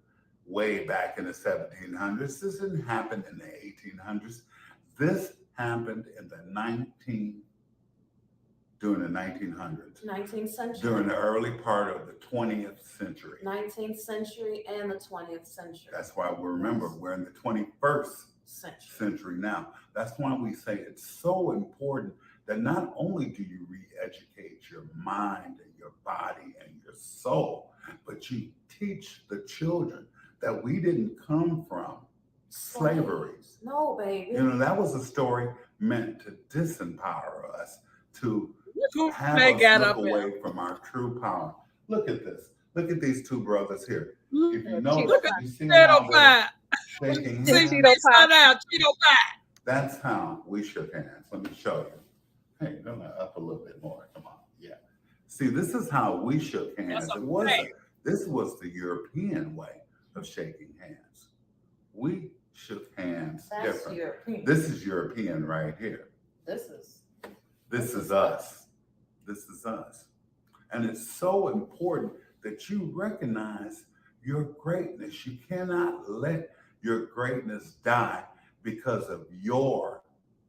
way back in the 1700s. This didn't happen in the 1800s. This happened in the during the 1900s. 19th century. During the early part of the 20th century. 19th century and the 20th century. That's why we remember we're in the 21st century now. That's why we say it's so important that not only do you re-educate your mind and your body and your soul, but you teach the children that we didn't come from slavery. No, baby. You know, that was a story meant to disempower us, to have they us got look up away from our true power. Look at this. Look at these two brothers here. If you notice, Look you see at how pie. shaking Cheeto hands. pie. Cheeto pie. That's how we shook hands. Let me show you. Hey, go up a little bit more. Come on. Yeah. See, this is how we shook hands. This was the European way of shaking hands. We shook hands different. European. This is European right here. This is us. This is us. And it's so important that you recognize your greatness. You cannot let your greatness die because of your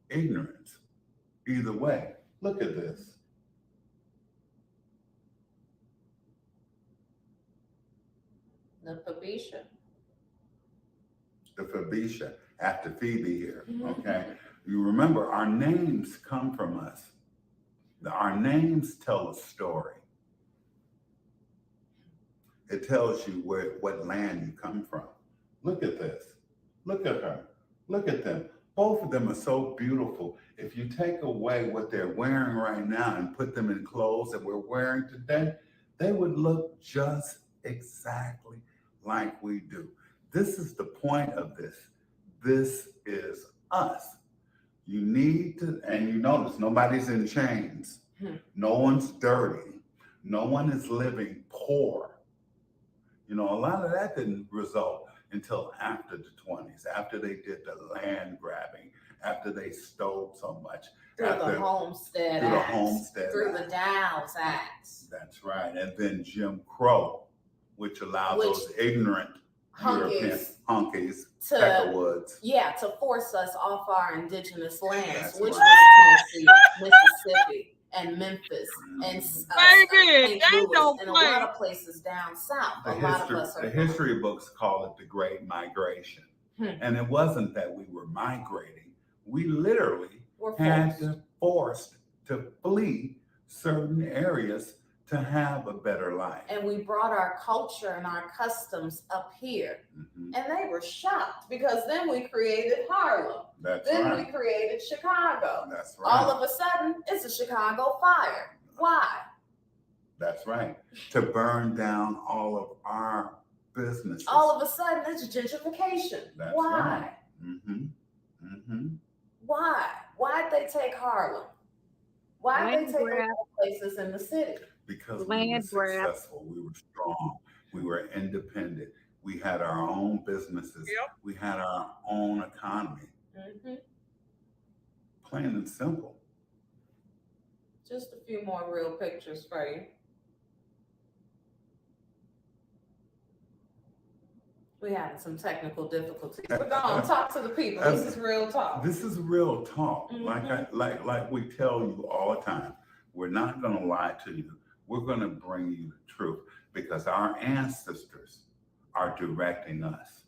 ignorance. Either way, look at this. the Fabisha. The Fabisha, after Phoebe here, okay? You remember, our names come from us. Our names tell a story. It tells you what land you come from. Look at this. Look at her. Look at them. Both of them are so beautiful. If you take away what they're wearing right now and put them in clothes that we're wearing today, they would look just exactly like we do. This is the point of this. This is us. You need to, and you notice nobody's in chains. No one's dirty. No one is living poor. You know, a lot of that didn't result until after the 20s, after they did the land grabbing, after they stole so much. Through the Homestead Acts. Through the Downs Acts. That's right. And then Jim Crow, which allowed those ignorant European hunkies, Peckerwoods. Yeah, to force us off our indigenous lands, which was Tennessee, Mississippi, and Memphis, and St. Louis, and a lot of places down south. The history books call it the Great Migration. And it wasn't that we were migrating. We literally had to forced to flee certain areas to have a better life. And we brought our culture and our customs up here. Mm-hmm. And they were shocked because then we created Harlem. Then we created Chicago. That's right. All of a sudden, it's a Chicago fire. Why? That's right. To burn down all of our businesses. All of a sudden, it's gentrification. That's Why? Right. Mm-hmm. Mm-hmm. Why? Why'd they take Harlem? Why'd they take other places in the city? Because we were successful, we were strong, we were independent, we had our own businesses, we had our own economy. Mm-hmm. Plain and simple. Just a few more real pictures for you. We're having some technical difficulties. We're going to talk to the people. This is real talk. This is real talk. Mm-hmm. Like we tell you all the time. We're not going to lie to you. We're going to bring you the truth because our ancestors are directing us.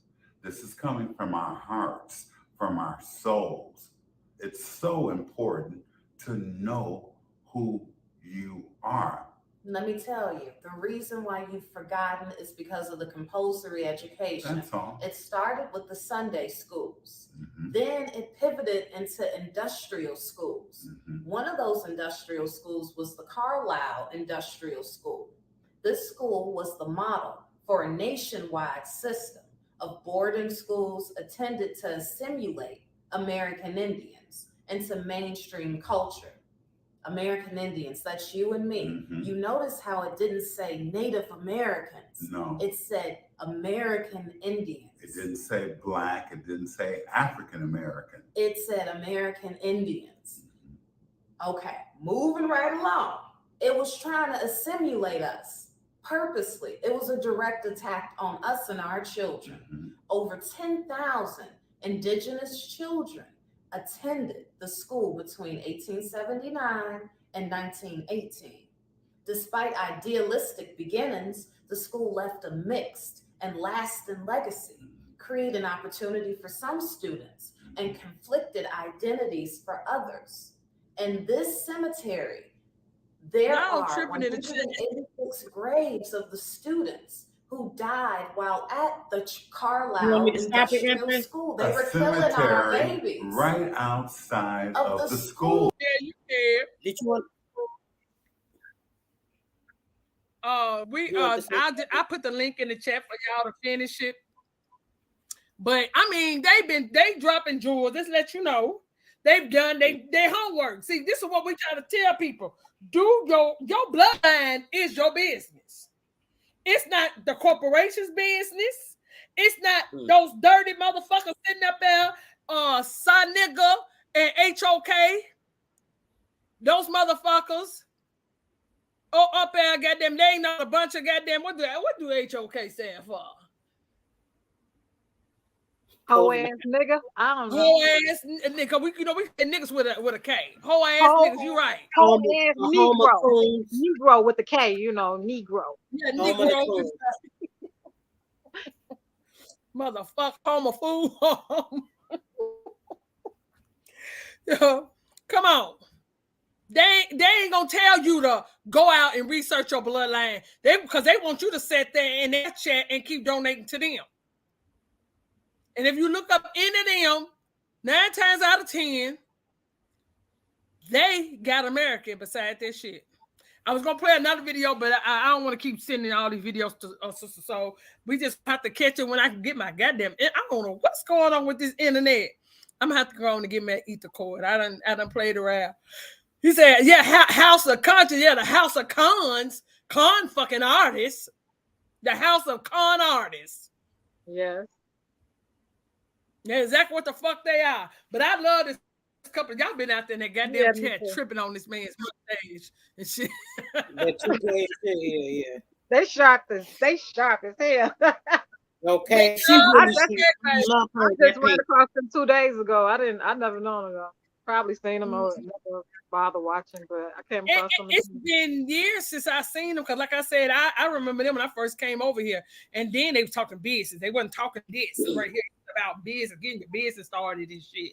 This is coming from our hearts, from our souls. It's so important to know who you are. Let me tell you, the reason why you've forgotten is because of the compulsory education. That's all. It started with the Sunday schools. Mm-hmm. Then it pivoted into industrial schools. Mm-hmm. One of those industrial schools was the Carlisle Industrial School. This school was the model for a nationwide system of boarding schools intended to assimilate American Indians into mainstream culture. American Indians, that's you and me. Mm-hmm. You notice how it didn't say Native Americans. No. It said American Indians. It didn't say Black. It didn't say African American. It said American Indians. Okay, moving right along. It was trying to assimilate us purposely. It was a direct attack on us and our children. Mm-hmm. Over 10,000 indigenous children attended the school between 1879 and 1918. Despite idealistic beginnings, the school left a mixed and lasting legacy, creating opportunity for some students and conflicted identities for others. In this cemetery, there are 186 graves of the students who died while at the Carlisle Industrial School. They were killing our babies. Right outside of the school. Yeah, you can. Did you want? I put the link in the chat for y'all to finish it. But I mean, they dropping jewels. Just let you know. They've done their homework. See, this is what we try to tell people. Do your bloodline is your business. It's not the corporation's business. It's not those dirty motherfuckers sitting up there, Sa Nigga and HOK. Those motherfuckers. Oh, up there, goddamn, they ain't not a bunch of goddamn, what do HOK stand for? Whole ass nigga. I don't know. Whole ass nigga. We say niggas with a K. Whole ass niggas. You right. Whole ass Negro. Negro with the K. You know, Negro. Yeah, Negro. Motherfucker, homophobe. Yo, come on. They ain't gonna tell you to go out and research your bloodline. Because they want you to sit there in their chat and keep donating to them. And if you look up any of them, 9 times out of 10, they got American beside that shit. I was gonna play another video, but I don't want to keep sending all these videos to sister. So we just have to catch it when I can get my goddamn. I don't know what's going on with this internet. I'm gonna have to go on and get my ether cord. I done played around. He said, "Yeah, House of Conscience. Yeah, the House of Cons, con fucking artists, the House of Con artists." Yes. Yeah, exactly what the fuck they are. But I love this couple. Y'all been out there in that goddamn chat tripping on this man's stage and shit. Yeah. They sharp as hell. Okay. I just ran across them 2 days ago. I never known them. Probably seen them or never bother watching, but I came across them. It's been years since I seen them because, like I said, I remember them when I first came over here, and then they was talking business. They wasn't talking this right here about business, getting your business started and shit.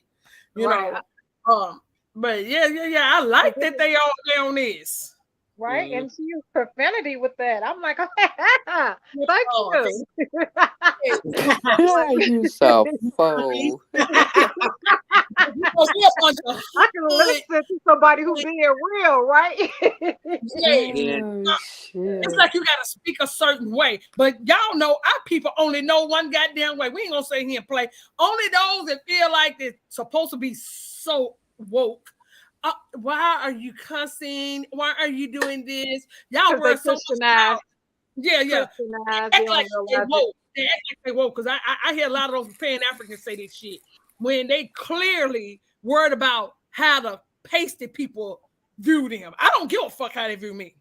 You know, But yeah. I like that they on this. Right? And she used profanity with that. I'm like, thank you. You so fool. I can listen to somebody who's being real, right? It's like you got to speak a certain way. But y'all know our people only know one goddamn way. We ain't going to sit here and play. Only those that feel like they're supposed to be so woke. Why are you cussing? Why are you doing this? Y'all were so much. Yeah. They act like they woke. Because I hear a lot of those Pan-Africans say this shit when they clearly worried about how the pasty people view them. I don't give a fuck how they view me.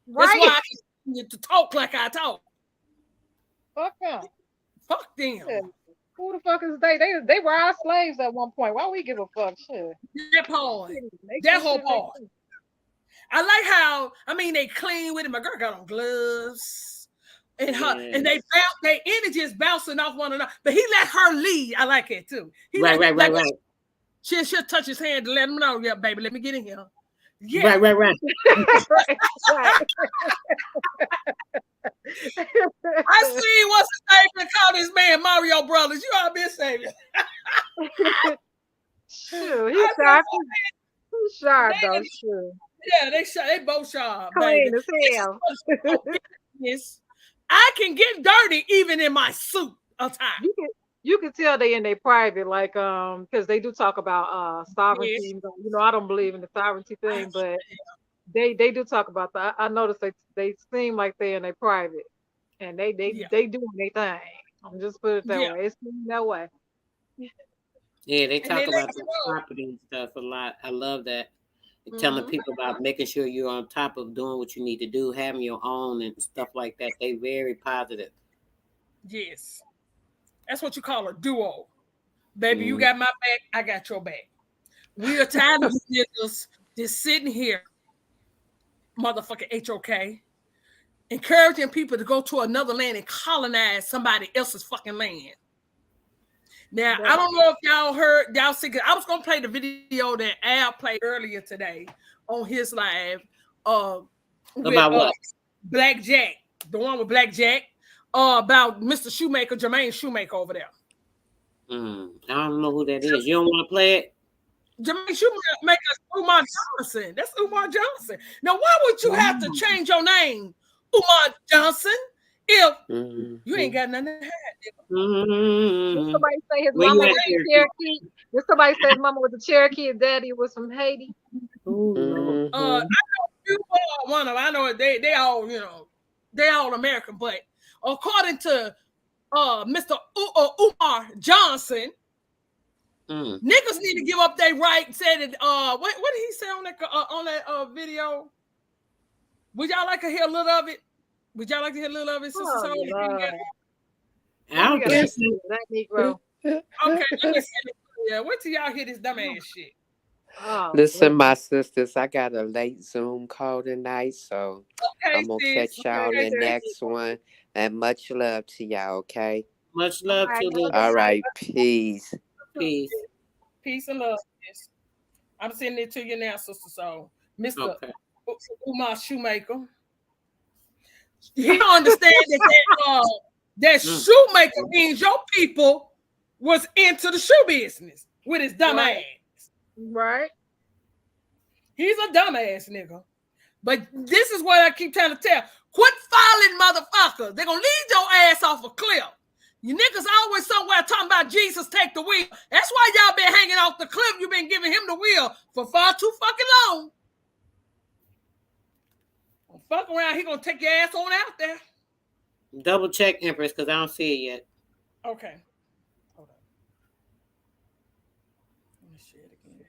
Right. That's why I continue to talk like I talk. Fuck them. Fuck them. Yeah. Who the fuck is they? They were our slaves at one point. Why we give a fuck? Shit. That part. That whole part. I like how, they clean with it. My girl got on gloves. And their energy is bouncing off one another. But he let her lead. I like it too. Right. She'll touch his hand to let him know, yeah, baby, let me get in here. Yeah. Right. I see what's his name to call this man Mario Brothers. You all been saying Shoot, he's sharp. He's sharp though. Shoot. Yeah, they both sharp. Clean as hell. I can get dirty even in my suit attire. You can tell they in their private, like because they do talk about sovereignty. Yeah. I don't believe in the sovereignty thing, but they do talk about that. I noticed they seem like they in their private, and they doing their thing. I'm just put it that way. It seems that way. Yeah, they talk about the property and stuff a lot. I love that. Telling people about making sure you're on top of doing what you need to do, having your own and stuff like that. They very positive. Yes. That's what you call a duo. Baby, you got my back, I got your back. We are tired of niggas just sitting here, motherfucking HOK, encouraging people to go to another land and colonize somebody else's fucking land. Now, I don't know if y'all see, I was going to play the video that Al played earlier today on his live. About what? Black Jack. The one with Black Jack. About Mr. Shoemaker, Jermaine Shoemaker over there. I don't know who that is. You don't want to play it? Jermaine Shoemaker is Umar Johnson. That's Umar Johnson. Now, why would you have to change your name, Umar Johnson, if you ain't got nothing to hide? Did somebody say his mama was a Cherokee? Did somebody say his mama was a Cherokee and daddy was from Haiti? I know you one of them. I know they all, they all American, but according to Mr. Umar Johnson, niggas need to give up their right. Said it. What did he say on that video? Would y'all like to hear a little of it? Sister Soul? I don't think that Negro. Okay, let me see it. Yeah, wait till y'all hear this dumbass shit. Listen, my sisters, I got a late Zoom call tonight, so I'm going to catch y'all in the next one. And much love to y'all, okay? Much love to you. All right, peace. Peace and love. I'm sending it to you now, Sister Soul. Mr. Umar Shoemaker. You don't understand that shoemaker means your people was into the shoe business with his dumb ass. Right. He's a dumbass nigga. But this is what I keep trying to tell. Quit filing motherfuckers. They're going to lead your ass off a cliff. You niggas always somewhere talking about Jesus take the wheel. That's why y'all been hanging off the cliff. You've been giving him the wheel for far too fucking long. Don't fuck around. He going to take your ass on out there. Double check, Empress, because I don't see it yet. Okay. Hold on. Let me share it again.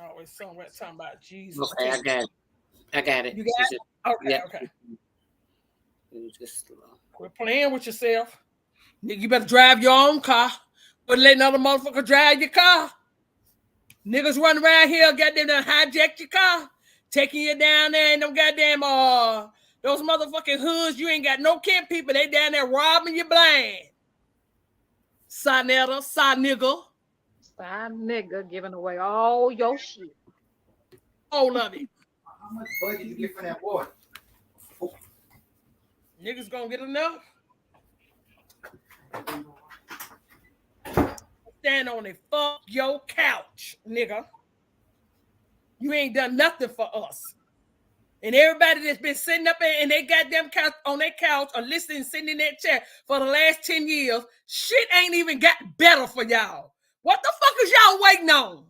Always somewhere talking about Jesus. Okay, I got it. You got it? Okay, okay. Just quit playing with yourself. Nigga, you better drive your own car. But let another motherfucker drive your car. Niggas running around here, goddamn, hijack your car, taking you down there in them goddamn those motherfucking hoods. You ain't got no camp people. They down there robbing you blind. Sa nigga. Fine nigga giving away all your shit. All of it. How much budget you get for that boy? Niggas gonna get enough. Stand on it. Fuck your couch, nigga. You ain't done nothing for us. And everybody that's been sitting up there in their goddamn couch on their couch or listening, sitting in that chair for the last 10 years, shit ain't even got better for y'all. What the fuck is y'all waiting on?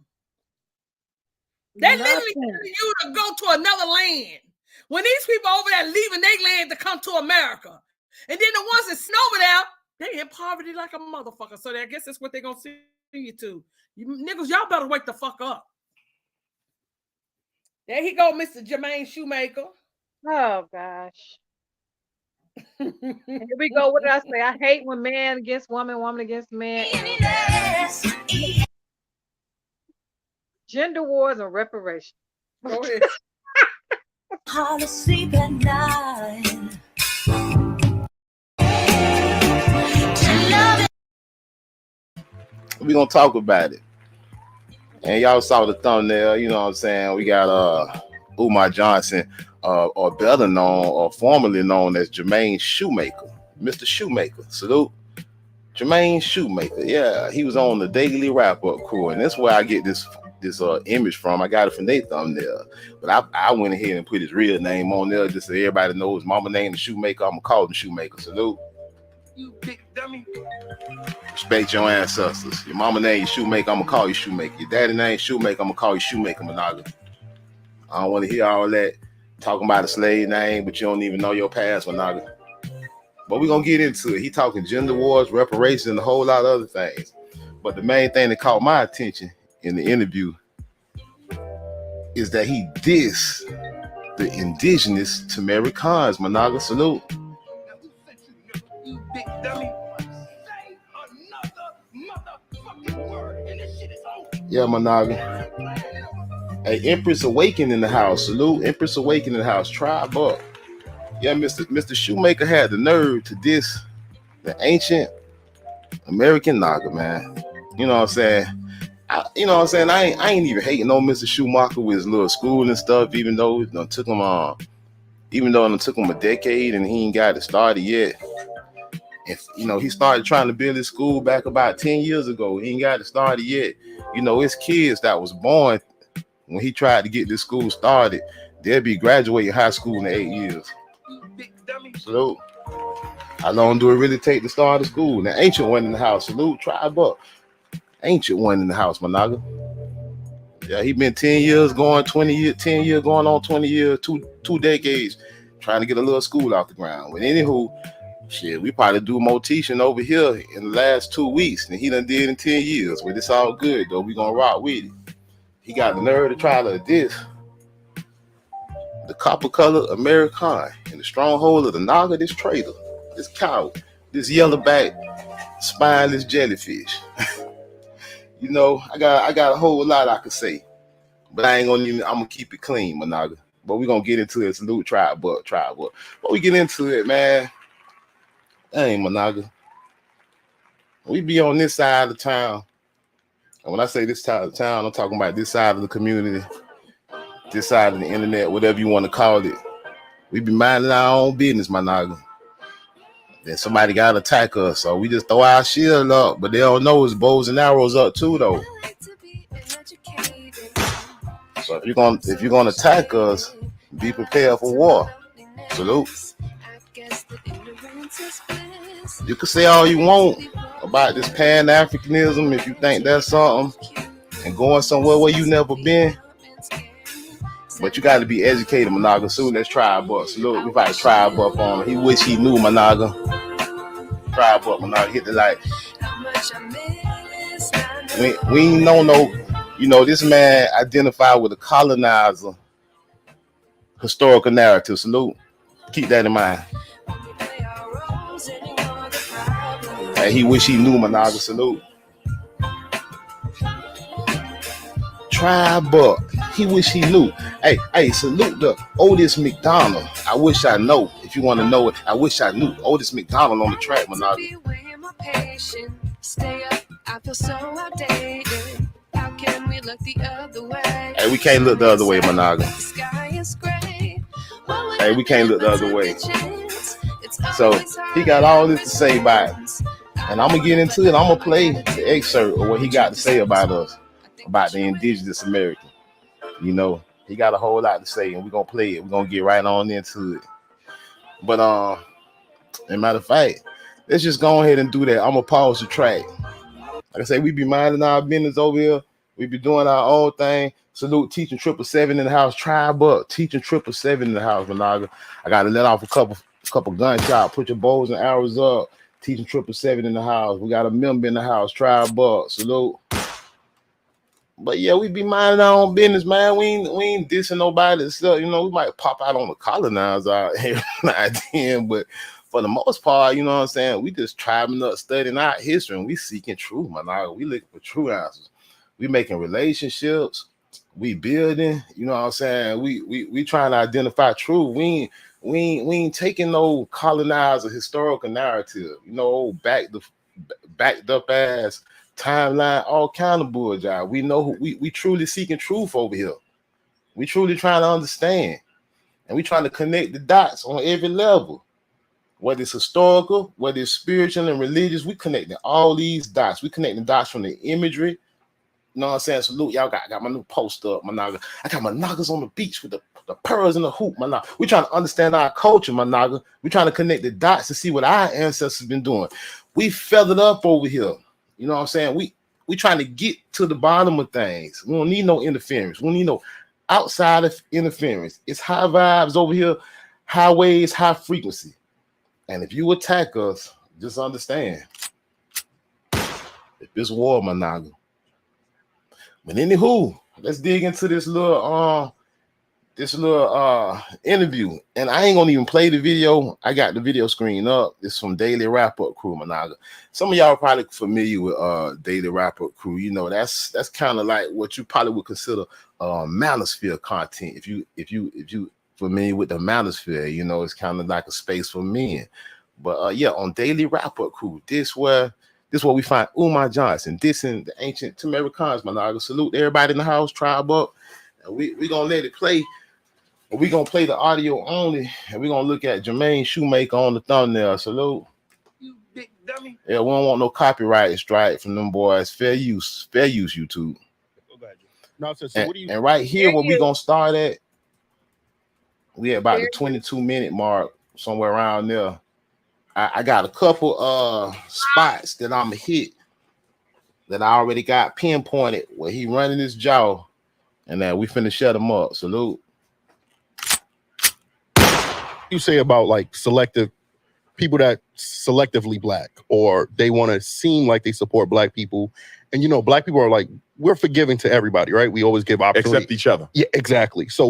They literally telling you to go to another land. When these people over there leaving their land to come to America. And then the ones that snow over there, they in poverty like a motherfucker. So I guess that's what they're going to send you to. You niggas, y'all better wake the fuck up. There he go, Mr. Jermaine Shoemaker. Oh, gosh. Here we go. What did I say? I hate when man against woman, woman against man. Gender wars and reparations. Go ahead. Hard to sleep at night. We're going to talk about it. And y'all saw the thumbnail, you know what I'm saying? We got Umar Johnson, or better known or formerly known as Jermaine Shoemaker. Mr. Shoemaker. Salute. Jermaine Shoemaker. Yeah, he was on the Daily Wrap-Up crew. And that's where I get this image from. I got it from their thumbnail. But I went ahead and put his real name on there just so everybody knows his mama name is Shoemaker. I'm going to call him Shoemaker. Salute. You big dummy. Respect your ancestors. Your mama name is Shoemaker, I'm gonna call you Shoemaker. Your daddy name is Shoemaker, I'm gonna call you Shoemaker, Monaga. I don't want to hear all that talking about a slave name, but you don't even know your past, Monaga. But we're gonna get into it. He talking gender wars, reparations, and a whole lot of other things. But the main thing that caught my attention in the interview is that he dissed the indigenous Tamaricans, Monaga. Salute. Big dummy. Yeah, Monaga. Hey, Empress Awaken in the house. Salute. Empress Awaken in the house. Tribe up. Yeah, Mr. Shoemaker had the nerve to diss the ancient American Naga, man. You know what I'm saying? I ain't even hating on Mr. Shoemaker with his little school and stuff, even though it took him a decade and he ain't got it started yet. If he started trying to build his school back about 10 years ago. He ain't got it started yet. His kids that was born when he tried to get this school started, they'll be graduating high school in 8 years. Salute. How long do it really take to start a school? The ancient one in the house. Salute. Tribe up. Ancient one in the house, Monaga. Yeah, he been 10 years going, 20 years, 10 years going on 20 years, two decades trying to get a little school off the ground. But anywho, shit, we probably do more teaching over here in the last 2 weeks than he done did in 10 years. But it's all good, though. We gonna rock with it. He got the nerve to try to diss the copper-colored American in the stronghold of the Naga, this traitor, this cow, this yellowback, spineless jellyfish. I got a whole lot I could say. But I'm gonna keep it clean, Monaga. But we're gonna get into it. Salute, tribe up. But we get into it, man. Hey, Monaga. We be on this side of town. And when I say this side of town, I'm talking about this side of the community, this side of the internet, whatever you want to call it. We be minding our own business, Monaga. Then somebody got to attack us, so we just throw our shield up. But they don't know it's bows and arrows up too, though. So if you're gonna attack us, be prepared for war. Salute. You can say all you want about this Pan-Africanism if you think that's something and going somewhere where you never been. But you got to be educated, Monaga. Soon as tribe up. Salute. We fight tribe up on him. He wish he knew, Monaga. Tribe up, Monaga. Hit the light. We ain't no, this man identified with a colonizer historical narrative. Salute. Keep that in mind. Hey, he wish he knew, Monaga. Salute. Tribe up. He wish he knew. Hey, salute the Otis McDonald. I wish I know. If you want to know it, I wish I knew. Otis McDonald on the track, Monaga. I feel so outdated. How can we look the other way? Hey, we can't look the other way, Managa. The sky is gray. Hey, we can't look the other way. So he got all this to say about it. And I'm going to get into it. I'm going to play the excerpt of what he got to say about us, about the indigenous American. You know, he got a whole lot to say, and we're going to play it. We're going to get right on into it. But, as a matter of fact, let's just go ahead and do that. I'm going to pause the track. Like I say, we be minding our business over here. We be doing our own thing. Salute teaching 777 in the house. Tribe up. Teaching 777 in the house, Managa. I got to let off a couple gunshots. Put your bows and arrows up. Teaching 777 in the house. We got a member in the house. Tribe up. Salute. But yeah, we be minding our own business, man. We ain't dissing nobody. So, you know, we might pop out on the colonizer out here then, but for the most part, you know what I'm saying, we just tribing up, studying our history, and we seeking truth, man. We looking for true answers. We making relationships, we building, you know what I'm saying. We trying to identify truth. We ain't taking no colonizer historical narrative, you know, backed up ass timeline, all kind of bullshit. We know we truly seeking truth over here. We truly trying to understand, and we trying to connect the dots on every level. Whether it's historical, whether it's spiritual and religious, we connecting all these dots. We connecting dots from the imagery. You know what I'm saying? Salute, y'all got my new poster up, Managa. I got my nagas on the beach with the pearls in the hoop, Managa. We trying to understand our culture, Managa. We trying to connect the dots to see what our ancestors been doing. We feathered up over here. You know what I'm saying? We trying to get to the bottom of things. We don't need no interference. We don't need no outside of interference. It's high vibes over here, high waves, high frequency. And if you attack us, just understand, if it's war, Managa. But anywho, let's dig into this little interview. And I ain't gonna even play the video. I got the video screen up. It's from Daily Wrap-Up Crew, Managa. Some of y'all are probably familiar with Daily Wrap-Up Crew. You know, that's kind of like what you probably would consider manosphere content. If you familiar with the manosphere, you know, it's kind of like a space for men. But yeah, on Daily Wrap-Up Crew, this where we find Umar Johnson, dissing the ancient Tamaricans, Managa. Salute everybody in the house, tribe up. And we gonna let it play. And we gonna play the audio only, and we gonna look at Jermaine Shoemaker on the thumbnail. Salute. You big dummy. Yeah, we don't want no copyright strike from them boys. Fair use, YouTube. No, so And, what do you? and right here, where we gonna start at, we at about the 22-minute mark, somewhere around there. I got a couple spots that I'm gonna hit that I already got pinpointed where he running his jaw, and we finna shut him up. Salute. You say about like selective people that selectively black, or they want to seem like they support black people, and you know, black people are like, we're forgiving to everybody, right? We always give opportunity, except each other. Yeah, exactly. So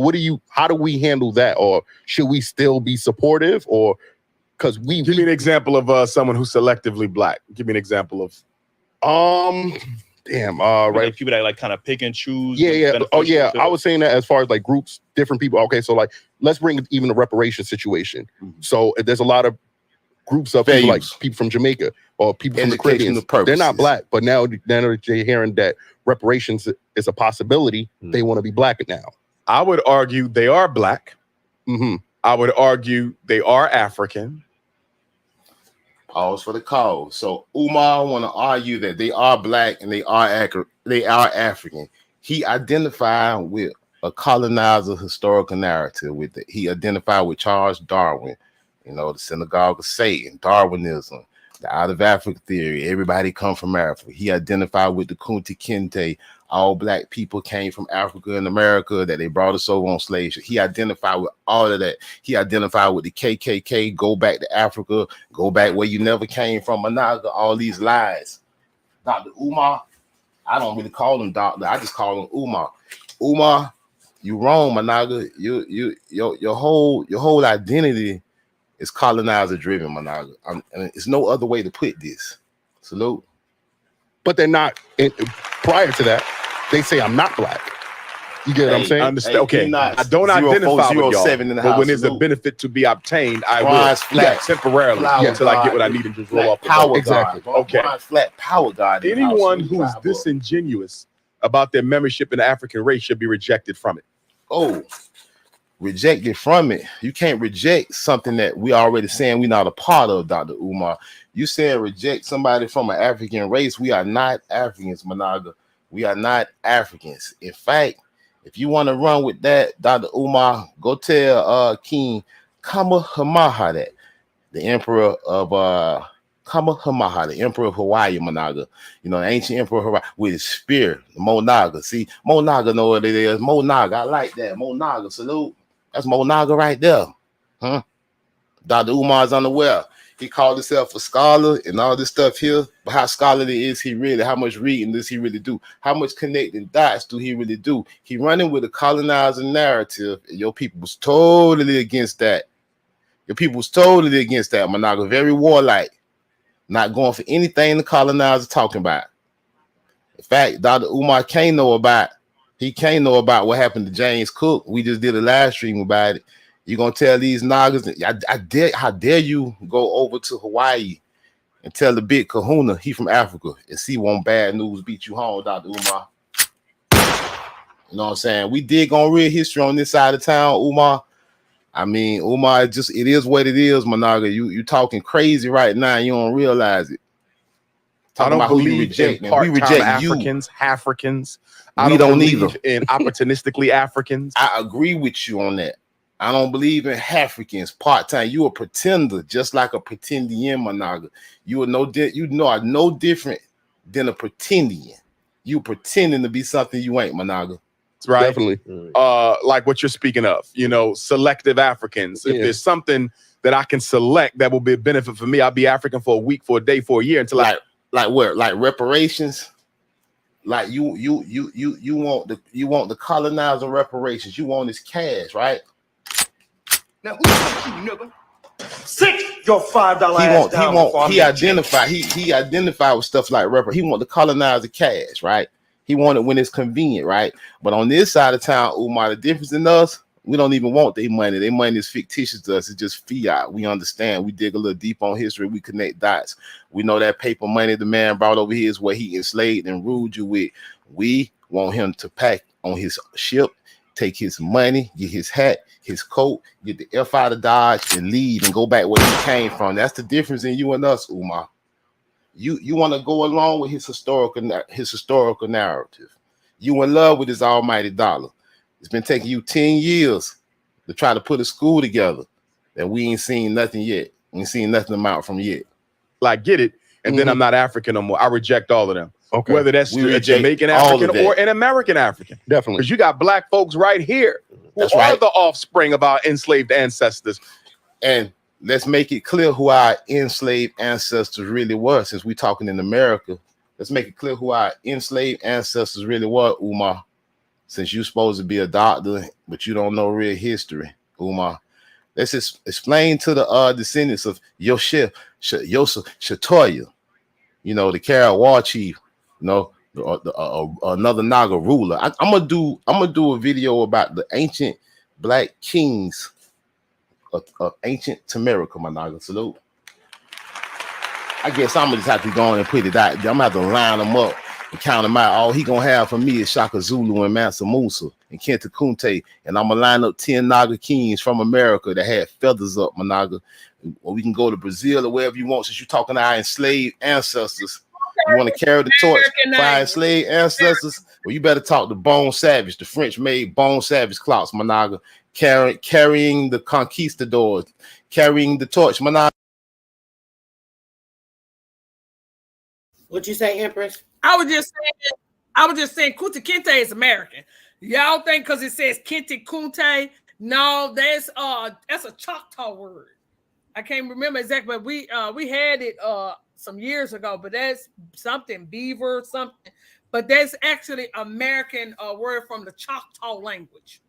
how do we handle that, or should we still be supportive, or because give me an example of someone who's selectively black. Give me an example of right, people that like kind of pick and choose. Yeah. Oh yeah, I was saying that as far as like groups, different people. Okay, so like let's bring even the reparation situation. So there's a lot of groups of people, like people from Jamaica or people from the Caribbean. They're not black, but now they're hearing that reparations is a possibility. They want to be black now. I would argue they are black. I would argue they are African. Pause for the call. So Umar want to argue that they are black and they are African. He identified with a colonizer historical narrative with it. He identified with Charles Darwin, you know, the synagogue of Satan, Darwinism, the out of Africa theory. Everybody come from Africa. He identified with the Kunta Kinte. All black people came from Africa and America, that they brought us over on slave ship. He identified with all of that. He identified with the KKK, go back to Africa, go back where you never came from, Managa, all these lies. Dr. Umar, I don't really call him doctor, I just call him Umar. Umar, you wrong, Managa. Your whole identity is colonizer driven, Managa. And it's no other way to put this. Salute. But they're not. Prior to that, they say I'm not black. You get what I'm saying? Understand? Okay, I don't identify with y'all, but when there's a benefit to be obtained, I will. Flat, temporarily until I get what I need and just roll off the power boat. exactly. Okay. Flat power God. Anyone who's disingenuous about their membership in the African race should be rejected from it. Oh, rejected from it. You can't reject something that we already saying we're not a part of, Dr. Umar. You said reject somebody from an African race. We are not Africans, Managa. We are not Africans. In fact, if you want to run with that, Dr. Umar, go tell King Kamehameha that, the emperor of Kamehameha, the emperor of Hawaii, Managa. You know, the ancient emperor of Hawaii with his spear, Monaga. See, Monaga know what it is. Monaga, I like that. Monaga, salute. That's Monaga right there. Huh? Dr. Umar's unaware. He called himself a scholar and all this stuff here, but how scholarly is he really? How much reading does he really do? How much connecting dots do he really do? He running with a colonizer narrative, and your people was totally against that. Your people was totally against that, Managa. Very warlike. Not going for anything the colonizer talking about. In fact, Dr. Umar can't know about what happened to James Cook. We just did a live stream about it. You're gonna tell these Nagas, how dare you go over to Hawaii and tell the big kahuna he from Africa and see one bad news beat you home, Dr. Umar. You know what I'm saying? We dig on real history on this side of town, Umar. I mean, Umar, it is what it is, Managa. You talking crazy right now. You don't realize it. I don't believe in part-time Africans, Half-Africans. I don't believe in opportunistically Africans. I agree with you on that. I don't believe in Africans part-time. You a pretender, just like a pretendian, Managa. You are no different than a pretendian. You pretending to be something you ain't, Managa. Right? Definitely. Like what you're speaking of, you know, selective Africans. If there's something that I can select that will be a benefit for me, I'll be African for a week, for a day, for a year until like where? Like reparations? Like you want the colonizer reparations. You want his cash, right? Now who you, nigga? Sit your $5 He identified with stuff like reparations. He want the colonizer cash, right? He want it when it's convenient, right? But on this side of town, Umar, the difference in us, we don't even want their money. Their money is fictitious to us. It's just fiat. We understand. We dig a little deep on history. We connect dots. We know that paper money the man brought over here is what he enslaved and ruled you with. We want him to pack on his ship, take his money, get his hat, his coat, get the F out of Dodge and leave and go back where he came from. That's the difference in you and us, Umar. You want to go along with his historical narrative. You in love with his almighty dollar. It's been taking you 10 years to try to put a school together that we ain't seen nothing yet. We ain't seen nothing amount from yet. Like, get it. And then I'm not African no more. I reject all of them. Okay. Whether that's a Jamaican African or an American African. Definitely. Because you got black folks right here who are the offspring of our enslaved ancestors. And let's make it clear who our enslaved ancestors really were, since we're talking in America. Let's make it clear who our enslaved ancestors really were, Umar. Since you're supposed to be a doctor, but you don't know real history, Umar. Let's just explain to the descendants of Yosef Shatoya, you know, the Carol War Chief, you know, another Naga ruler. I'm gonna do a video about the ancient black kings of ancient America, my Naga. Salute. I guess I'm gonna just have to go on and put it out. I'm gonna have to line them up and count them out. All he gonna have for me is Shaka Zulu and Mansa Musa and Kenta Kunte, and I'm gonna line up 10 Naga kings from America that had feathers up, my Naga. Or we can go to Brazil or wherever you want, since you're talking to our enslaved ancestors. You want to carry the torch for our enslaved ancestors? Well, you better talk to Bone Savage, the French-made Bone Savage clocks, my Naga, carrying the conquistadors, carrying the torch, my Naga. What you say, Empress? I was just saying Kunta Kinte is American. Y'all think because it says Kente Kunte? No, that's a Choctaw word. I can't remember exactly, but we had it some years ago, but that's something beaver something. But that's actually American word from the Choctaw language.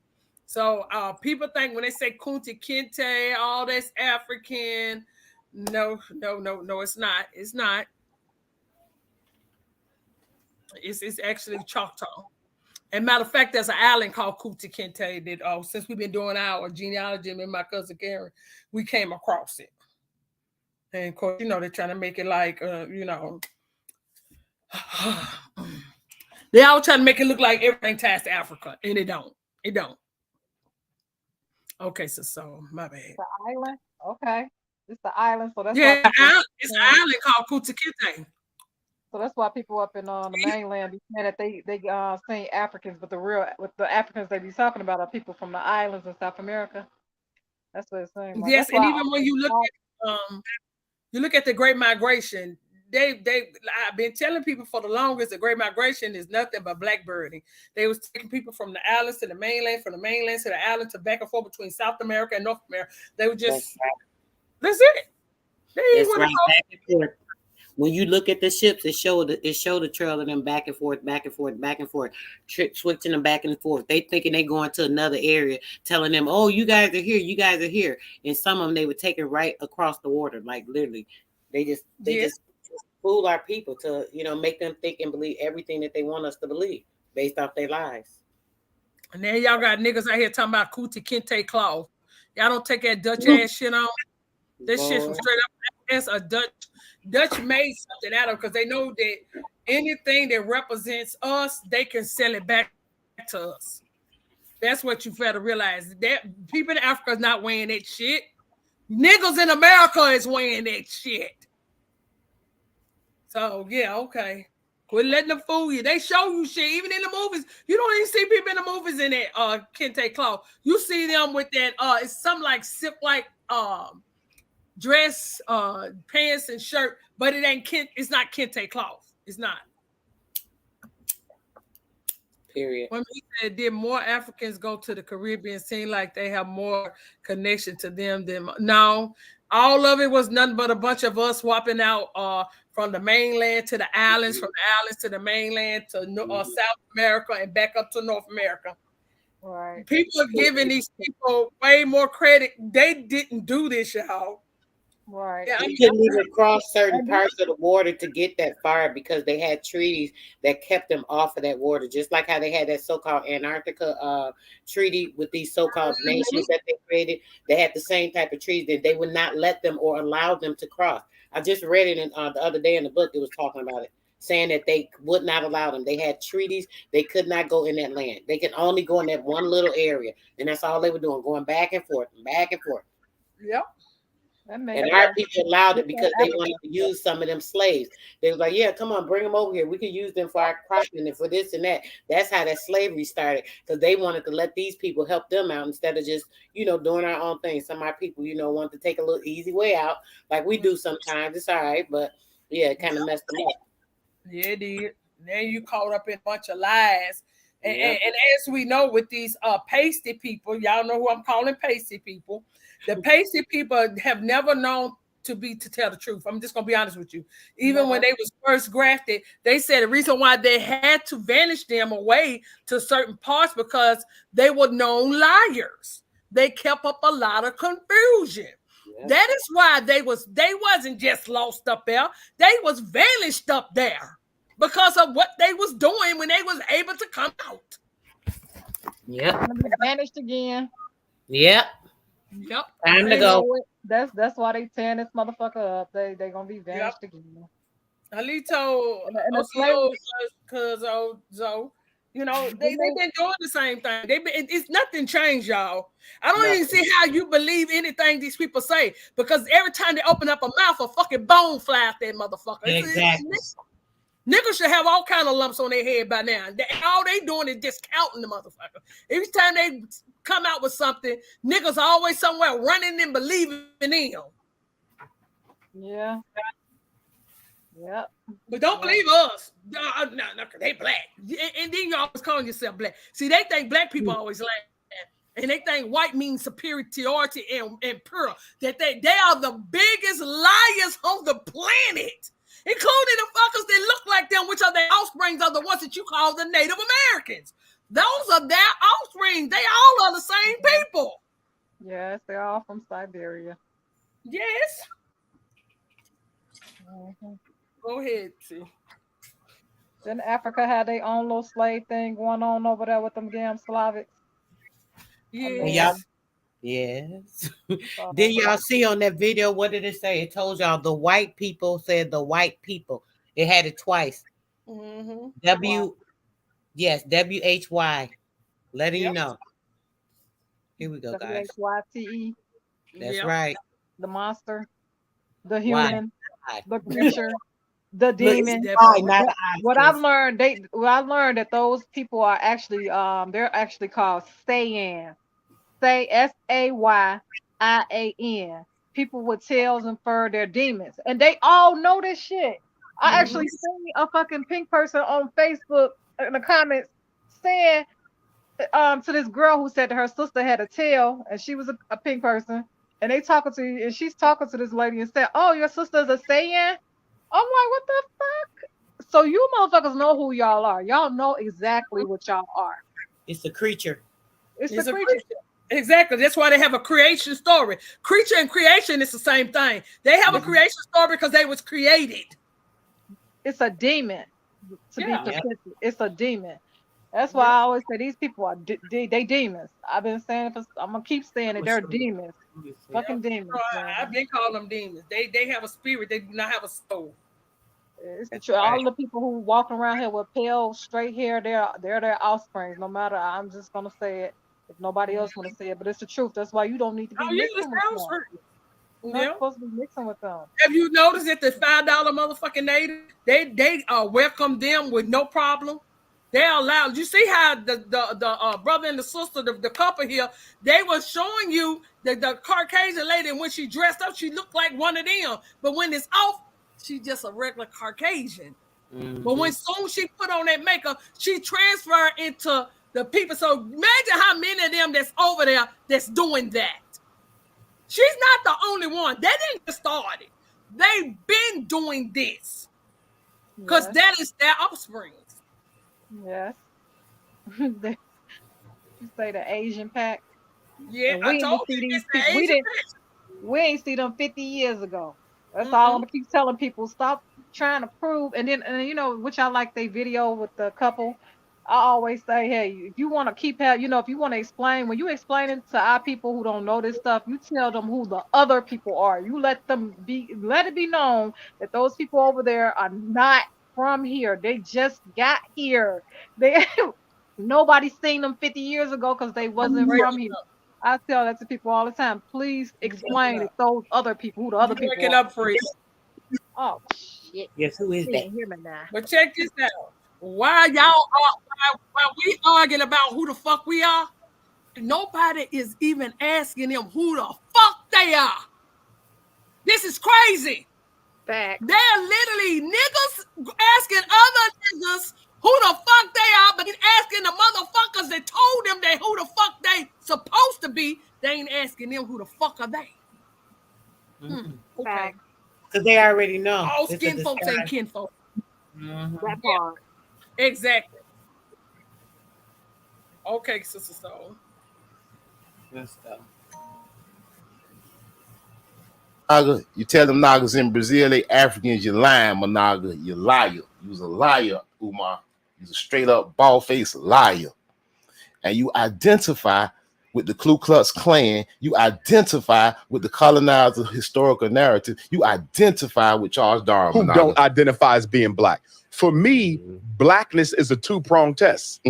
So people think when they say Kunta Kinte, all that's African. No, it's not. It's not. It's actually Choctaw. And matter of fact, there's an island called Kunta Kinte that since we've been doing our genealogy and my cousin Karen, we came across it. And of course, they're trying to make it like, they all trying to make it look like everything ties to Africa, and it don't. It don't. Okay, so my bad. The island, okay, it's the island, so that's why it's an island called Kunta Kinte. So that's why people up in the mainland be saying that they saying Africans, but the Africans they be talking about are people from the islands in South America. That's what it's saying. Yes, and even when you look at the Great Migration, I've been telling people for the longest the Great Migration is nothing but blackbirding. They was taking people from the islands to the mainland, from the mainland to the island, to back and forth between South America and North America. They were just that's it. That's right, back and forth. When you look at the ships, it showed the trail of them back and forth, switching them back and forth. They thinking they going to another area, telling them, "Oh, you guys are here, you guys are here." And some of them they were taking right across the water, like literally. They just fool our people to make them think and believe everything that they want us to believe based off their lives. And then y'all got niggas out here talking about Kunta Kinte cloth. Y'all don't take that Dutch ass shit on. This shit from straight up. That's a Dutch made something out of because they know that anything that represents us, they can sell it back to us. That's what you fail to realize. That people in Africa is not wearing that shit. Niggas in America is wearing that shit. So yeah, okay. Quit letting them fool you. They show you shit even in the movies. You don't even see people in the movies in that Kente cloth. You see them with that it's some like sip like dress, pants and shirt, but it ain't it's not Kente cloth. It's not. Period. When we said did more Africans go to the Caribbean, seem like they have more connection to them than no. All of it was nothing but a bunch of us swapping out from the mainland to the islands, from the islands to the mainland to South America and back up to North America. Right. People are giving these people way more credit. They didn't do this, y'all. Right. Yeah, they couldn't even cross certain parts of the water to get that far because they had treaties that kept them off of that water. Just like how they had that so-called Antarctica treaty with these so-called nations that they created. They had the same type of treaties that they would not let them or allow them to cross. I just read it in the other day in the book. It was talking about it, saying that they would not allow them. They had treaties. They could not go in that land. They could only go in that one little area. And that's all they were doing, going back and forth, back and forth. Yep. And our people allowed it because they wanted to use some of them slaves. They was like, yeah, come on, bring them over here. We can use them for our cropping and for this and that. That's how that slavery started because they wanted to let these people help them out instead of just, doing our own thing. Some of our people, want to take a little easy way out like we do sometimes. It's all right, but yeah, it kind of messed them up. Yeah, it did. Then you caught up in a bunch of lies. And as we know with these pasty people, y'all know who I'm calling pasty people. The pasty people have never known to tell the truth. I'm just gonna be honest with you. Even when they was first grafted, they said the reason why they had to vanish them away to certain parts because they were known liars. They kept up a lot of confusion. Yeah. That is why they wasn't just lost up there. They was vanished up there because of what they was doing when they was able to come out. Yep. Vanished again. Yep. Yep. Time to go. That's why they tearing this motherfucker up. They gonna be vanished again. Alito, because Zoe, they've been doing the same thing. It's nothing changed, y'all. I don't even see how you believe anything these people say because every time they open up a mouth, a fucking bone fly out that motherfucker. Exactly. Niggas should have all kind of lumps on their head by now. All they doing is discounting the motherfucker. Every time they come out with something, niggas are always somewhere running and believing in them. Yeah. Yep. But don't believe us. No, they black. And then you always calling yourself black. See, they think black people always laugh. And they think white means superiority and pure. That they are the biggest liars on the planet. Including the fuckers that look like them, which are their offsprings, are the ones that you call the Native Americans. Those are their offspring. They all are the same people. Yes, they're all from Siberia. Yes. Mm-hmm. Go ahead, see. Then Africa had their own little slave thing going on over there with them damn Slavics. Yep. Yes. Did y'all see on that video, what did it say? It told y'all the white people said the white people. It had it twice. Yes, WHY. Letting you know. Here we go, guys. WHYTE. That's right. The monster, the human, Why? the creature, the Look, demon. it's I, not the I, What I've learned, I learned that those people are actually they're actually called Sayan. Sayyan. People with tails and fur, they're demons. And they all know this shit. I actually seen a fucking pink person on Facebook in the comments saying to this girl who said that her sister had a tail and she was a pink person. And they talking to you, and she's talking to this lady and said, "Oh, your sister's a Saiyan." I'm like, what the fuck? So you motherfuckers know who y'all are. Y'all know exactly what y'all are. It's a creature. It's a creature. Exactly. That's why they have a creation story. Creature and creation is the same thing. They have a creation story because they was created. It's a demon. To be specific, it's a demon. That's why I always say these people are they demons. I've been saying I'm gonna keep saying it. They're demons. Fucking demons. I've been calling them demons. They have a spirit. They do not have a soul. It's true. All the people who walking around here with pale, straight hair, they're their offsprings. No matter, I'm just gonna say it. If nobody else want to say it, but it's the truth. That's why you don't need to be mixing with them. You're not supposed to be mixing with them. Have you noticed that the $5 motherfucking native, they welcome them with no problem? They're allowed. You see how the brother and the sister, the couple here, they were showing you the Caucasian lady, and when she dressed up, she looked like one of them. But when it's off, she's just a regular Caucasian. But when soon she put on that makeup, she transferred into the people. So imagine how many of them that's over there that's doing that. She's not the only one. They didn't get started. They've been doing this because that is their offspring. Yes. You say the Asian pack. Yeah, and we I told see you these it's the people. Asian We ain't see them 50 years ago. That's all I'm gonna keep telling people. Stop trying to prove. And then you know, which I like they video with the couple. I always say, hey, if you want to keep if you want to explain, when you explain it to our people who don't know this stuff, you tell them who the other people are. You let it be known that those people over there are not from here. They just got here. Nobody's seen them 50 years ago because they wasn't from here. I tell that to people all the time. Please explain to those other people who the other people breaking are. up for you. Oh shit. Yes, who is You that? didn't hear me now. But check this out. While we arguing about who the fuck we are, nobody is even asking them who the fuck they are. This is crazy. Fact. They're literally niggas asking other niggas who the fuck they are, but asking the motherfuckers that told them that who the fuck they supposed to be. They ain't asking them who the fuck are they. Okay. Because they already know. All skin folks ain't kin folks. That part. Exactly. Okay, Sister Soul. Let's go. Naga, you tell them Nagas in Brazil they Africans, you lying, Managa, you liar. You was a liar, Umar. You was a straight up bald-faced liar. And you identify with the Ku Klux Klan. You identify with the colonizer historical narrative. You identify with Charles Darwin. Who don't identify as being black. For me, blackness is a two-pronged test.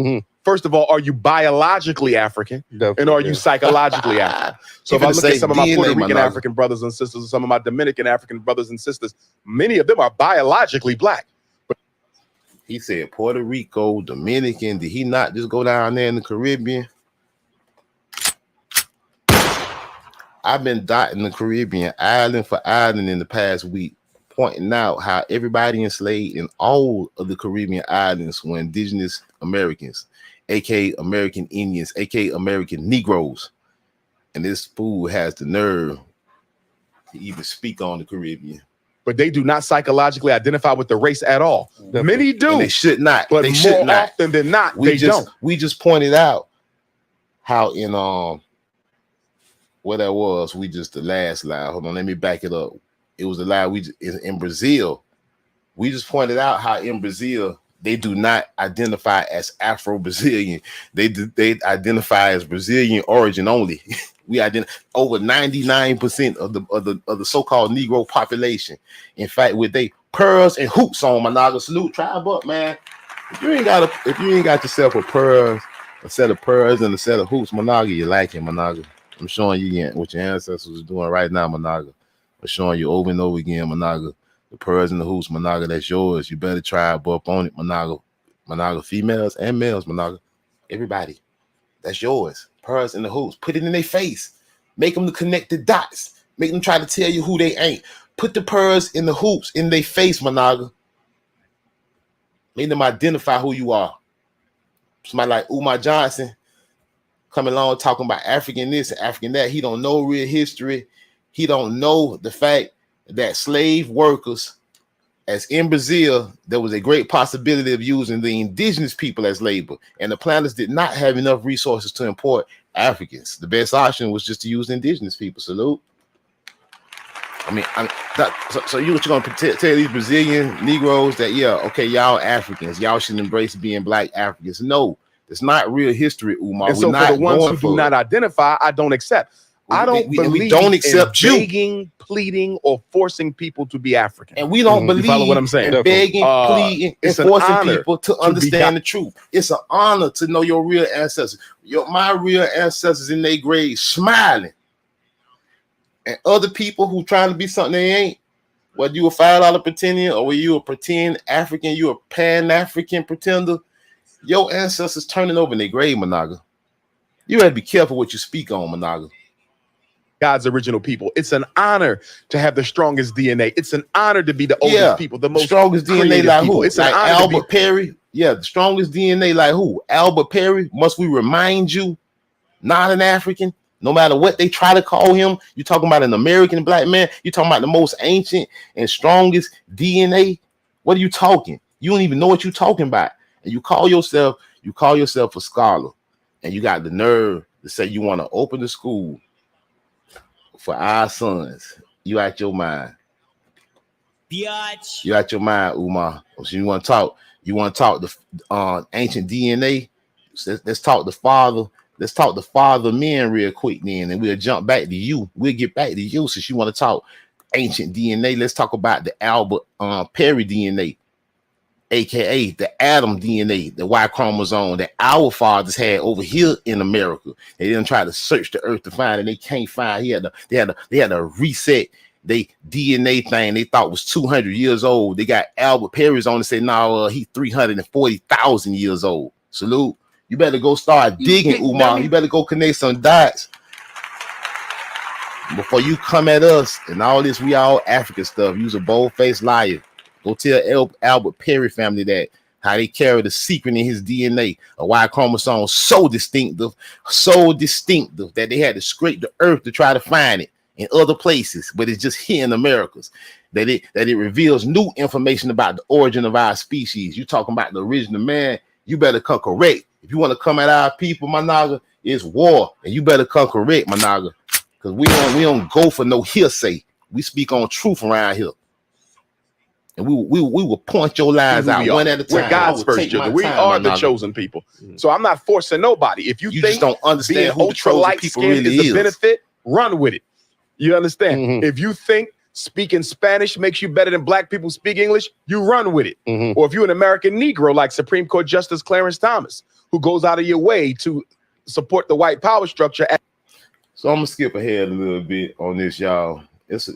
First of all, are you biologically African? And are you psychologically African? So if I look at some of my Puerto Rican African brothers and sisters, some of my Dominican African brothers and sisters, many of them are biologically black. But he said Puerto Rico, Dominican. Did he not just go down there in the Caribbean? I've been dotting the Caribbean island for island in the past week, pointing out how everybody enslaved in all of the Caribbean islands were indigenous Americans, aka American Indians, aka American Negroes. And this fool has the nerve to even speak on the Caribbean. But they do not psychologically identify with the race at all. Many do. And they should not. But they more often than not, they don't. We just pointed out how in what that was, the last lie. Hold on, let me back it up. It was a lie in Brazil. We just pointed out how in Brazil They do not identify as Afro-Brazilian. They identify as Brazilian origin only. We identify over 99% of the so-called Negro population. In fact, with they pearls and hoops on, Managa. Salute, tribe up, man. If you ain't got yourself a set of pearls and a set of hoops, Managa, you like it, Managa. I'm showing you what your ancestors are doing right now, Managa. I'm showing you over and over again, Managa. The pearls and the hoops, Managa, that's yours. You better tribe up on it, Managa. Managa, females and males, Managa. Everybody, that's yours. Pearls and the hoops. Put it in their face. Make them connect the dots. Make them try to tell you who they ain't. Put the pearls and the hoops in their face, Managa. Make them identify who you are. Somebody like Umar Johnson coming along talking about African this and African that. He don't know real history. He don't know the fact that slave workers, as in Brazil, there was a great possibility of using the indigenous people as labor, and the planters did not have enough resources to import Africans. The best option was just to use indigenous people. Salute. So you're gonna tell these Brazilian Negroes that, yeah, okay, y'all Africans, y'all should embrace being black Africans. No, it's not real history, Umar. And so for the ones who do not identify, I don't accept. I don't believe we don't accept in begging, pleading, or forcing people to be African. And we don't believe you follow what I'm saying? in begging, pleading, and forcing people to understand the truth. It's an honor to know your real ancestors. My real ancestors in their graves smiling. And other people who trying to be something they ain't, whether you a $5 pretender or whether you a pretend African, you a Pan-African pretender, your ancestors turning over in their grave, Managa. You gotta be careful what you speak on, Managa. God's original people. It's an honor to have the strongest DNA. It's an honor to be the oldest people, the most strongest DNA like people. Who? It's like an honor Albert Perry. Yeah, the strongest DNA like who? Albert Perry. Must we remind you, not an African? No matter what they try to call him, you're talking about an American black man. You're talking about the most ancient and strongest DNA. What are you talking? You don't even know what you're talking about. And you call yourself a scholar, and you got the nerve to say you want to open the school for our sons. You out your mind. Biatch. You out your mind, Umar. So you want to talk? You want to talk the ancient DNA? Let's talk the father. Let's talk the father men real quick then, and we'll jump back to you. We'll get back to you since you want to talk ancient DNA. Let's talk about the Albert Perry DNA, aka the Adam DNA, the Y chromosome that our fathers had over here in America. They didn't try to search the earth to find it. They can't find. They had to reset they DNA thing. They thought was 200 years old. They got Albert Perry's on and say, no, he 340,000 years old. Salute. You better go start digging, Umar. You better go connect some dots before you come at us and all this we all African stuff. Use a bold-faced liar. Go tell Albert Perry family that how they carry the secret in his DNA, a Y chromosome so distinctive that they had to scrape the earth to try to find it in other places, but it's just here in Americas. That it reveals new information about the origin of our species. You talking about the original man, you better come correct. If you want to come at our people, Managa, it's war, and you better come correct, Managa, because we don't go for no hearsay. We speak on truth around here, and we will point your lies out one at a time. We're God's first children. We are the chosen people. So I'm not forcing nobody. If you think just don't understand who the chosen people really is a benefit, run with it. You understand? If you think speaking Spanish makes you better than black people speak English, you run with it. Or if you're an American Negro like Supreme Court Justice Clarence Thomas, who goes out of your way to support the white power structure. So I'm gonna skip ahead a little bit on this, y'all. It's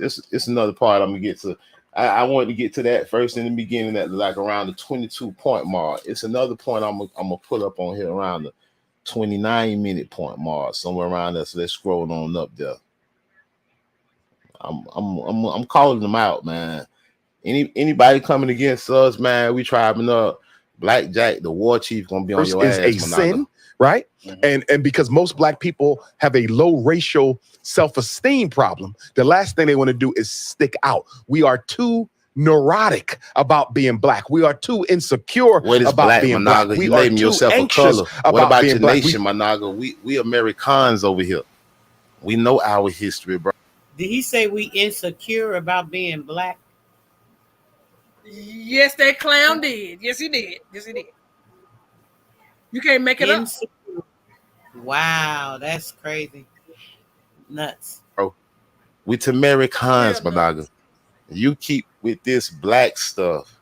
another part I'm gonna get to. I wanted to get to that first in the beginning at like around the 22-point mark. It's another point I'm gonna put up on here around the 29-minute point mark, somewhere around there. So let's scroll on up there. I'm calling them out, man. Anybody coming against us, man, we tribing up. Black Jack, the war chief, gonna be on your ass. Is a sin, right? And because most black people have a low racial self-esteem problem, the last thing they want to do is stick out. We are too neurotic about being black. We are too insecure about being black. We are too anxious what about your nation, Managa? We Americans over here. We know our history, bro. Did he say we insecure about being black? Yes, that clown did. Yes, he did. Yes, he did. You can't make it up. Wow, that's crazy. Nuts. Bro, we Americans, Managa. You keep with this black stuff.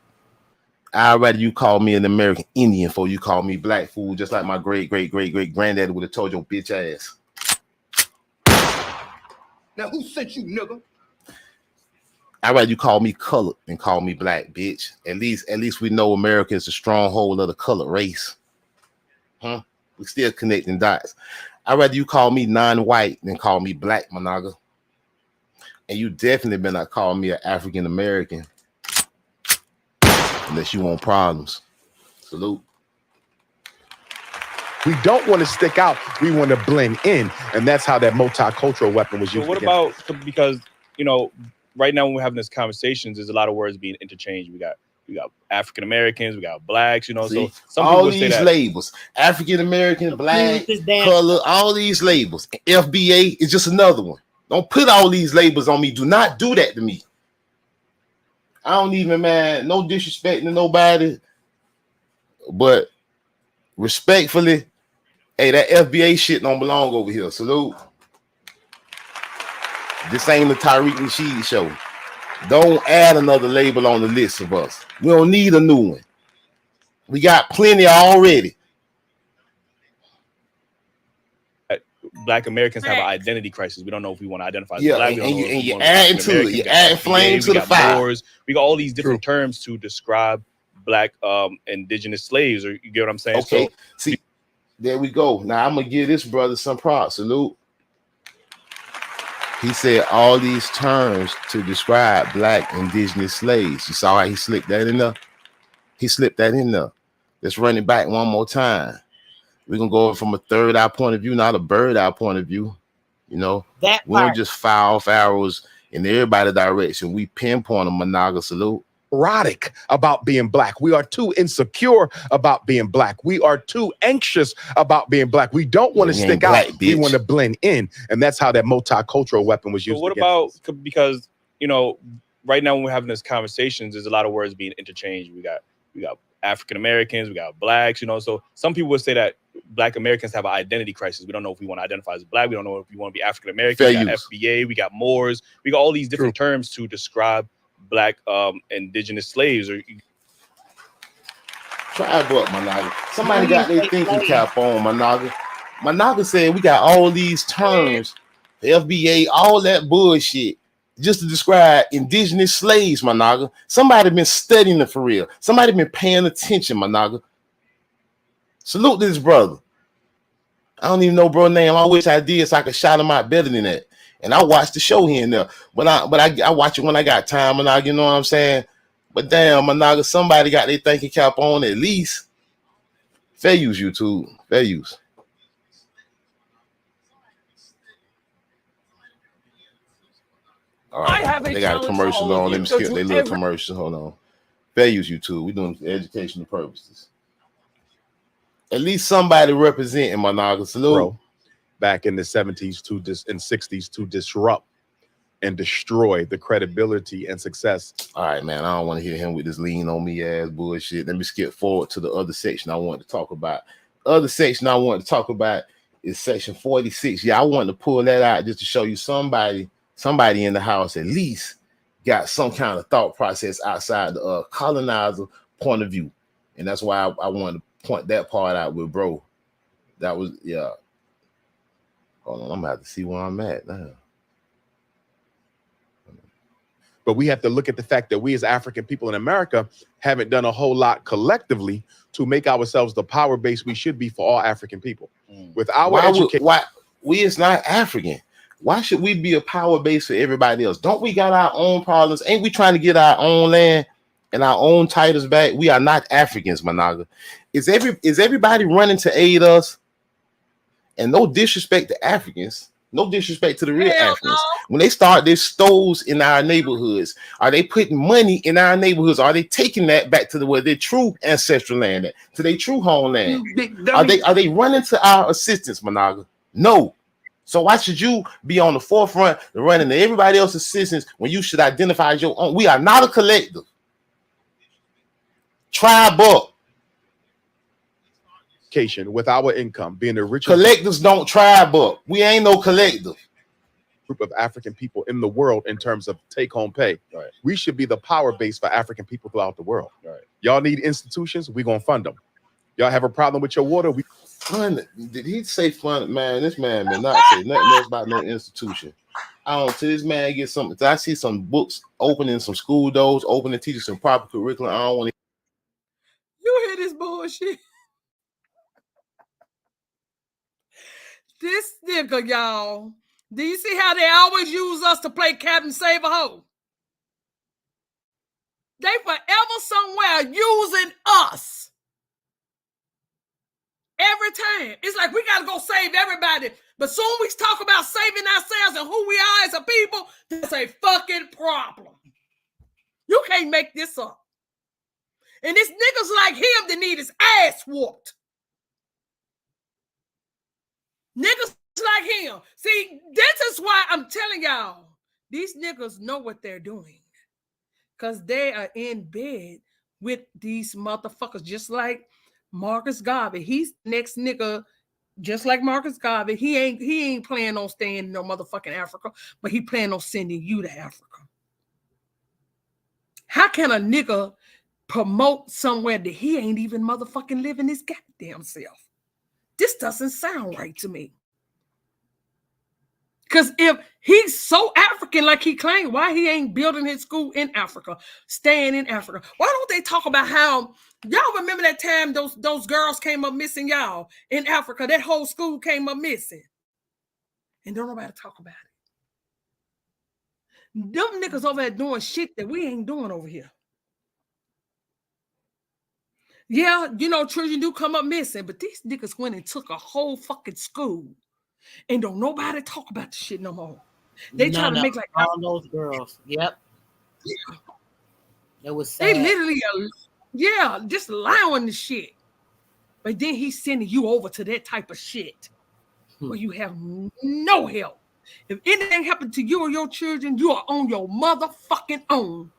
I'd rather you call me an American Indian before you call me black fool, just like my great granddaddy would have told your bitch ass. Now who sent you, nigga? I'd rather you call me colored than call me black, bitch. At least we know America is the stronghold of the colored race. Huh? We still connecting dots. I'd rather you call me non-white than call me black, Managa. And you definitely better not call me an African American unless you want problems. Salute. We don't want to stick out. We want to blend in. And that's how that multicultural weapon was used. What about, because, you know, right now when we're having these conversations, there's a lot of words being interchanged. We got African Americans, we got blacks, you know. See, so some all people these say that labels, African American, black, color, all these labels. FBA is just another one. Don't put all these labels on me. Do not do that to me. I don't even, man, no disrespect to nobody, but respectfully, hey, that FBA shit don't belong over here. Salute. This ain't the Tariq Nasheed show. Don't add another label on the list of us. We don't need a new one. We got plenty already. Black Americans have an identity crisis. We don't know if we want to identify as Yeah, black. and you add to it. You add flame to the fire. We got all these different terms to describe black indigenous slaves, or you get what I'm saying? Okay, so, see, there we go. Now I'm gonna give this brother some props. Salute. He said all these terms to describe black indigenous slaves. You saw how he slipped that in there? He slipped that in there. Let's run it back one more time. We're gonna go from a third eye point of view, not a bird eye point of view. You know, we don't just fire off arrows in everybody's direction. We pinpoint a Managa. Salute. Erotic about being black. We are too insecure about being black. We are too anxious about being black. We don't want to stick out. We want to blend in. And that's how that multicultural weapon was used. So what about, because, you know, right now when we're having these conversations, there's a lot of words being interchanged. We got African Americans, we got blacks, you know. So some people would say that Black Americans have an identity crisis. We don't know if we want to identify as black. We don't know if we want to be African American. We got FBA, we got Moors, we got all these different terms to describe black indigenous slaves. Or tribe up, Managa. Somebody got their thinking cap on, Managa. Managa said we got all these terms, FBA, all that bullshit, just to describe indigenous slaves, Managa. Somebody been studying it for real. Somebody been paying attention, Managa. Salute this brother. I don't even know bro name. I wish I did so I could shout him out better than that. And I watched the show here and there. But I watch it when I got time, Managa, you know what I'm saying? But damn, Managa, somebody got their thinking cap on at least. Fair use, YouTube. Fair use. All right, they got a commercial on. Let me skip their little commercial. Hold on. Fair use, YouTube. We're doing for educational purposes. At least somebody representing Managa. Salute. Bro, back in the 70s and 60s to disrupt and destroy the credibility and success. All right, man. I don't want to hear him with this lean on me ass bullshit. Let me skip forward to the other section I want to talk about. Other section I want to talk about is section 46. Yeah, I wanted to pull that out just to show you somebody in the house at least got some kind of thought process outside the colonizer point of view. And that's why I wanted to point that part out with bro. That was, yeah. Hold on, I'm gonna have to see where I'm at now. But we have to look at the fact that we as African people in America haven't done a whole lot collectively to make ourselves the power base we should be for all African people. With our education, why we is not African? Why should we be a power base for everybody else? Don't we got our own problems? Ain't we trying to get our own land and our own titles back? We are not Africans, Managa. Is everybody running to aid us? And no disrespect to Africans, no disrespect to the real Africans. When they start their stores in our neighborhoods, are they putting money in our neighborhoods? Are they taking that back to where their true ancestral land, to their true homeland? Are they running to our assistance, Managa? No. So why should you be on the forefront and running to everybody else's assistance when you should identify as your own? We are not a collective. Tribe up. With our income being the richest. Collectives don't tribe up. We ain't no collective. Group of African people in the world in terms of take-home pay. Right. We should be the power base for African people throughout the world. Right. Y'all need institutions, we're gonna fund them. Y'all have a problem with your water, we fund. Did he say fund? Man, this man did not say nothing else about no institution. I don't till this man get something. I see some books opening, some school doors, opening, teaching some proper curriculum. I don't want to. You hear this bullshit? This nigga, y'all. Do you see how they always use us to play Captain Save-A-Ho? They forever somewhere using us. Every time. It's like we got to go save everybody. But soon we talk about saving ourselves and who we are as a people, that's a fucking problem. You can't make this up. And it's niggas like him that need his ass whooped. Niggas like him. See, this is why I'm telling y'all, these niggas know what they're doing. Because they are in bed with these motherfuckers, just like Marcus Garvey. He's the next nigga, just like Marcus Garvey. He ain't planning on staying in no motherfucking Africa, but he planning on sending you to Africa. How can a nigga promote somewhere that he ain't even motherfucking living his goddamn self? This doesn't sound right to me. Because if he's so African like he claimed, why he ain't building his school in Africa, staying in Africa? Why don't they talk about how, y'all remember that time those girls came up missing, y'all, in Africa? That whole school came up missing. And don't nobody talk about it. Them niggas over there doing shit that we ain't doing over here. Yeah, you know, children do come up missing, but these niggas went and took a whole fucking school. And don't nobody talk about the shit no more. They try to make like all those girls. Yep. Yeah. It was sad. They literally, just allowing the shit. But then he's sending you over to that type of shit where you have no help. If anything happened to you or your children, you are on your motherfucking own.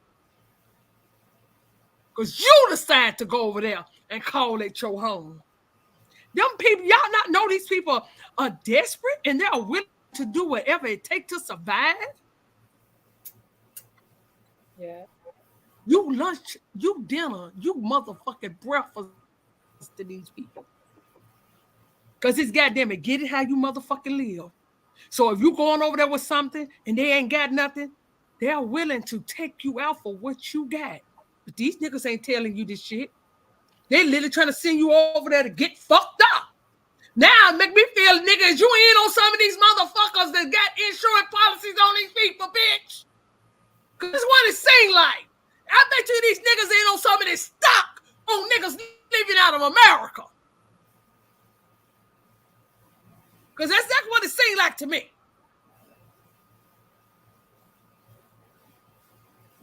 Because you decide to go over there and call it your home. Them people, y'all not know these people are desperate and they're willing to do whatever it takes to survive. Yeah. You lunch, you dinner, you motherfucking breakfast to these people. Because it's goddamn it, get it how you motherfucking live. So if you going over there with something and they ain't got nothing, they're willing to take you out for what you got. But these niggas ain't telling you this shit. They literally trying to send you over there to get fucked up. Now make me feel, niggas, you in on some of these motherfuckers that got insurance policies on these people, bitch. Because this is what it seems like. I bet you these niggas ain't on some of this stock on niggas leaving out of America. Because that's what it seems like to me.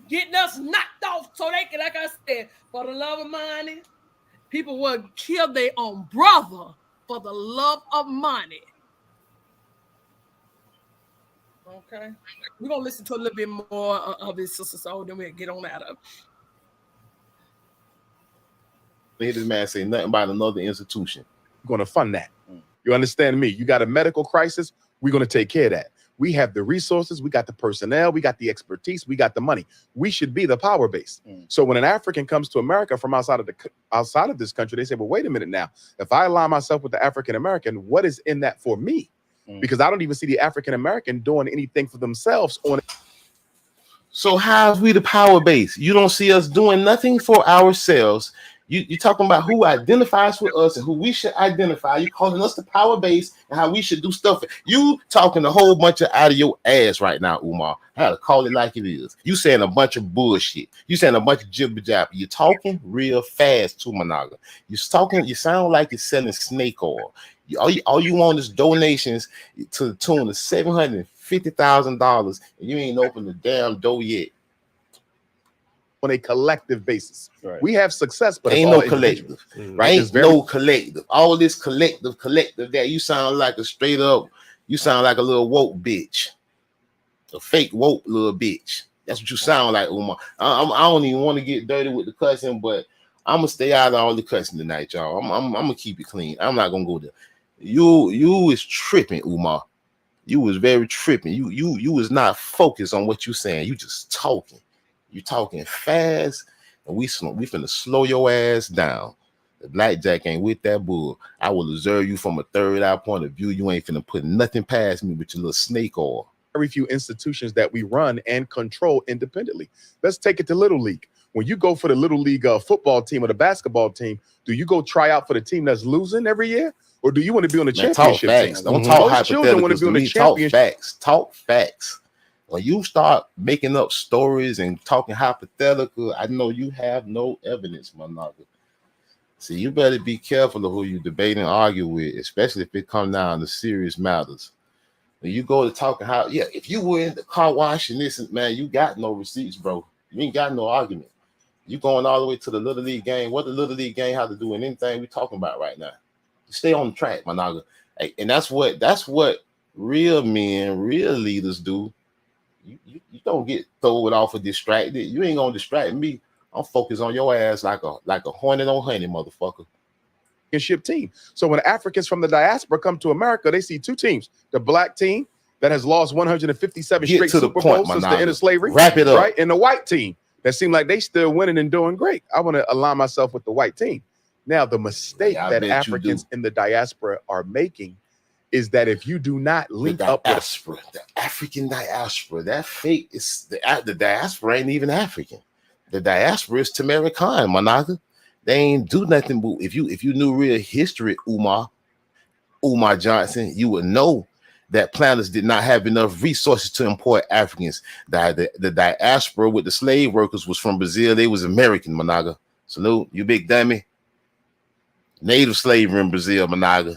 Getting us knocked off so they can, like I said, for the love of money, people will kill their own brother for the love of money. Okay. We're going to listen to a little bit more of his sister soul, then we'll get on out of it. Hear this man say nothing about another institution. We're going to fund that. You understand me? You got a medical crisis, we're going to take care of that. We have the resources, we got the personnel, we got the expertise, we got the money. We should be the power base. So when an African comes to America from outside of this country, they say, well, wait a minute now. If I align myself with the African American, what is in that for me? Because I don't even see the African American doing anything for themselves on it. So how is we the power base? You don't see us doing nothing for ourselves. You're talking about who identifies with us and who we should identify. You're calling us the power base and how we should do stuff. You talking a whole bunch of out of your ass right now, Umar. I had to call it like it is. You saying a bunch of bullshit. You saying a bunch of jibber jabber. You're talking real fast too, Managa. You sound like you're selling snake oil. All you want is donations to the tune of $750,000, and you ain't opened the damn door yet. On a collective basis. Right. We have success, but ain't no collective. Right? Ain't no collective. All this collective that you sound like a straight up, you sound like a little woke bitch. A fake woke little bitch. That's what you sound like, Umar. I don't even want to get dirty with the cussing, but I'm gonna stay out of all the cussing tonight, y'all. I'm gonna keep it clean. I'm not gonna go there. You is tripping, Umar. You was very tripping. You was not focused on what you saying. You just talking. You talking fast, and we finna slow your ass down. The blackjack ain't with that bull. I will observe you from a third eye point of view. You ain't finna put nothing past me with your little snake oil. Very few institutions that we run and control independently. Let's take it to Little League. When you go for the Little League football team or the basketball team, do you go try out for the team that's losing every year? Or do you want to be on the championship team? Don't talk Most children want to be on the championship. Talk facts. When you start making up stories and talking hypothetical, I know you have no evidence, my nigga. See, you better be careful of who you debate and argue with, especially if it comes down to serious matters. When you go to talking how, if you were in the car wash and this, man, you got no receipts, bro. You ain't got no argument. You going all the way to the Little League game. What the Little League game have to do with anything we talking about right now? Stay on the track, my nigga. Hey, and that's what real men, real leaders do. You don't get thrown off or distracted. You ain't gonna distract me. I'm focused on your ass like a hornet on honey, motherfucker. Championship team. So when Africans from the diaspora come to America, they see two teams: the black team that has lost 157 straight Super Bowls since the end of slavery, wrap it up, right? And the white team that seem like they still winning and doing great. I want to align myself with the white team. Now, the mistake that Africans in the diaspora are making is that if you do not link up with the African diaspora, that fake is the diaspora ain't even African. The diaspora is Tamarican, Managa. They ain't do nothing. But if you knew real history, Umar Johnson, you would know that planters did not have enough resources to import Africans. The diaspora with the slave workers was from Brazil. They was American, Managa. Salute, you big dummy. Native slavery in Brazil, Managa.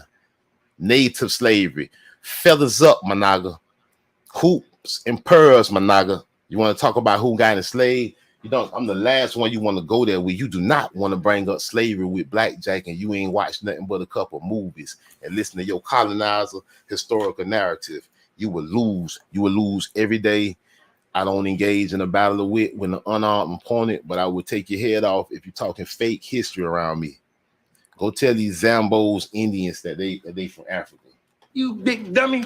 Native slavery. Feathers up, Managa. Hoops and pearls, Managa. You want to talk about who got enslaved? You don't. I'm the last one you want to go there with. You do not want to bring up slavery with blackjack, and you ain't watched nothing but a couple movies and listen to your colonizer historical narrative. You will lose. You will lose every day. I don't engage in a battle of wit with an unarmed opponent, but I will take your head off if you're talking fake history around me. Go tell these Zambos Indians that they from Africa. You big dummy.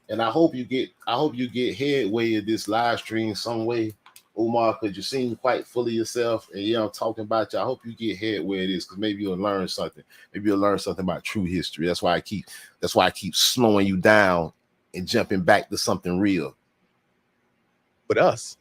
And I hope you get headway in this live stream some way, Umar, because you seem quite full of yourself and I'm talking about you. I hope you get headway in this because maybe you'll learn something. Maybe you'll learn something about true history. That's why I keep slowing you down and jumping back to something real. But us,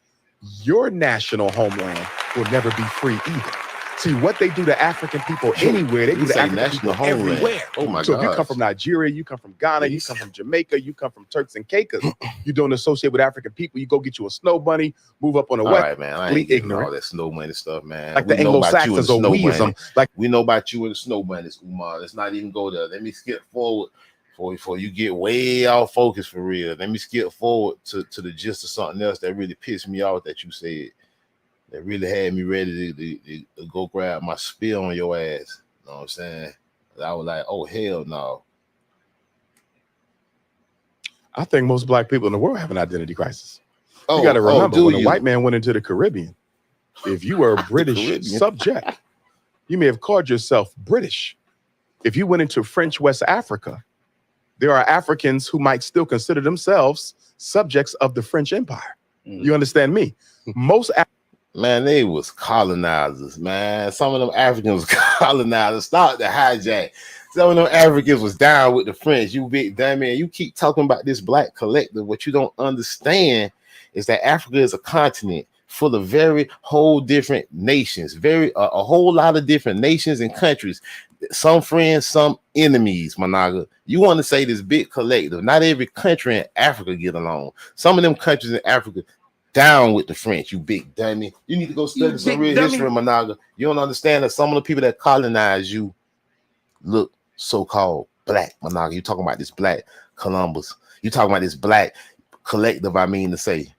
your national homeland will never be free either. See, what they do to African people anywhere, they do to African people everywhere. Oh my God. So if you come from Nigeria, you come from Ghana, you come from Jamaica, you come from Turks and Caicos, you don't associate with African people, you go get you a snow bunny, move up on a all right, man. I ain't ignorant all that snow bunny stuff, man. Like the Anglo-Saxons or weism. Like we know about you and the snow bunnies, Umar. Let's not even go there. Let me skip forward before you get way off focus for real. Let me skip forward to the gist of something else that really pissed me off that you said. That really had me ready to go grab my spear on your ass. You know what I'm saying? I was like, oh, hell no. I think most black people in the world have an identity crisis. You got to remember, when a white man went into the Caribbean, if you were a British subject, you may have called yourself British. If you went into French West Africa, there are Africans who might still consider themselves subjects of the French Empire. You understand me? Most Man, they was colonizers, man. Some of them Africans was colonizers. Stop the hijack. Some of them Africans was down with the French. You big dummy. You keep talking about this black collective. What you don't understand is that Africa is a continent full of very whole different nations, a whole lot of different nations and countries. Some friends, some enemies, Managa. You want to say this big collective. Not every country in Africa get along. Some of them countries in Africa down with the French, you big dummy. You need to go study some real history, Managa. You don't understand that some of the people that colonize you look so-called black, Managa. You talking about this black Columbus. You talking about this black collective, I mean to say.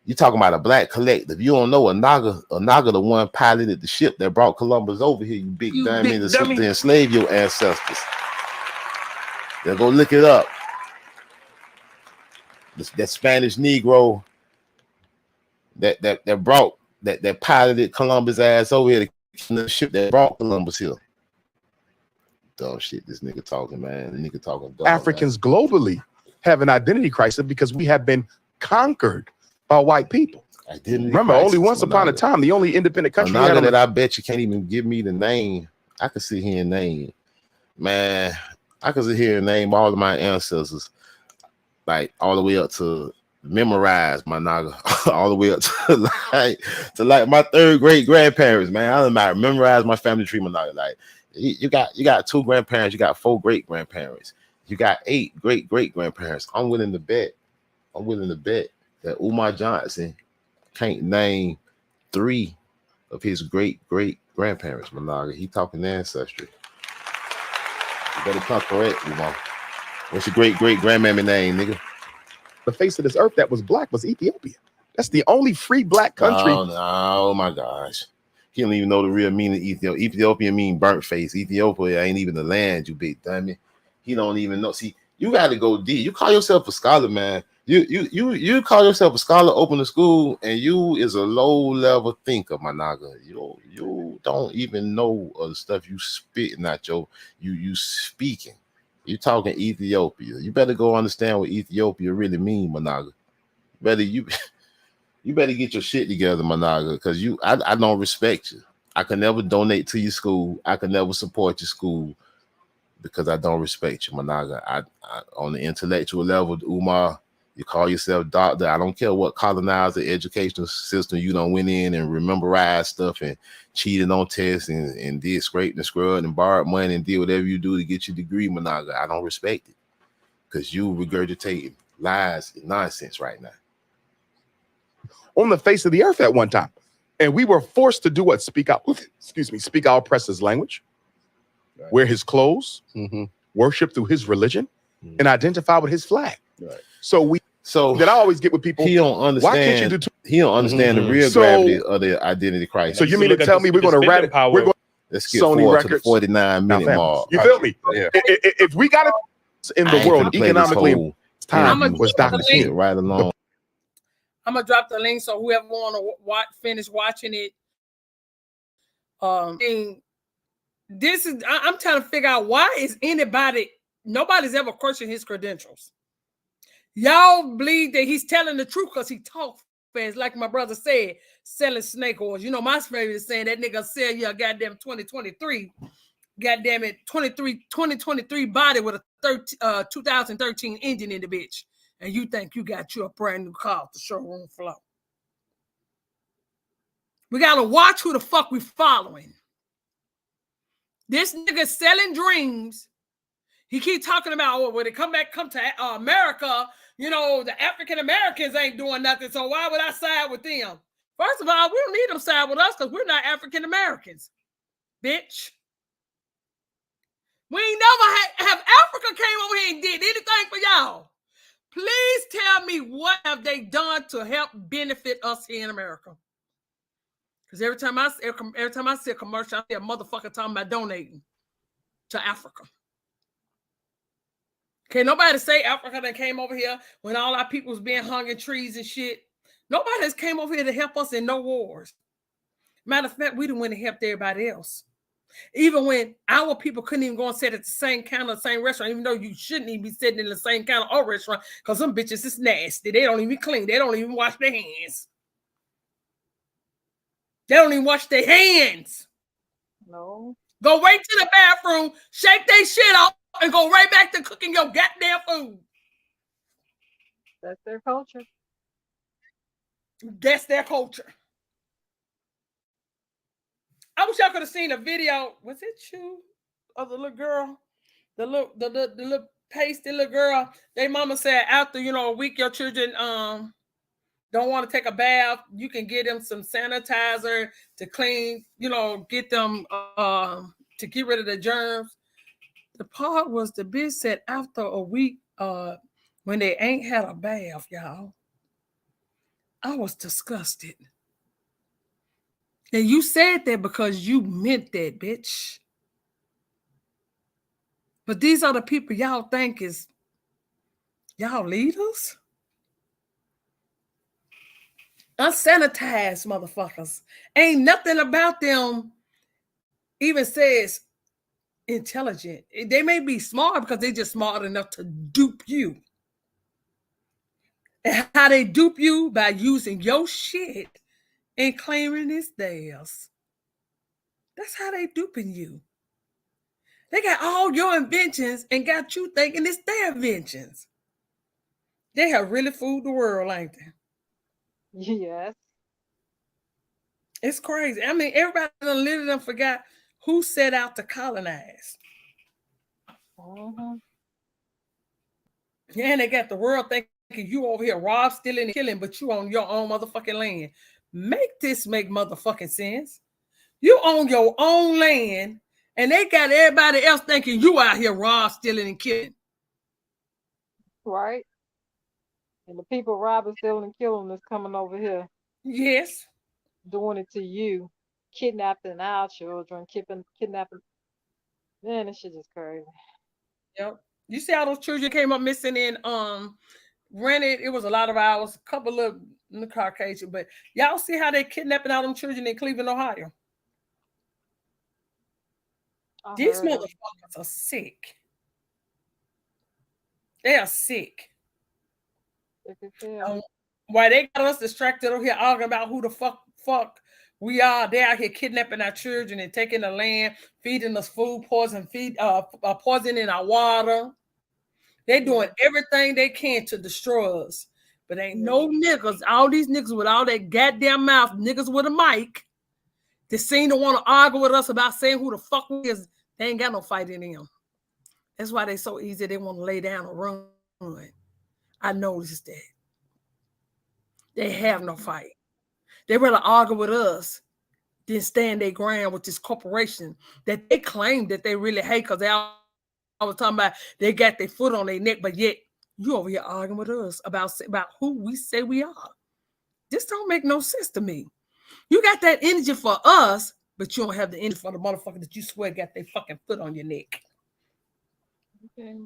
You talking about a black collective. You don't know Anaga the one piloted the ship that brought Columbus over here, you big dummy, to enslave your ancestors. Then go look it up. That Spanish Negro that piloted Columbus ass over here to the ship that brought Columbus here. Dumb shit, this nigga talking, man. The nigga talking dumb, Africans globally have an identity crisis because we have been conquered by white people. Remember, only once upon a time, the only independent country that I bet you can't even give me the name. I can sit here and name, man. I can sit here and name all of my ancestors, like all the way up to memorize my naga, all the way up to like my third great grandparents, man. I don't memorize my family tree, my naga. Like you got 2 grandparents, you got 4 great grandparents, you got 8 great great grandparents. I'm willing to bet that Umar Johnson can't name 3 of his great great grandparents, Managa. He talking ancestry. You better come correct, Umar. What's your great great grandmammy name, nigga? The face of this earth that was black was Ethiopia. That's the only free black country. Oh my gosh. He don't even know the real meaning of Ethiopia. Ethiopia mean burnt face. Ethiopia ain't even the land, you big dummy. He don't even know. See, you got to go deep. You call yourself a scholar, man. You call yourself a scholar, open a school, and you is a low-level thinker, my naga. You don't even know of the stuff you spitting out you speaking. You talking Ethiopia. You better go understand what Ethiopia really mean, Managa. You better get your shit together, Managa, because I don't respect you. I can never donate to your school. I can never support your school because I don't respect you, Managa. I on the intellectual level, Umar, you call yourself doctor. I don't care what colonizer educational system you don't went in and memorized stuff and cheated on tests and did scrape and scrub and borrowed money and did whatever you do to get your degree, Managa. I don't respect it because you regurgitating lies and nonsense right now. On the face of the earth at one time. And we were forced to do what? Speak out, speak our oppressor's language, right. Wear his clothes, worship through his religion, and identify with his flag. Right. So that I always get with people. He don't understand. Why can't you do he don't understand the real gravity of the identity crisis. So you mean to tell me we're going to radical? We're going let's get forward to the 49-minute mark. You feel me? Yeah. If we got it in the world economically, time was Dr. King right along. I'm gonna drop the link so whoever want to finish watching it. This is I'm trying to figure out why is nobody's ever questioned his credentials. Y'all believe that he's telling the truth because he talks fast, like my brother said, selling snake oils. You know, my favorite is saying that nigga sell you a goddamn 2023, goddamn it, 2023 body with a 2013 engine in the bitch. And you think you got you a brand new car off the showroom floor. We got to watch who the fuck we following. This nigga selling dreams. He keep talking about, when they come to America, you know, the African Americans ain't doing nothing, so why would I side with them? First of all, we don't need them side with us because we're not African Americans, bitch. We ain't never have Africa came over here and did anything for y'all. Please tell me what have they done to help benefit us here in America? Because every time I see a commercial, I see a motherfucker talking about donating to Africa. Okay, nobody say Africa that came over here when all our people was being hung in trees and shit. Nobody has came over here to help us in no wars. Matter of fact, we done went and helped everybody else. Even when our people couldn't even go and sit at the same counter, the same restaurant, even though you shouldn't even be sitting in the same counter or restaurant, because some bitches is nasty. They don't even clean. They don't even wash their hands. They don't even wash their hands. No. Go right to the bathroom, shake their shit off, and go right back to cooking your goddamn food. That's their culture. That's their culture. I wish y'all could have seen a video. Was it you? Of the little girl? The little pasty little girl. Their mama said after, a week your children don't want to take a bath, you can get them some sanitizer to clean, get them to get rid of the germs. The part was the bitch said after a week when they ain't had a bath, y'all. I was disgusted. And you said that because you meant that, bitch. But these are the people y'all think is y'all leaders? Unsanitized motherfuckers. Ain't nothing about them even says intelligent. They may be smart because they're just smart enough to dupe you. And how they dupe you? By using your shit and claiming it's theirs. That's how they duping you. They got all your inventions and got you thinking it's their inventions. They have really fooled the world, ain't they? Yes. It's crazy. I mean, everybody literally forgot who set out to colonize. Mm-hmm. Yeah, and they got the world thinking you over here rob, stealing, and killing, but you on your own motherfucking land. Make this make motherfucking sense. You own your own land, and they got everybody else thinking you out here rob, stealing, and killing. Right. And the people robbing, stealing, and killing is coming over here. Yes. Doing it to you. Kidnapping our children, kidnapping. Man, this shit is crazy. Yep. You see how those children came up missing in rented? It was a lot of hours, a couple of the Caucasian, but y'all see how they kidnapping all them children in Cleveland, Ohio? These motherfuckers are sick. They are sick. Why they got us distracted over here arguing about who the fuck we are? They out here kidnapping our children and taking the land, feeding us food, poisoning our water. They doing everything they can to destroy us. But ain't no niggas, all these niggas with all that goddamn mouth, niggas with a mic, they seem to want to argue with us about saying who the fuck we is. They ain't got no fight in them. That's why they so easy. They want to lay down and run. I noticed that. They have no fight. They rather argue with us than stand their ground with this corporation that they claim that they really hate because I was talking about they got their foot on their neck, but yet you over here arguing with us about who we say we are. This don't make no sense to me. You got that energy for us, but you don't have the energy for the motherfucker that you swear got their fucking foot on your neck. Okay.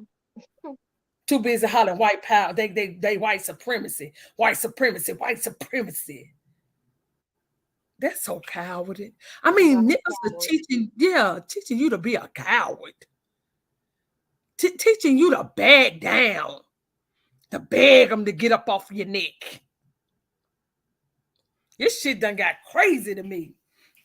Too busy hollering white power. They white supremacy, white supremacy, white supremacy. That's so cowardly. I mean, niggas are teaching you to be a coward. Teaching you to back down, to beg them to get up off your neck. This shit done got crazy to me.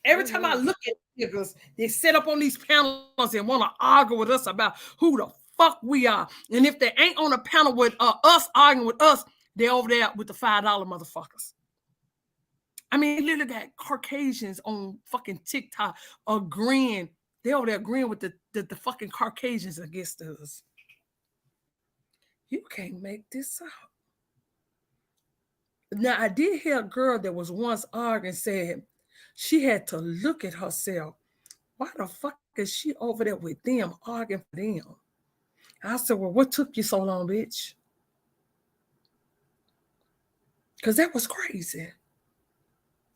Every time I look at niggas, they sit up on these panels and want to argue with us about who the fuck we are. And if they ain't on a panel with us arguing with us, they're over there with the $5 motherfuckers. I mean, literally got Caucasians on fucking TikTok agreeing. They over there agreeing with the fucking Caucasians against us. You can't make this up. Now, I did hear a girl that was once arguing said she had to look at herself. Why the fuck is she over there with them, arguing for them? I said, well, what took you so long, bitch? Because that was crazy.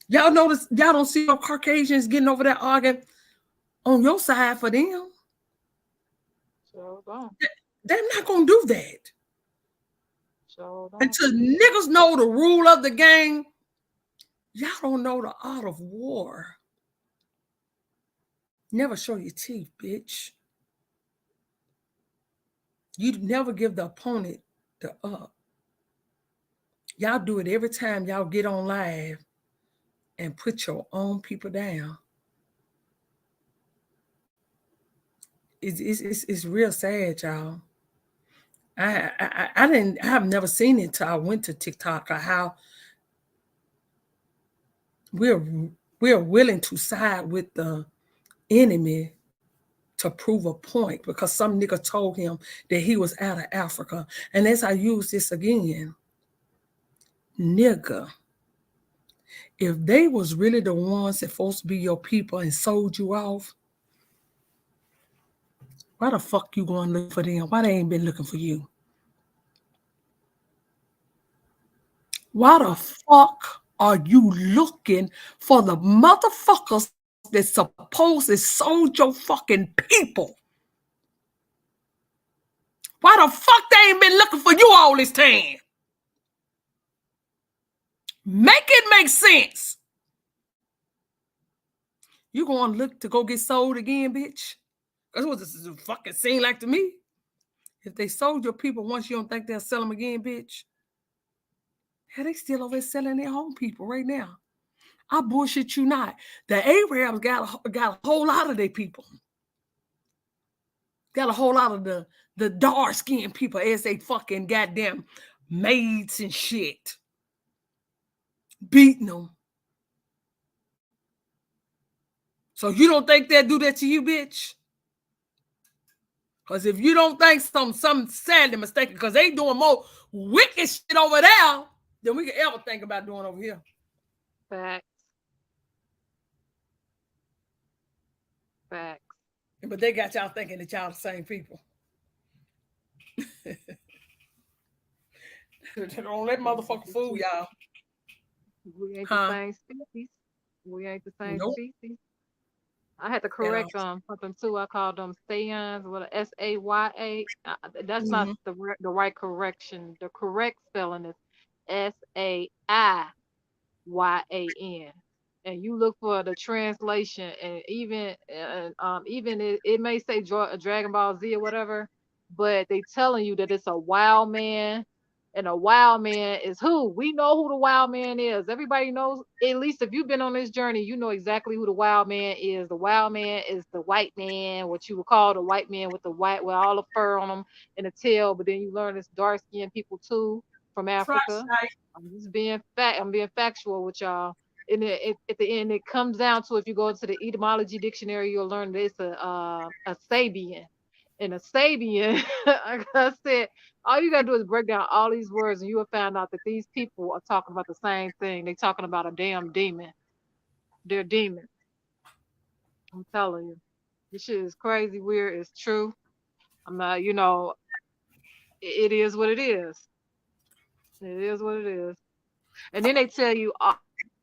Y'all notice, y'all don't see no Caucasians getting over there arguing on your side for them. So don't. They're not going to do that. So don't. Until niggas know the rule of the game, y'all don't know the art of war. Never show your teeth, bitch. You never give the opponent the up. Y'all do it every time y'all get on live and put your own people down. It's real sad, y'all. I have never seen it till I went to TikTok, or how we're willing to side with the enemy to prove a point because some nigga told him that he was out of Africa. And as I use this again, nigga, if they was really the ones that supposed to be your people and sold you off, why the fuck you going to look for them? Why they ain't been looking for you? Why the fuck are you looking for the motherfuckers that supposedly sold your fucking people? Why the fuck they ain't been looking for you all this time? Make it make sense. You going to look to go get sold again, bitch? That's what this is fucking seem like to me. If they sold your people once, you don't think they'll sell them again, bitch? Hell, they still over there selling their home people right now. I bullshit you not. The Arabs got a whole lot of their people. Got a whole lot of the dark-skinned people as they fucking goddamn maids and shit. Beating them. So you don't think they'll do that to you, bitch? Because if you don't think something sadly mistaken, because they doing more wicked shit over there than we can ever think about doing over here. Facts. Facts. But they got y'all thinking that y'all the same people. Don't let motherfucker fool y'all. We ain't the same species. We ain't the same species. I had to correct something too. I called them Sayans with a S-A-Y-A. That's not the right correction. The correct spelling is S-A-I-Y-A-N. And you look for the translation, and even it may say Dragon Ball Z or whatever, but they telling you that it's a wild man, and a wild man is who? We know who the wild man is. Everybody knows, at least if you've been on this journey, you know exactly who the wild man is. The wild man is the white man, what you would call the white man with all the fur on them and the tail, but then you learn it's dark-skinned people too from Africa. I'm just being factual with y'all. And at the end, it comes down to, if you go into the etymology dictionary, you'll learn that it's a Sabian. And a Sabian, like I said, all you gotta do is break down all these words, and you will find out that these people are talking about the same thing. They're talking about a damn demon. They're demons. I'm telling you, this shit is crazy, weird. It's true. I'm not, it is what it is. It is what it is. And then they tell you,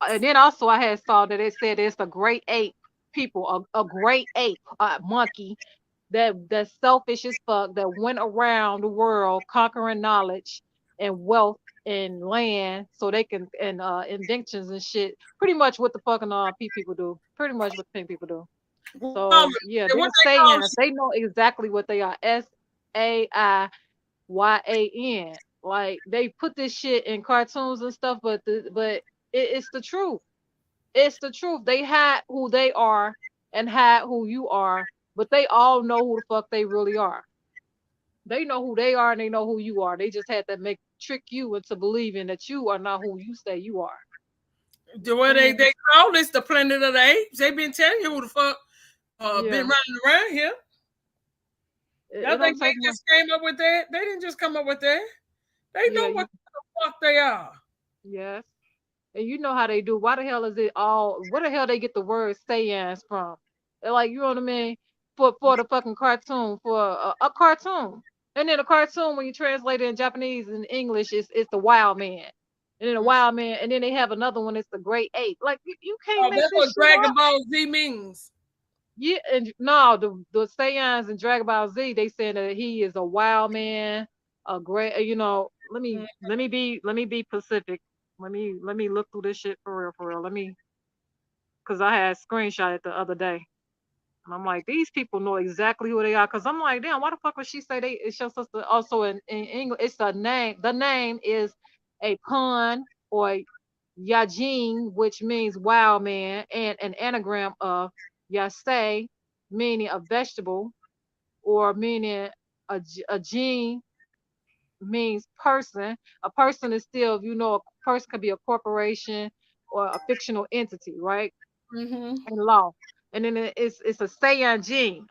and then also I had saw that it said it's a great ape people, a great ape, monkey that's selfish as fuck, that went around the world conquering knowledge and wealth and land so they can, and inventions and shit. Pretty much what the fucking pink people do. Pretty much what the pink people do. So yeah, they're saying they know exactly what they are. SAIYAN. Like, they put this shit in cartoons and stuff, but it's the truth. It's the truth. They hide who they are and hide who you are, but they all know who the fuck they really are. They know who they are and they know who you are. They just had to trick you into believing that you are not who you say you are. The way they call this the planet of the apes. They've been telling you who the fuck been running around here. I think they just came up with that. They didn't just come up with that. They know what the fuck they are. Yes. And you know how they do. Why the hell is it all? Where the hell they get the word sayans from? Like, you know what I mean? For the fucking cartoon, for a cartoon. And then a cartoon, when you translate it in Japanese and English, it's the wild man. And then the wild man, and then they have another one, it's the great ape. Like, you can't make that's this what shit Dragon up. Ball Z means. Yeah, and no, the Saiyans in Dragon Ball Z, they saying that he is a wild man, a great, let me be specific. Let me look through this shit for real. Cause I had screenshot it the other day. And I'm like, these people know exactly who they are. Cause I'm like, damn, why the fuck would she say it's your sister? Also in English, it's the name. The name is a pun or Yajin, which means wild man, and an anagram of Yasei, meaning a vegetable, or meaning a gene means person. A person is still, a person could be a corporation or a fictional entity, right? In law. And then it's a Saiyan gene,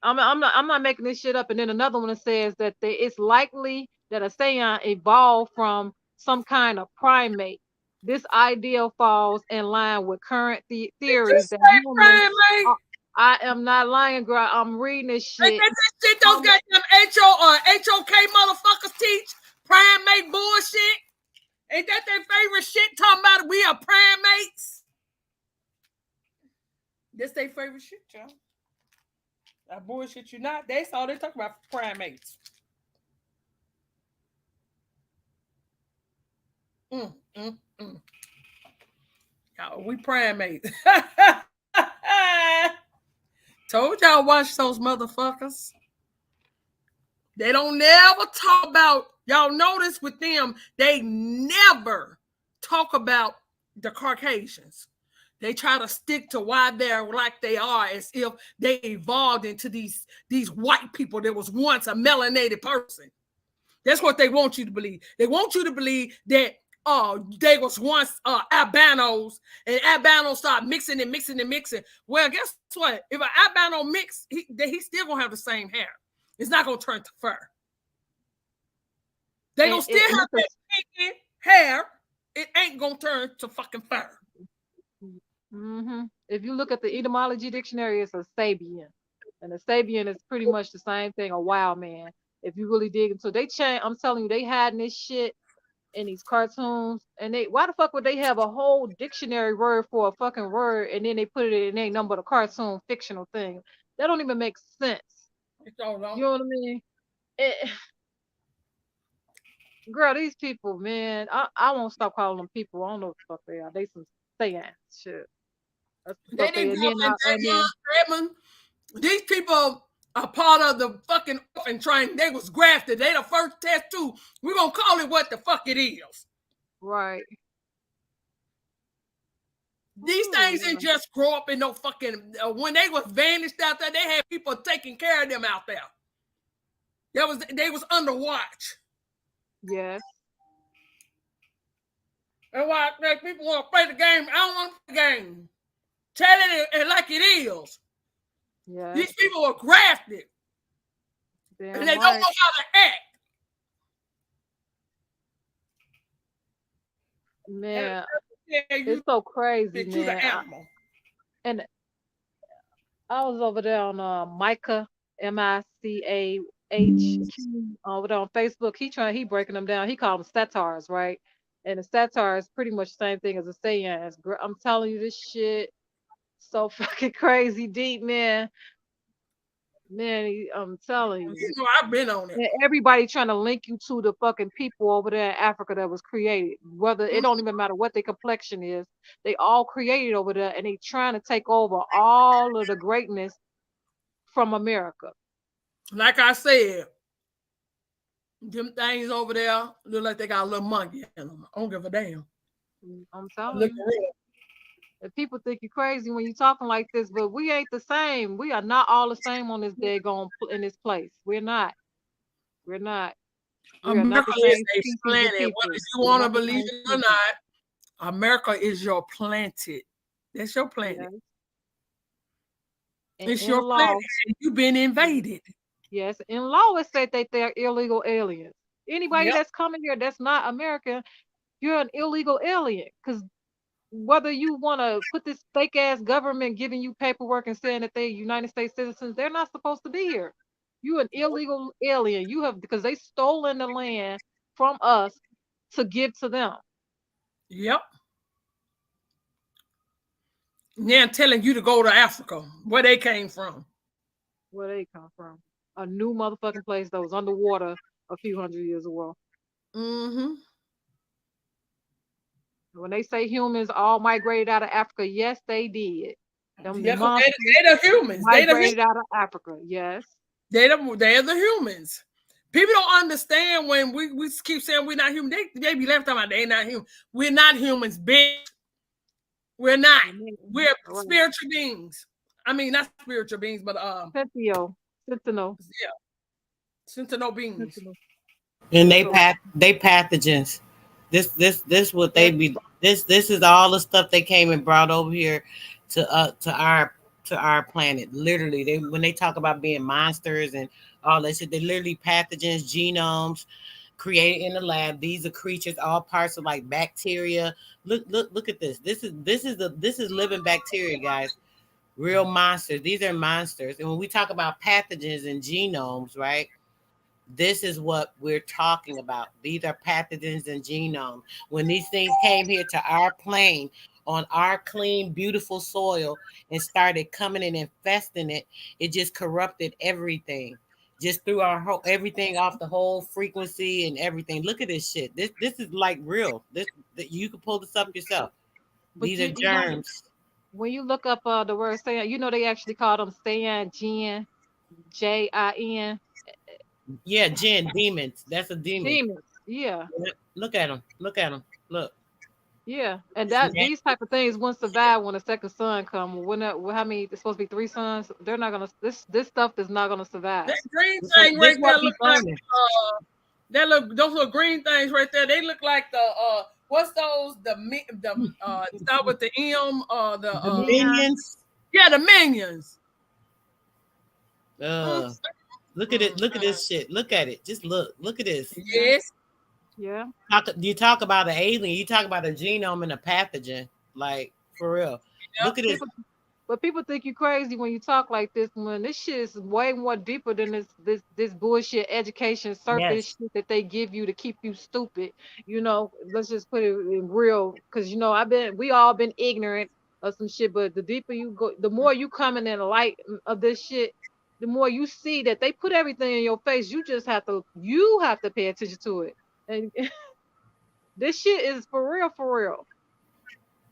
I'm not making this shit up. And then another one that says that it's likely that a Saiyan evolved from some kind of primate. This idea falls in line with current theories that humans. I am not lying, girl. I'm reading this shit. Ain't that shit those goddamn HOK motherfuckers teach? Primate bullshit. Ain't that their favorite shit? Talking about we are primates. That's their favorite shit, y'all. I bullshit you not. That's all they talk about, primates. Y'all We primates. Told y'all watch those motherfuckers. They don't never talk about, y'all notice with them, they never talk about the Caucasians. They try to stick to why they're like they are, as if they evolved into these white people that was once a melanated person. That's what they want you to believe. They want you to believe that they was once albinos, and albinos start mixing and mixing and mixing. Well, guess what? If an albino mix, he's still gonna have the same hair. It's not gonna turn to fur. They gonna still have that pinky hair. It ain't gonna turn to fucking fur. Mm-hmm. If you look at the etymology dictionary, it's a Sabian, and a Sabian is pretty much the same thing, a wild man. If you really dig into, they change. I'm telling you, they hiding this shit in these cartoons, and why the fuck would they have a whole dictionary word for a fucking word, and then they put it in ain't nothing but a cartoon fictional thing? That don't even make sense. You know what I mean? Girl, these people, man, I won't stop calling them people. I don't know what the fuck they are. They some seance shit. They didn't grow up in that young, Edmund. These people are part of the fucking orphan train. They was grafted. They the first test too. We're gonna call it what the fuck it is. Right. These things didn't just grow up in no fucking. When they was vanished out there, they had people taking care of them out there. They was under watch. Yes. And why people want to play the game? I don't want to play the game. Tell it like it is. Yeah. These people were grafted. Damn and they don't know how to act. Man, it's so crazy, man. And I was over there on Micah, MICAH, over there on Facebook. He breaking them down. He called them satires, right? And the satire is pretty much the same thing as a seance. I'm telling you, this shit so fucking crazy deep, man. Man, I'm telling you. You know, I've been on it. Everybody trying to link you to the fucking people over there in Africa that was created. Whether it don't even matter what their complexion is, they all created over there, and they trying to take over all of the greatness from America. Like I said, them things over there look like they got a little monkey in them. I don't give a damn. I'm telling you. If people think you're crazy when you're talking like this, but we ain't the same. We are not all the same on this daggone in this place. We're not. We're not. We are not the same species of planet. people. Whether you want to believe it or not, America is your planet. That's your planet. Yes. It's your planet. You've been invaded. Yes, in law it said that they're illegal aliens. Anybody that's coming here that's not American, you're an illegal alien. Because whether you want to put this fake ass government giving you paperwork and saying that they're United States citizens, they're not supposed to be here. You an illegal alien. You have, because they stolen the land from us to give to them. Yep. Now telling you to go to Africa, where they came from. Where they come from. A new motherfucking place that was underwater a few hundred years ago. Mm-hmm. When they say humans all migrated out of Africa, yes, they did. They're the humans. Migrated out of Africa, yes. They're the humans. People don't understand when we keep saying we're not human. They be left talking about they're not human. We're not humans, bitch. We're not. We're spiritual beings. I mean, not spiritual beings, but Sentinel. Yeah. Sentinel beings. And they pathogens. This what they be. This is all the stuff they came and brought over here to our planet. Literally, when they talk about being monsters and all that shit, they literally pathogens, genomes created in the lab. These are creatures, all parts of like bacteria. Look at this. This is living bacteria, guys. Real monsters. These are monsters. And when we talk about pathogens and genomes, right? This is what we're talking about. These are pathogens and genomes. When these things came here to our plane on our clean, beautiful soil and started coming and infesting it, it just corrupted everything. Just threw everything off the whole frequency and everything. Look at this shit. This is like real. You can pull this up yourself. These are germs. When you look up the word sand, you know they actually call them sand, jinn, Jin. Yeah, jinn, demons. That's a demon. Demons. Yeah. Look at them. Look at them. Look. Yeah, and that these type of things won't survive when the second son come. When how many? It's supposed to be 3 sons. They're not gonna. This stuff is not gonna survive. That green thing right there look like those little green things right there. They look like the what's those start with the M the minions. Yeah, the minions. Look at it. Look at this shit. Look at it. Just look. Look at this. Yes. Yeah. You talk about an alien. You talk about a genome and a pathogen. Like for real. Yep. Look at this. But people think you crazy when you talk like this. When this shit is way more deeper than this bullshit education surface shit that they give you to keep you stupid. You know, let's just put it in real. Because you know, we all been ignorant of some shit. But the deeper you go, the more you coming in the light of this shit, the more you see that they put everything in your face. You have to pay attention to it. And this shit is for real.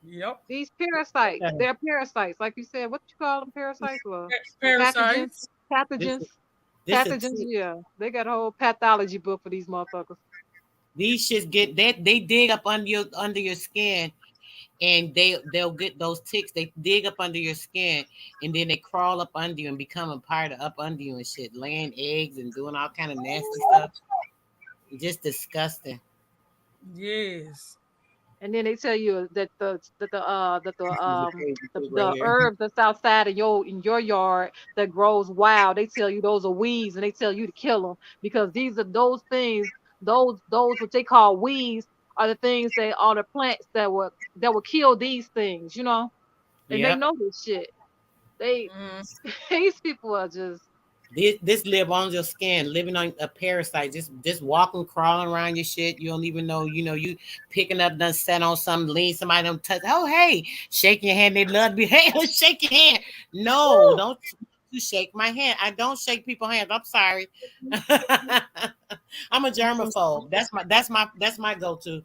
Yep. These parasites, they're parasites. Like you said, what you call them? Parasites? Well, parasites. Pathogens. Pathogens, yeah. They got a whole pathology book for these motherfuckers. These shits they dig up under your skin, and they'll get those ticks. They dig up under your skin, and then they crawl up under you and become a part of up under you and shit, laying eggs and doing all kind of nasty stuff. Just disgusting. Yes. And then they tell you that the herbs that's outside of in your yard that grows wild, they tell you those are weeds, and they tell you to kill them because these are those things, those what they call weeds are the things that are the plants that will kill these things, you know. And they know this shit. These people are just. This live on your skin, living on a parasite, just walking, crawling around your shit. You don't even know, you picking up, done set on something, lean somebody, don't touch. Oh, hey, shake your hand. They love to be, hey, let's shake your hand. No, don't you shake my hand. I don't shake people's hands. I'm sorry. I'm a germaphobe. That's my go-to.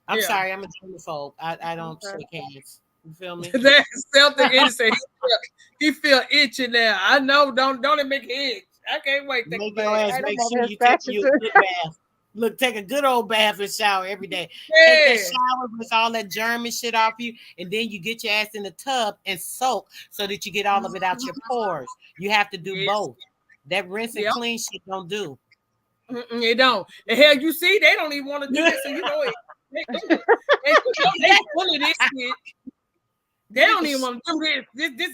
I'm sorry, I'm a germaphobe. I don't shake hands. You feel me? That's something innocent. He feel itchy now. I know. Don't it make it itch? I can't wait. Make your ass. Make sure you take you a good bath. Look, take a good old bath and shower every day. Yeah. Take that shower with all that germ and shit off you, and then you get your ass in the tub and soak so that you get all of it out your pores. You have to do both. That rinse and clean shit don't do. It don't. And hell, you see, they don't even want to do this, so you know it. That's one of this shit. They don't even want to do this.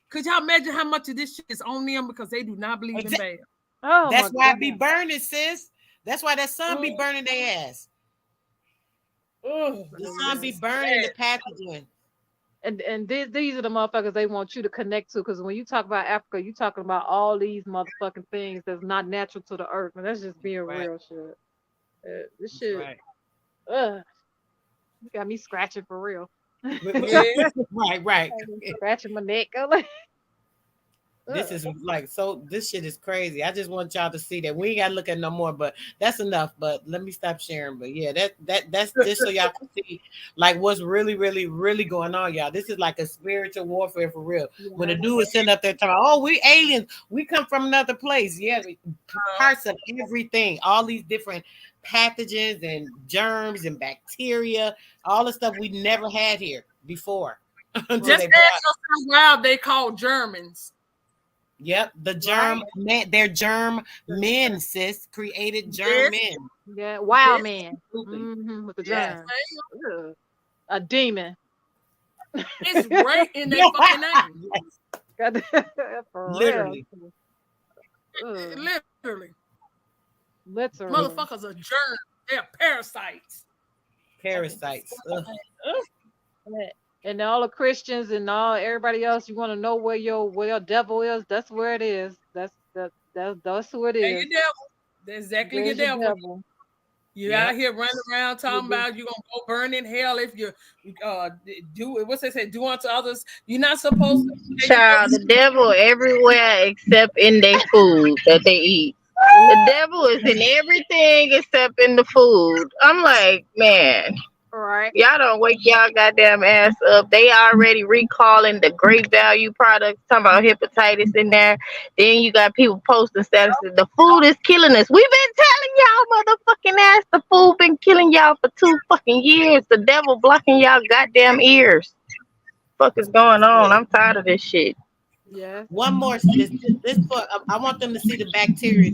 Could y'all imagine how much of this shit is on them because they do not believe in bad? Oh, that's why it be burning, sis. That's why that sun be burning their ass. The sun be burning the pathogen. And these are the motherfuckers they want you to connect to, because when you talk about Africa, you talking about all these motherfucking things that's not natural to the earth, and that's just being real shit. This shit, you got me scratching for real. Right. Scratching my neck. This is like, so this shit is crazy. I just want y'all to see that. We ain't gotta look at no more, but that's enough. But let me stop sharing. But yeah, that's just so y'all can see like what's really, really, really going on, y'all. This is like a spiritual warfare for real. Yeah. When a dude is sitting up there talking, oh, we aliens, we come from another place. Yeah, parts of everything, all these different pathogens and germs and bacteria, all the stuff we never had here before. Just ask us how they call Germans. Yep, the germ men, they're germ men, sis. Created germ men. Yeah, wild man. With the germ. A demon. It's right in their fucking name. Literally. Literally. Motherfuckers are germs. They're parasites. Parasites. And all the Christians and everybody else, you want to know where your devil is? That's where it is. That's who it is. Your devil. That's exactly your devil. You out here running around talking about you're gonna go burn in hell if you do it. What's they say? Do unto others. You're not supposed to. Child, the devil everywhere except in their food that they eat. The devil is in everything except in the food. I'm like, man. Right. Y'all don't wake y'all goddamn ass up. They already recalling the great value products, talking about hepatitis in there. Then you got people posting statuses. The food is killing us. We've been telling y'all motherfucking ass the food been killing y'all for 2 fucking years. The devil blocking y'all goddamn ears. Fuck is going on? I'm tired of this shit. Yes. One more. This for I want them to see the bacteria.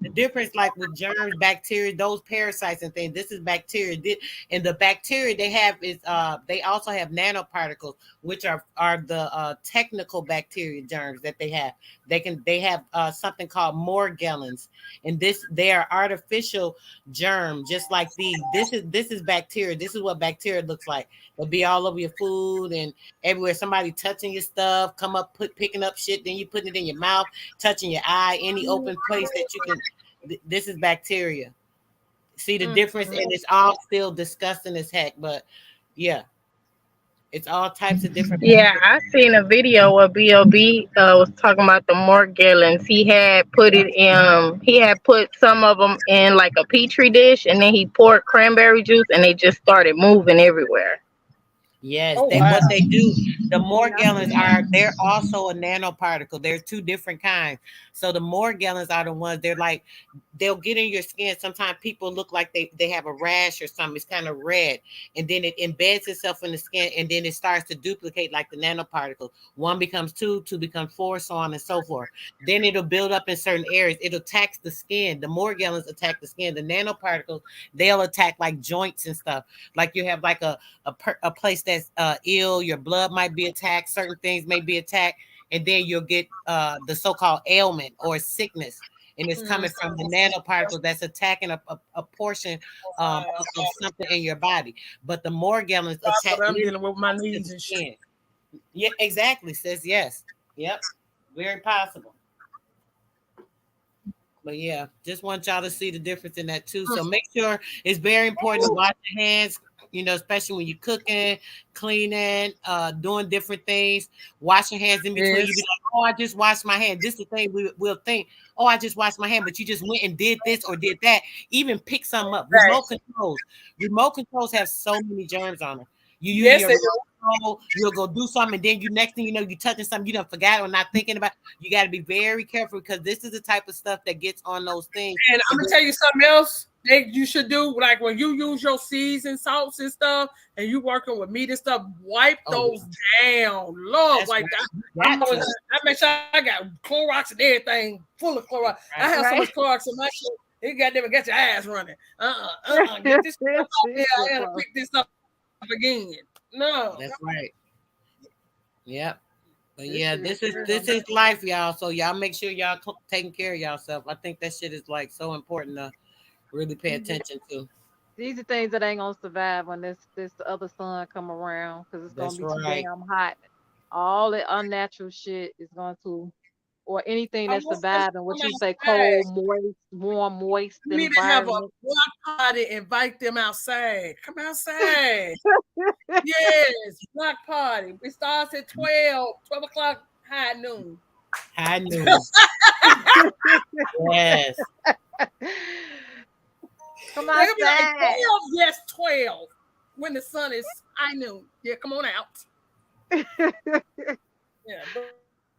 The difference, like with germs, bacteria, those parasites and things. This is bacteria, and the bacteria they have is they also have nanoparticles, which are the technical bacteria germs that they have. They have something called morgellons, and they are artificial germ, just like these. This is bacteria. This is what bacteria looks like. They'll be all over your food and everywhere. Somebody touching your stuff, picking up shit, then you putting it in your mouth, touching your eye, any open place that you can. This is bacteria. See the difference, and it's all still disgusting as heck. But yeah, it's all types of different. Yeah, I seen a video where B.O.B. Was talking about the morgellons. He had put it in. He had put some of them in like a petri dish, and then he poured cranberry juice, and they just started moving everywhere. Yes, what they do. The morgellons they're also a nanoparticle. There's 2 different kinds. So the morgellons are the ones they'll get in your skin. Sometimes people look like they have a rash or something. It's kind of red, and then it embeds itself in the skin, and then it starts to duplicate like the nanoparticles. 1 becomes 2, 2 becomes 4, so on and so forth. Then it'll build up in certain areas. It attacks the skin. The morgellons attack the skin. The nanoparticles, they'll attack like joints and stuff. Like you have like a place that's ill, your blood might be attacked, certain things may be attacked, and then you'll get the so-called ailment or sickness, and it's coming from the nanoparticles that's attacking a portion of something in your body. But the morgellons attack. I'm dealing with my knees and shit. Yeah, exactly. Says yes. Yep, very possible. But yeah, just want y'all to see the difference in that too. So make sure it's very important to wash your hands, especially when you're cooking, cleaning, doing different things. Wash your hands in between. You be like, oh, I just washed my hand. This is the thing we'll think, oh, I just washed my hand, but you just went and did this or did that. Even pick some up. Remote controls have so many germs on them. You use your remote, you'll go do something, and then next thing you know, you're touching something you don't forgot or not thinking about. You got to be very careful because this is the type of stuff that gets on those things. And I'm gonna tell you something else you should do, like when you use your seasoned salts and stuff, and you working with meat and stuff, wipe those down. Lord, wipe that. I make sure I got Clorox and everything full of Clorox. I have so much Clorox in my shit. You goddamn get your ass running. Get this stuff out here. I gotta pick this up again. No, that's right. Yep. But yeah, this is life, y'all. So y'all make sure y'all taking care of yourself. I think that shit is like so important to really pay attention to. These are things that ain't gonna survive when this other sun come around, because it's gonna be too damn hot. All the unnatural shit is going to, or anything that's surviving, what you say, cold, moist, warm, moist you need to have a environment. block party, invite them outside. Come outside. Yes, block party. It starts at 12 o'clock, high noon. High noon. Yes. Come outside. Like 12, yes, 12. When the sun is high noon. Yeah, come on out. Yeah,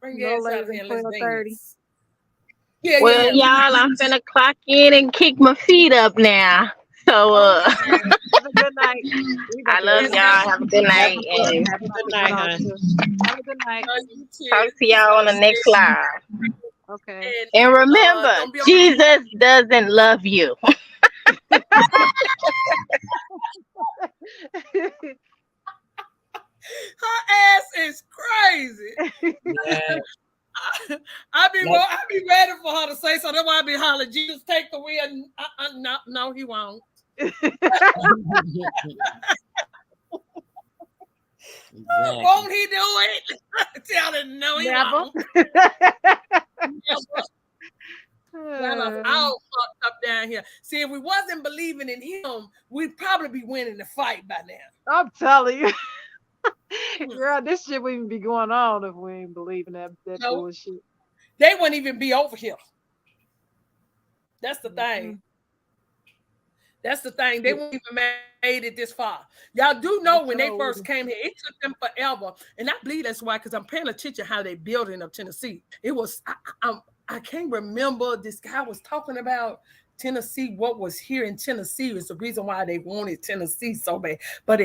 bring your ass out here and let's dance. Well, y'all, I'm finna clock in and kick my feet up now. So, have a good night. I love y'all. Have a good night. And have a good night, hon. Have a good night. Talk to y'all on the next live. Okay. And remember, Jesus doesn't love you. Her ass is crazy. Yeah. I be ready for her to say so. That's why I be hollering, Jesus, take the wheel. No, he won't. Exactly. Won't he do it? Tell him no, he won't. Y'all all fucked up down here. See, if we wasn't believing in him, we'd probably be winning the fight by now. I'm telling you. Girl, this shit wouldn't be going on if we ain't believing that bullshit. They wouldn't even be over here. That's the thing. That's the thing. They won't even made it this far. Y'all do know when they first came here, it took them forever. And I believe that's why, because I'm paying attention how they building up Tennessee. It was, I can't remember, this guy was talking about Tennessee, what was here in Tennessee was the reason why they wanted Tennessee so bad. But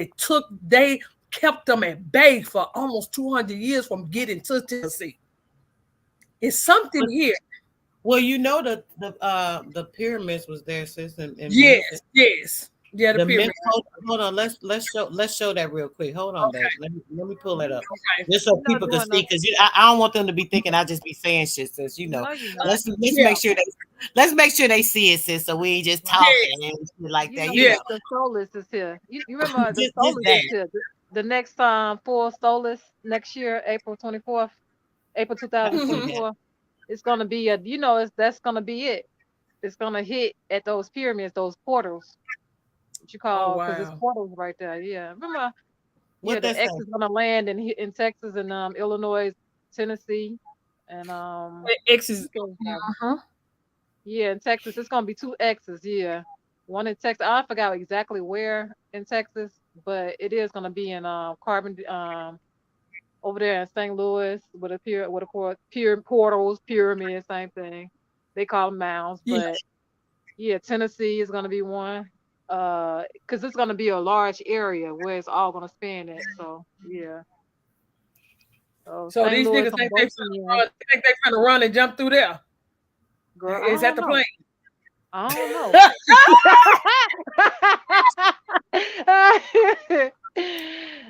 they kept them at bay for almost 200 years from getting to Tennessee. It's something here. Well, you know the pyramids was there, sis. And yes. Yeah, the pyramid. Hold on, let's show that real quick. Hold on, babe. Let me pull it up. Okay. Just so people can see, because I don't want them to be thinking I just be saying shit, sis. You know, let's make sure they see it, sis. So we ain't just talking and shit like that. You know. The Solus is here. You remember the Solus is here. The next full Solus next year, April 24th, April 2024. It's gonna be that's gonna be it. It's gonna hit at those pyramids, those portals. What you call, because it's portals right there. Yeah, remember? What the X is gonna land in Texas and Illinois, Tennessee, and X is yeah, in Texas it's gonna be 2 X's. Yeah, one in Texas. I forgot exactly where in Texas, but it is gonna be in Carbon over there in St. Louis with a portals, pyramids, same thing. They call them mounds, but yeah, Tennessee is gonna be one. Because it's gonna be a large area where it's all gonna span at. So yeah. So these niggas think they gonna run and jump through there. Girl, is that the plan? I don't know.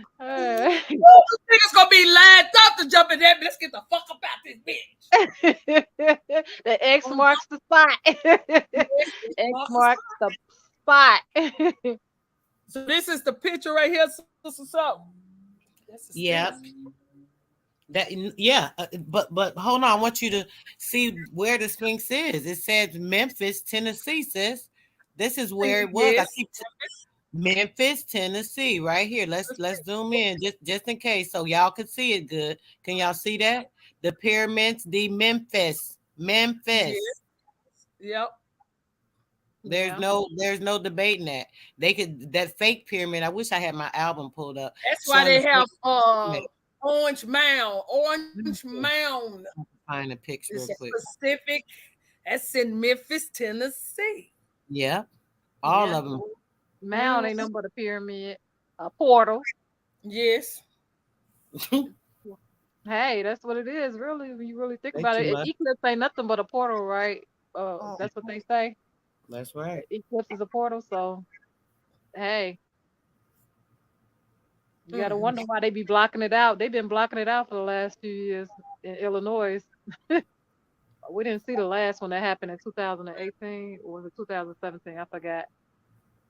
Niggas gonna be lined up to jump in there. Let's get the fuck up out this bitch. The X marks the spot. X marks the spot. So this is the picture right here. So. Yeah. But hold on. I want you to see where the Sphinx is. It says Memphis, Tennessee, sis. This is where it was. I keep Memphis, Tennessee, right here. Let's zoom in just in case so y'all can see it good. Can y'all see that? The pyramids, the Memphis. Yep. There's no debating that. That fake pyramid. I wish I had my album pulled up. That's why they have Orange Mound. Find a picture real quick. Specific. That's in Memphis, Tennessee. Yeah. All of them. Mound ain't nothing but a pyramid. A portal. Yes. Hey, that's what it is, really, when you really think about it. Eclipse ain't nothing but a portal, right? That's what they say. That's right. Eclipse is a portal, so hey. You gotta wonder why they be blocking it out. They've been blocking it out for the last few years in Illinois. We didn't see the last one that happened in 2018 or was it 2017? I forgot.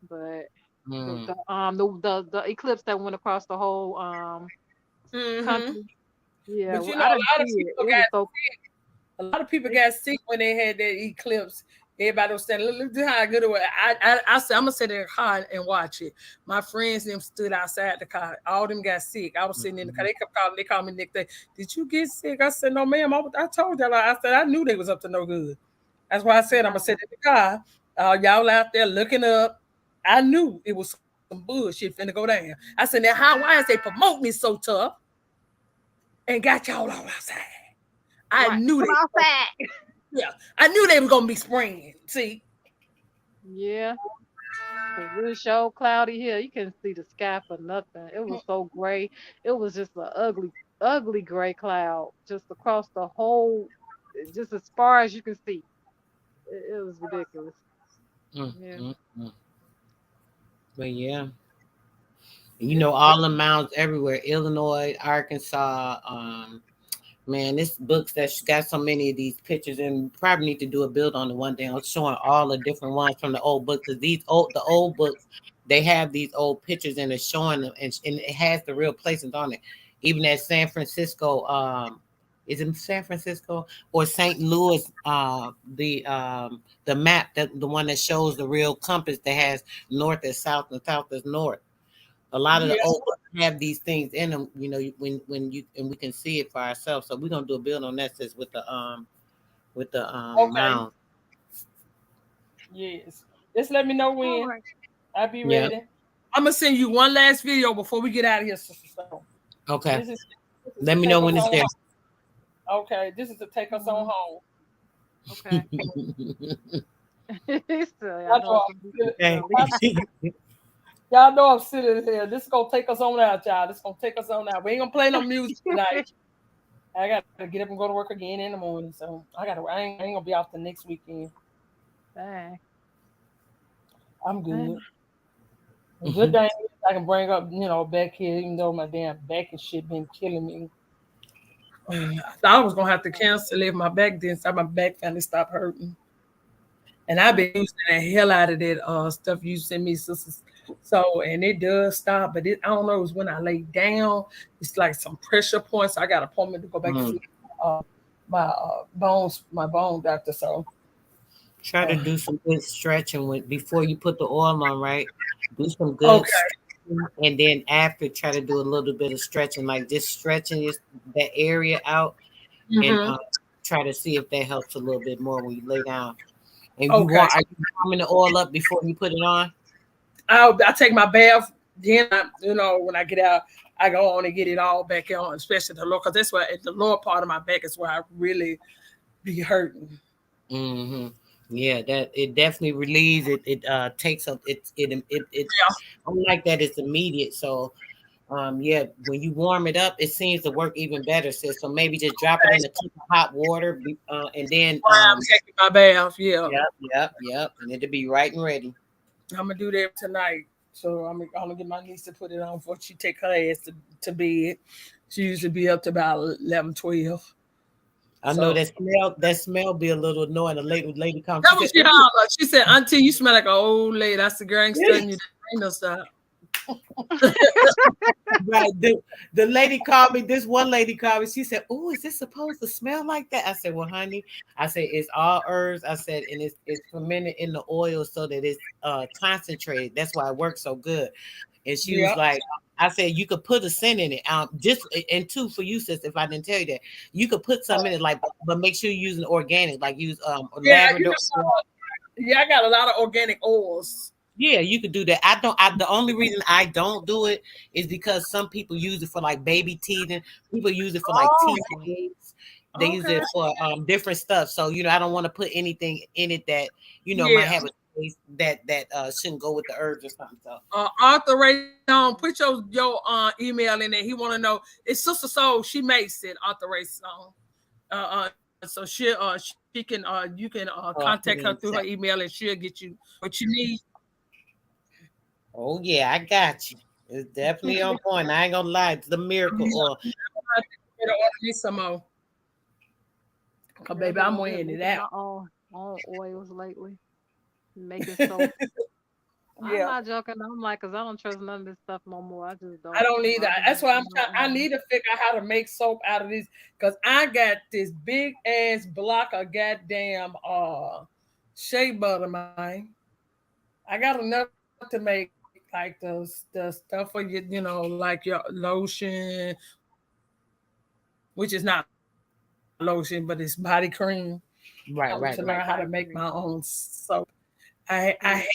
But the eclipse that went across the whole country. Yeah, but a lot of people got sick when they had that eclipse. Everybody was saying, look how good it was. I said, I'm going to sit in the car and watch it. My friends them stood outside the car. All of them got sick. I was sitting in the car. They kept calling. They called me next day. Did you get sick? I said, no, ma'am. I told y'all. I said, I knew they was up to no good. That's why I said, I'm going to sit in the car. Y'all out there looking up. I knew it was some bullshit finna go down. I said, now why is they promote me so tough and got y'all all outside? I knew they outside. Yeah, I knew they were gonna be springing. See? Yeah. It really so cloudy here. You couldn't see the sky for nothing. It was so gray. It was just an ugly gray cloud just across the whole, just as far as you can see. It was ridiculous. But yeah. You know, all the mounds everywhere. Illinois, Arkansas, man, this book's that's got so many of these pictures, and probably need to do a build on the one day. I'm showing all the different ones from the old books. Because the old books, they have these old pictures and it's showing them, and it has the real places on it. Even at San Francisco, is it San Francisco or St. Louis? The map, the one that shows the real compass that has north is south and south is north. A lot of the old books have these things in them, you know, when you and we can see it for ourselves. So we're gonna do a build on that, sis, with the mound. Yes. Just let me know when. Right. I'll be ready. I'm gonna send you one last video before we get out of here, Sister Stone. Okay. This is let me know when it's there. Okay, this is to take us on home. Okay. Y'all know I'm sitting here. This is gonna take us on out, y'all. This is gonna take us on out. We ain't gonna play no music tonight. I gotta get up and go to work again in the morning. So I ain't gonna be off the next weekend. Dang. I'm good. A good thing I can bring up, back here, even though my damn back and shit been killing me. I thought I was gonna have to cancel if my back didn't stop. My back finally stopped hurting. And I've been using the hell out of that stuff you sent me, sisters. So, and it does stop, but I don't know, it's when I lay down, it's like some pressure points. I got an appointment to go back to see my bone doctor. So try to do some good stretching before you put the oil on, right? Do some good stretching, and then after try to do a little bit of stretching, like just stretching that area out, and try to see if that helps a little bit more when you lay down. And are you warming the oil up before you put it on? I take my bath. Then, when I get out, I go on and get it all back on, especially the lower, because that's where the lower part of my back is where I really be hurting. Mm-hmm. Yeah, that it definitely relieves it. It takes up it. Unlike that, it's immediate. So, when you warm it up, it seems to work even better. So maybe just drop it in a cup of hot water, and then I'm taking my bath. Yeah. Yep, and it'll be right and ready. I'm gonna do that tonight. So I'm gonna get my niece to put it on before she take her ass to bed. She usually be up to about 11, 12. I know that smell be a little annoying. A lady comes. That was she said, "Auntie, you smell like an old lady." That's the girl studying you. Ain't no stop. Right. The lady called me. This one lady called me. She said, "Oh, is this supposed to smell like that?" I said, "Well, honey," I said, "it's all herbs." I said, "And it's fermented in the oil so that it's concentrated. That's why it works so good." And she was like, "I said you could put a scent in it. Just and two for you, sis. If I didn't tell you that, you could put some in it, like, but make sure you're using organic, like use lavender." I got a lot of organic oils. Yeah, you could do that. The only reason I don't do it is because some people use it for like baby teething. People use it for like teeth. They use it for different stuff. So I don't want to put anything in it that might have a taste that shouldn't go with the herbs or something. So Arthur Ray, put your email in there. He want to know. It's Sister Soul. She makes it. Arthur Ray song. So she can you can contact her through her email and she'll get you what you need. Oh yeah, I got you. It's definitely on point. I ain't gonna lie, it's the miracle oil. Some more. Baby, I'm wearing it out. On oils lately, making soap. I'm not joking. I'm like, cause I don't trust none of this stuff no more. I just don't. I don't need that. That's why I'm trying. I need to figure out how to make soap out of these, cause I got this big ass block of goddamn shea butter, man. I got enough to make like the stuff for you, like your lotion, which is not lotion, but it's body cream. Right. To learn how to make my own soap. I had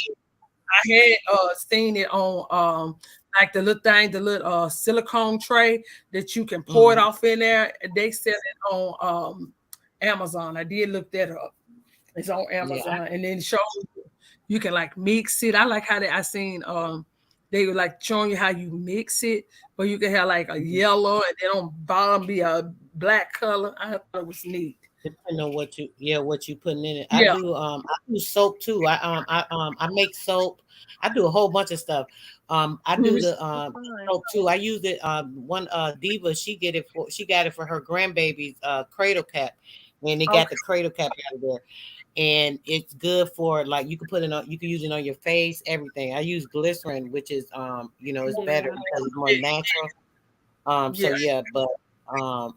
seen it on like the little silicone tray that you can pour it off in there. They sell it on Amazon. I did look that up. It's on Amazon, and then show you can like mix it. I like how I seen they were like showing you how you mix it, but you can have like a yellow and then on bottom be a black color. I thought it was neat. Depending on what you putting in it. I do soap too. I make soap. I do a whole bunch of stuff. I do the soap too. I use it. One Diva, she got it for her grandbaby's cradle cap, and they got the cradle cap out of there. And it's good for like you can put it on. You can use it on your face, everything. I use glycerin, which is it's better because it's more natural. So yeah, but I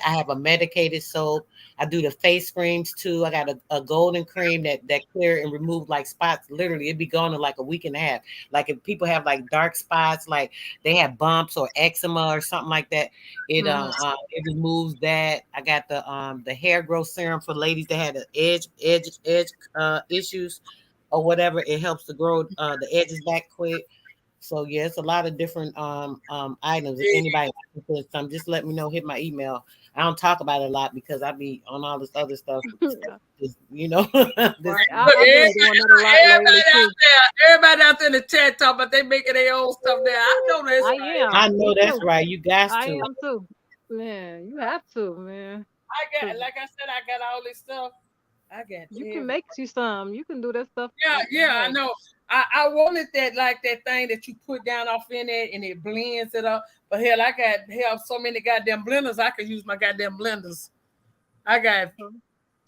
have a medicated soap. I do the face creams too. I got a golden cream that clear and remove like spots. Literally, it'd be gone in like a week and a half. Like if people have like dark spots, like they have bumps or eczema or something like that, it removes that. I got the hair growth serum for ladies that had the edge issues. or whatever. It helps to grow the edges back quick. So yeah, it's a lot of different items. If anybody wants some, just let me know. Hit my email. I don't talk about it a lot because I be on all this other stuff. Just, you know, I've been doing that a lot lately too. Everybody out there in the chat talking about they making their own stuff there. I know that's right. I know that's right. You guys I to. am too. Man, you have to, man. I got, like I said, I got all this stuff. I got. You can make you some. You can do that stuff. Yeah, I know. I wanted that that thing that you put down off in it and it blends it up. But hell, I got so many goddamn blenders. I could use my goddamn blenders. I got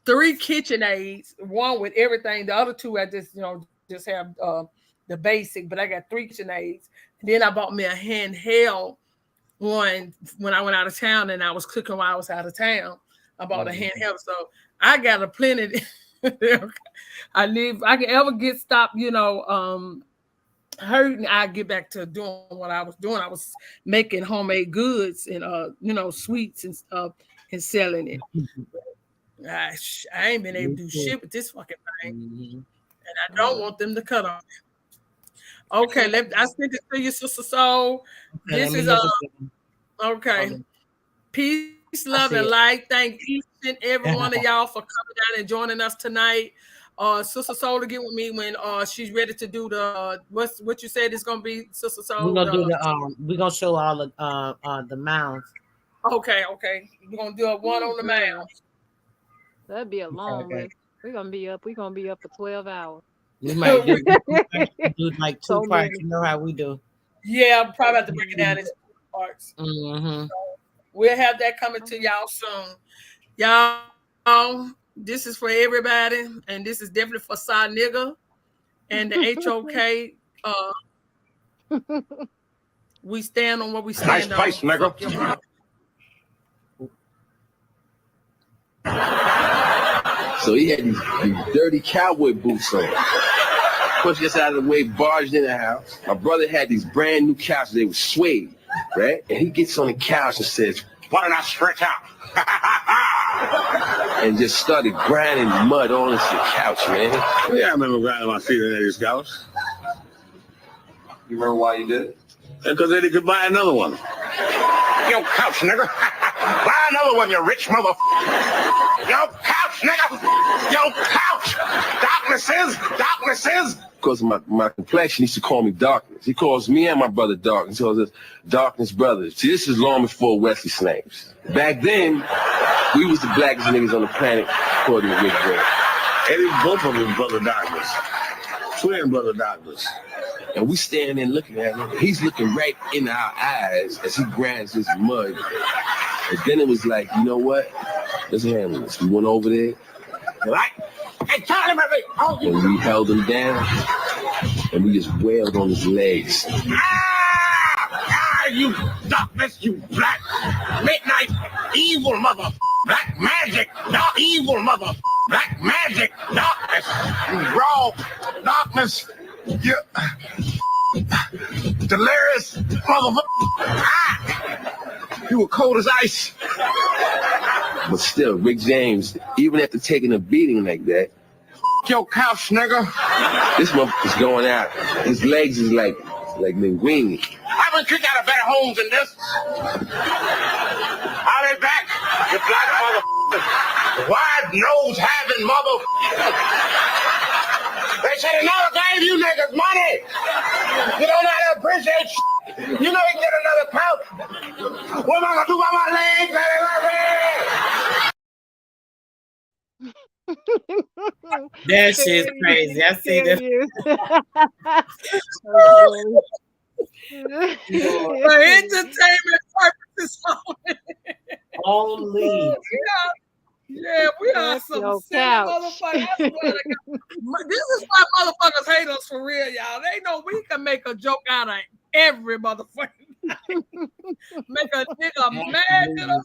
3 KitchenAids, one with everything. The other 2 I just just have the basic. But I got 3 KitchenAids. And then I bought me a handheld one when I went out of town and I was cooking while I was out of town. I bought a handheld, so I got a plenty. I can ever get stopped, hurting. I get back to doing what I was doing. I was making homemade goods and sweets and stuff and selling it. I ain't been able to do shit with this fucking thing, and I don't want them to cut off. Okay, I sent it to you, Sister Soul. This is okay. Peace, love, and light. Thank each and every one of y'all for coming down and joining us tonight. Sister Soul to get with me when she's ready to do the what you said it's gonna be, Sister Soul. We're gonna do we're gonna show all the mounds. Okay. We're gonna do one on the mound. That'd be a long list. We're gonna be up for 12 hours. We might do like 2 parts. You know how we do. Yeah, I'm probably have to break it down into 2 parts. So we'll have that coming to y'all soon. Y'all, this is for everybody, and this is definitely for Sa Nigga and the HOK. We stand on what we stand on. Nice place, nigga. So he had these dirty cowboy boots on. Pushed us out of the way, barged in the house. My brother had these brand new couches. They were suede, right? And he gets on the couch and says, "Why don't I stretch out?" And just started grinding mud on the couch, man. Yeah, I remember grinding my feet on his couch. You remember why you did it? Because then he could buy another one. Yo, couch, nigga. Buy another one, you rich mother. Yo, couch, nigga. Yo, couch. Darkness is. Because of my complexion, he used to call me Darkness. He calls me and my brother Darkness. He calls us Darkness Brothers. See, this is long before Wesley Snipes. Back then, we was the blackest niggas on the planet, according to Rick Ray. And both of them brother Darkness. Twin brother Darkness. And we standing there looking at him. He's looking right in our eyes as he grinds his mud. And then it was like, you know what? Let's handle this. We went over there. Right? Hey, Charlie, and we held him down. And we just wailed on his legs. You darkness, you black midnight evil mother. Black magic, dark evil mother. Black magic, darkness. Raw darkness. You delirious motherfucker. You were cold as ice. But still, Rick James, even after taking a beating like that, your couch, nigga. This motherfucker's going out. His legs is like linguini. I've been kicked out of better homes than this. I'll be back. You black motherfucker. Wide nose having mother. They said they never gave you niggas money. You don't know how to appreciate shit. You know you get another couch. What am I gonna do about my legs, That shit's crazy. I see that. For entertainment purposes only. Yeah, we are some silly motherfuckers. This is why motherfuckers hate us for real, y'all. They know we can make a joke out of every motherfucker. Make a nigga mad to the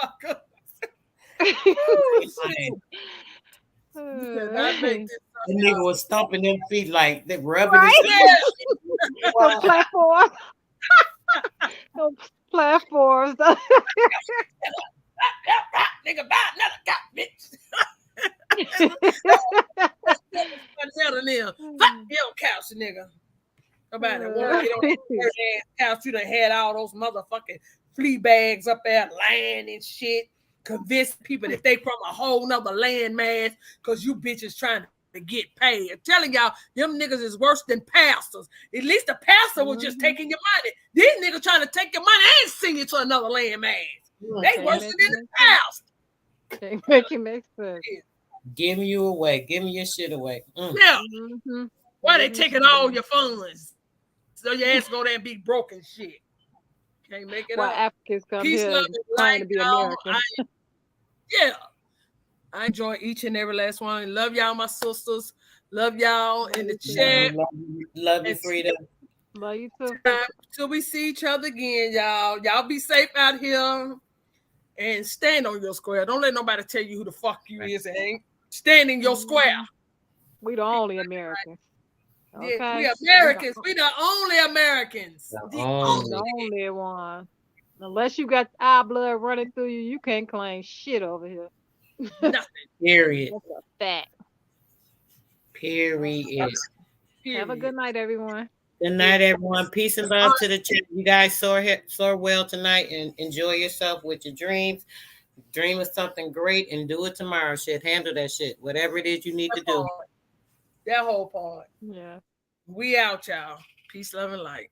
motherfucker. The nigga was stomping them feet like they rubbing right? his Those platforms. Those platforms. Nigga, buy another cop, bitch. couch, nigga. Nobody want to get on that couch. You done had all those motherfucking flea bags up there lying and shit. Convince people that they from a whole nother landmass because you bitches trying to get paid. I'm telling y'all, them niggas is worse than pastors. At least the pastor was just taking your money. These niggas trying to take your money and send you to another landmass. They worse than the pastor. Can't make it make sense. Giving you away, giving your shit away. Yeah. Why they taking all your funds? So your ass go there and be broken shit. Can't make it Why up. Africans come Peace, here love, and and trying light, to be y'all. American. I enjoy each and every last one. Love y'all, my sisters. Love y'all in the chat. Love you, Frida. Love you too. Till we see each other again, y'all. Y'all be safe out here and stand on your square. Don't let nobody tell you who the fuck you is and ain't. Stand in your square. We the only Americans. Okay. Yeah, we Americans. We the only Americans. The only one. Unless you got our blood running through you, you can't claim shit over here. Nothing. Period. That's a fact. Period. Have a good night, everyone. Good night, everyone. Peace and love to the chat. You guys soar well tonight and enjoy yourself with your dreams. Dream of something great and do it tomorrow. Shit, handle that shit. Whatever it is you need to do. That whole part. Yeah. We out, y'all. Peace, love, and light.